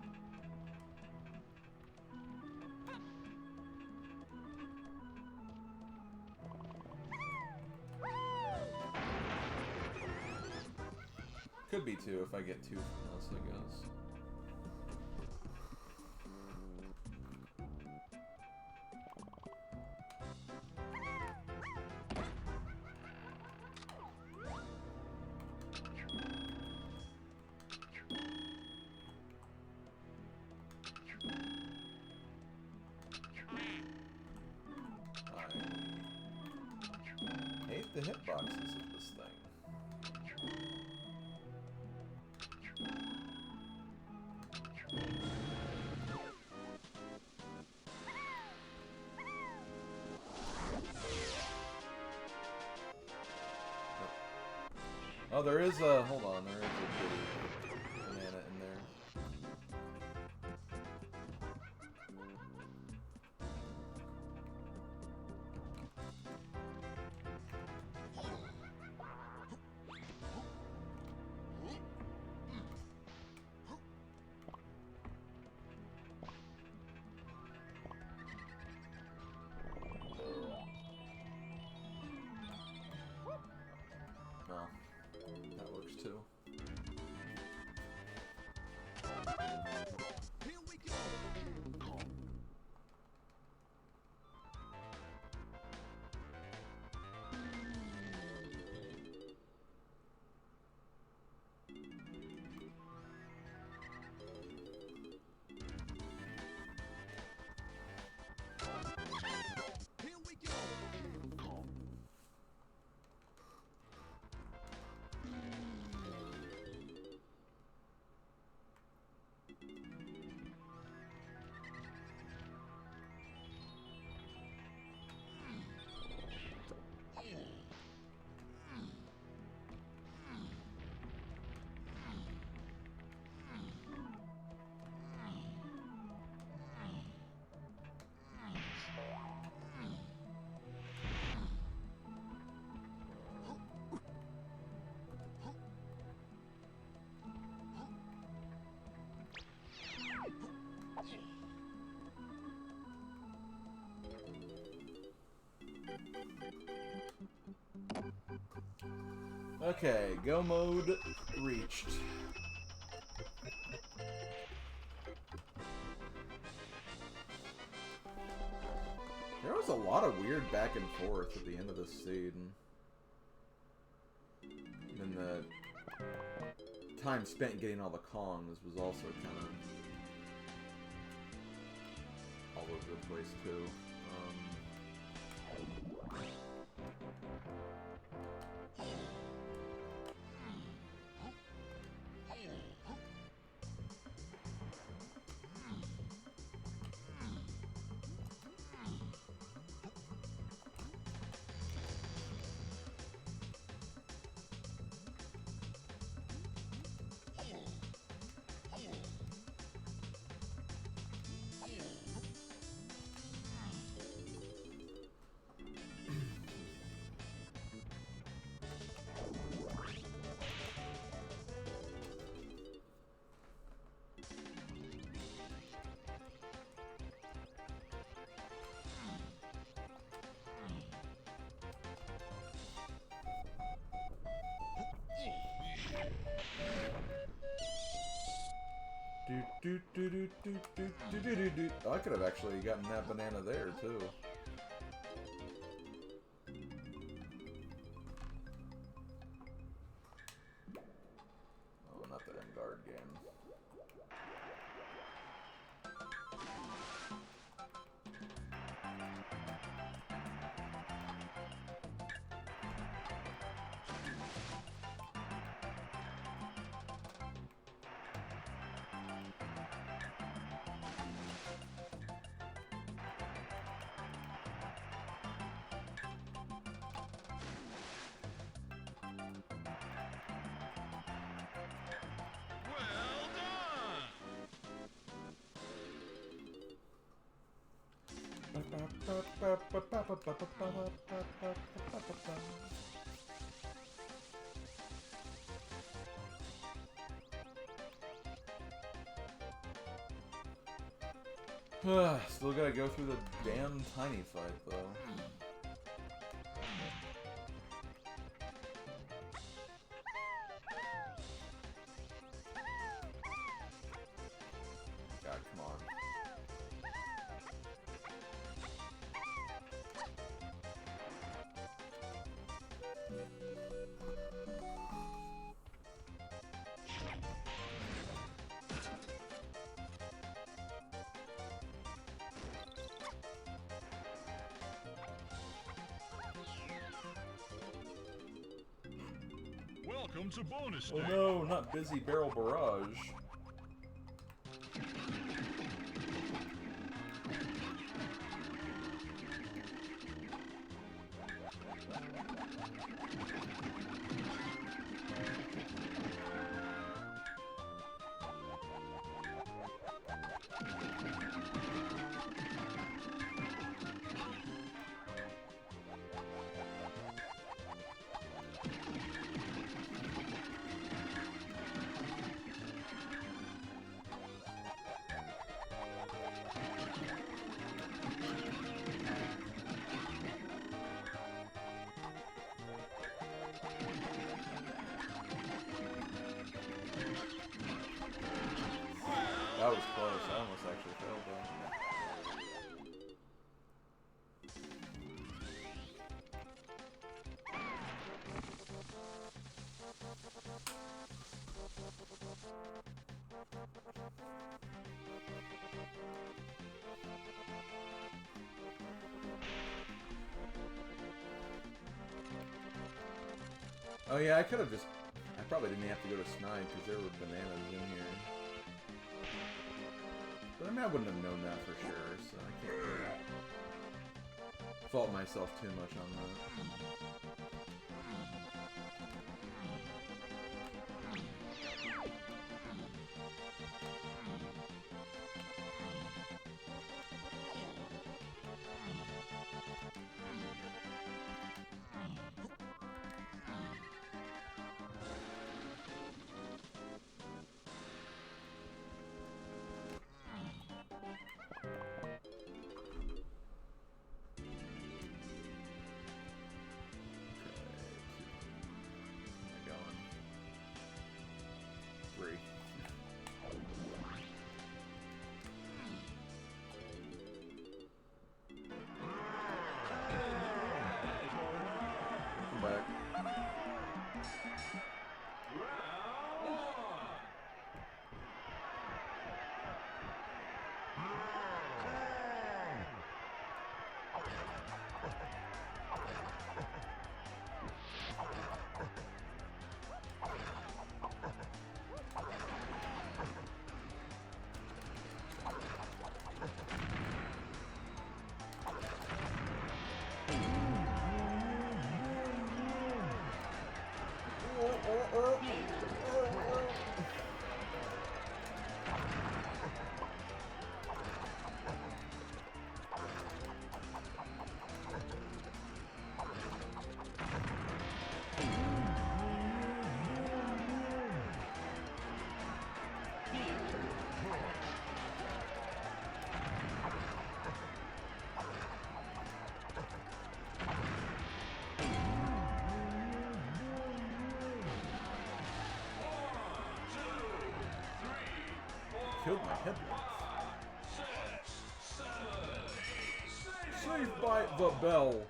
Could be two if I get two from this, I guess. the hitboxes of this thing. Oh, there is a... Hold on, there is a bitty banana in there. Oh, that works too. Here we go. Here we go. Okay, go mode reached. There was a lot of weird back and forth at the end of this seed. And then the time spent getting all the Kongs was also kind of all over the place too. Oh, I could have actually gotten that banana there too. Oh, not the end guard game. Well done! Still gotta go through the damn tiny fight though. God, come on. Welcome to bonus Oh day. no, not busy barrel barrage. That was close. I almost actually failed though. Oh yeah, I could have just... I probably didn't have to go to Snide because there were bananas in here. But I mean, I wouldn't have known that for sure, so I can't really fault myself too much on that. Killed my headlights. Saved by the bell.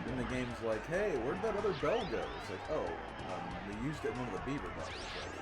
Then the game's like, hey, where'd that other bell go? It's like, oh, they used it in one of the beaver battles, actually.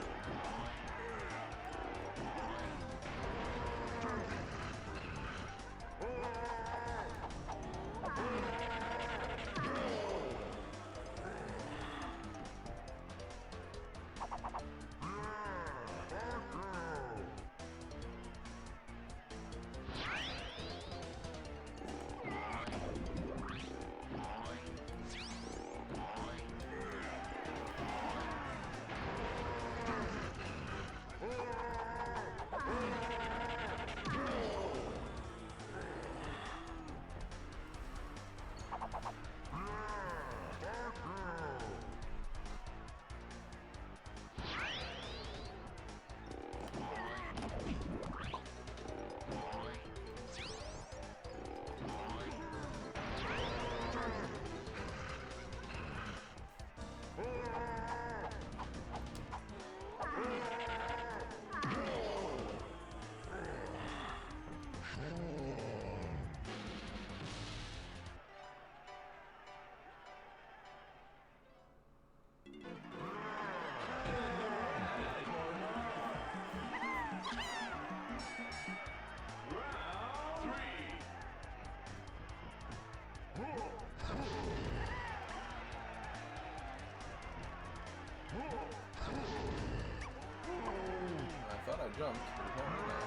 I jumped, but apparently not.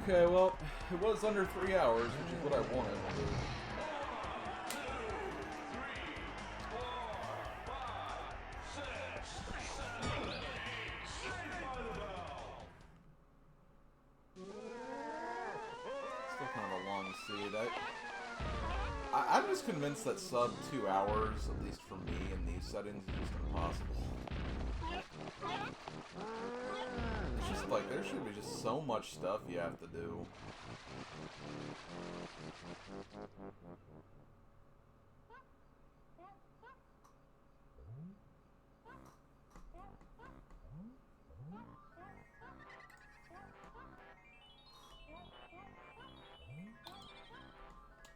Okay, well, it was under 3 hours, which is what I wanted. Still kind of a long seed. I'm just convinced that sub 2 hours, at least for me in these settings, is just impossible. It's just like, there should be just so much stuff you have to do.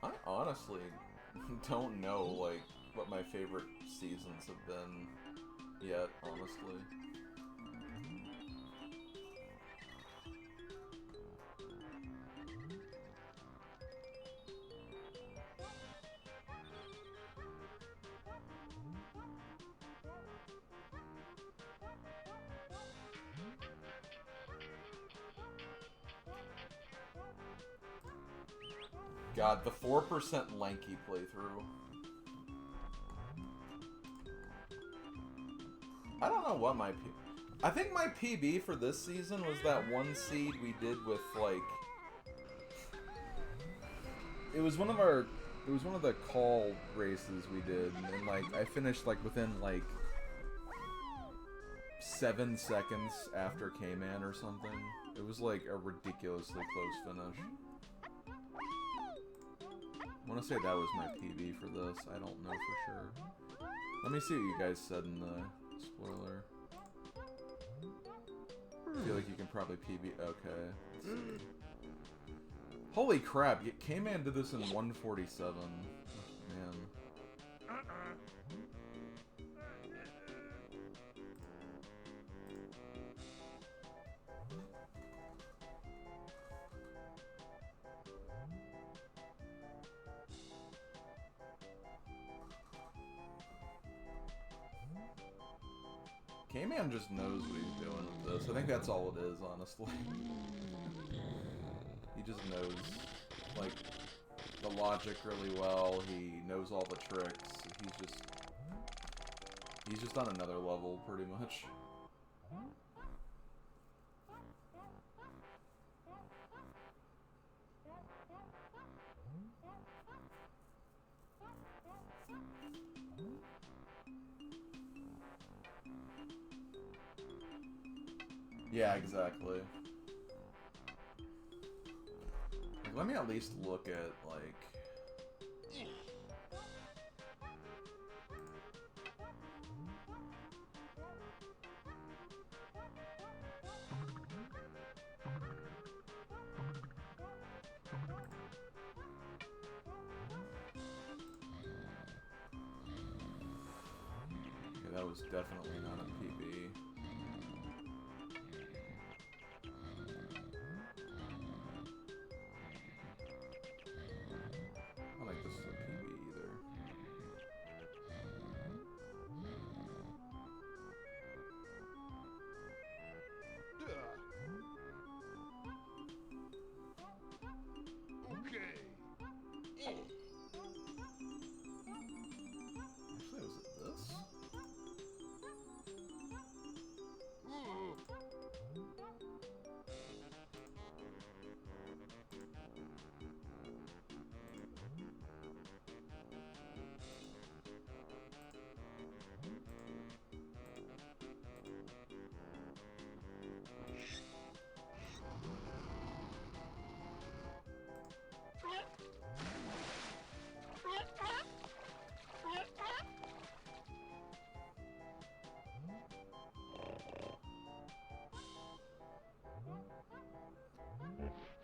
I honestly don't know, like, what my favorite seasons have been yet, honestly. God, the 4% lanky playthrough. I don't know what my I think my PB for this season was that one seed we did with, like... It was one of the call races we did, and, like, I finished, like, within, like... 7 seconds after K-Man or something. It was, like, a ridiculously close finish. I want to say that was my PB for this. I don't know for sure. Let me see what you guys said in the spoiler. I feel like you can probably PB. Okay. Let's see. Holy crap! K-Man did this in 147. Man. K-Man just knows what he's doing with this. I think that's all it is, honestly. He just knows, like, the logic really well. He knows all the tricks. He's just on another level, pretty much. Yeah, exactly. Like, let me at least look at, like... Okay, that was definitely not a PB. I don't think this is a PB either. Okay. Actually, was it this?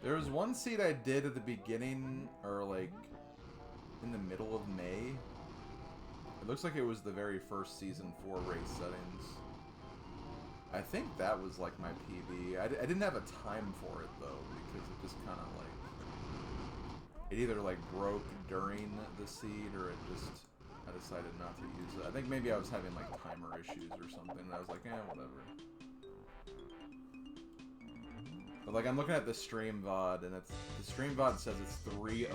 There was one seed I did at the beginning, or like in the middle of May. It looks like it was the very first season 4 race settings. I think that was like my PB. I didn't have a time for it though, because it just kind of like... It either like broke during the seed, or it just... I decided not to use it. I think maybe I was having like timer issues or something, and I was like, eh, whatever. But like, I'm looking at the stream VOD, and it's the stream VOD says it's 3:08:52,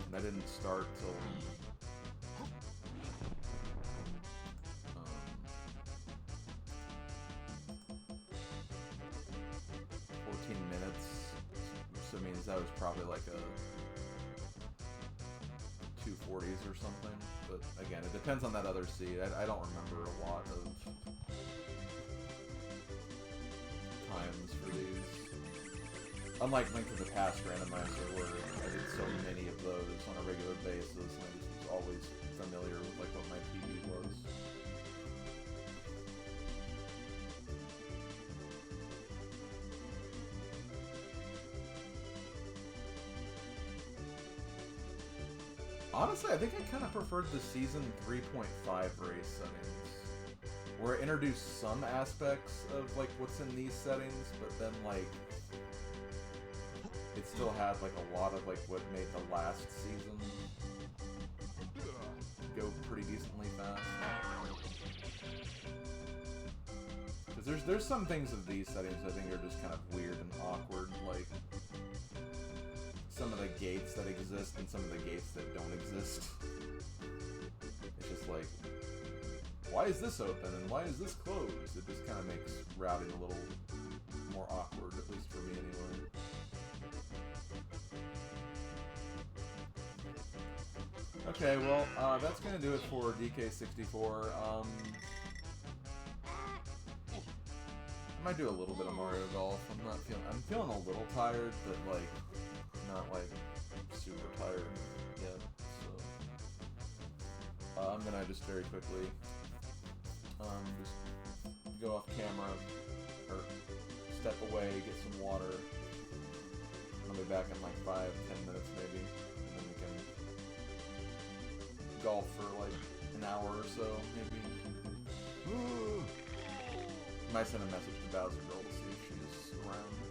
and I didn't start till 14 minutes, so it means that was probably like a 240s or something. But again, it depends on that other seed. I don't remember a lot of times for these. Unlike Link to the Past Randomizer, where I did so many of those on a regular basis, and I just was always familiar with like what my PB was. Honestly, I think I kind of preferred the Season 3.5 race settings, where it introduced some aspects of like what's in these settings, but then like it still had like a lot of like what made the last season go pretty decently fast. Because there's some things of these settings I think are just kind of weird and awkward, like some of the gates that exist and some of the gates that don't exist. It's just like, why is this open and why is this closed? It just kind of makes routing a little more awkward, at least for me anyway. Okay, well, that's gonna do it for DK64. I might do a little bit of Mario Golf. I'm feeling a little tired, but like not like super tired yet. So I'm gonna just very quickly just go off camera or step away, get some water. I'll be back in like 5-10 minutes maybe, and then we can golf for like an hour or so maybe. Might send a message to Bowser Girl to see if she's around.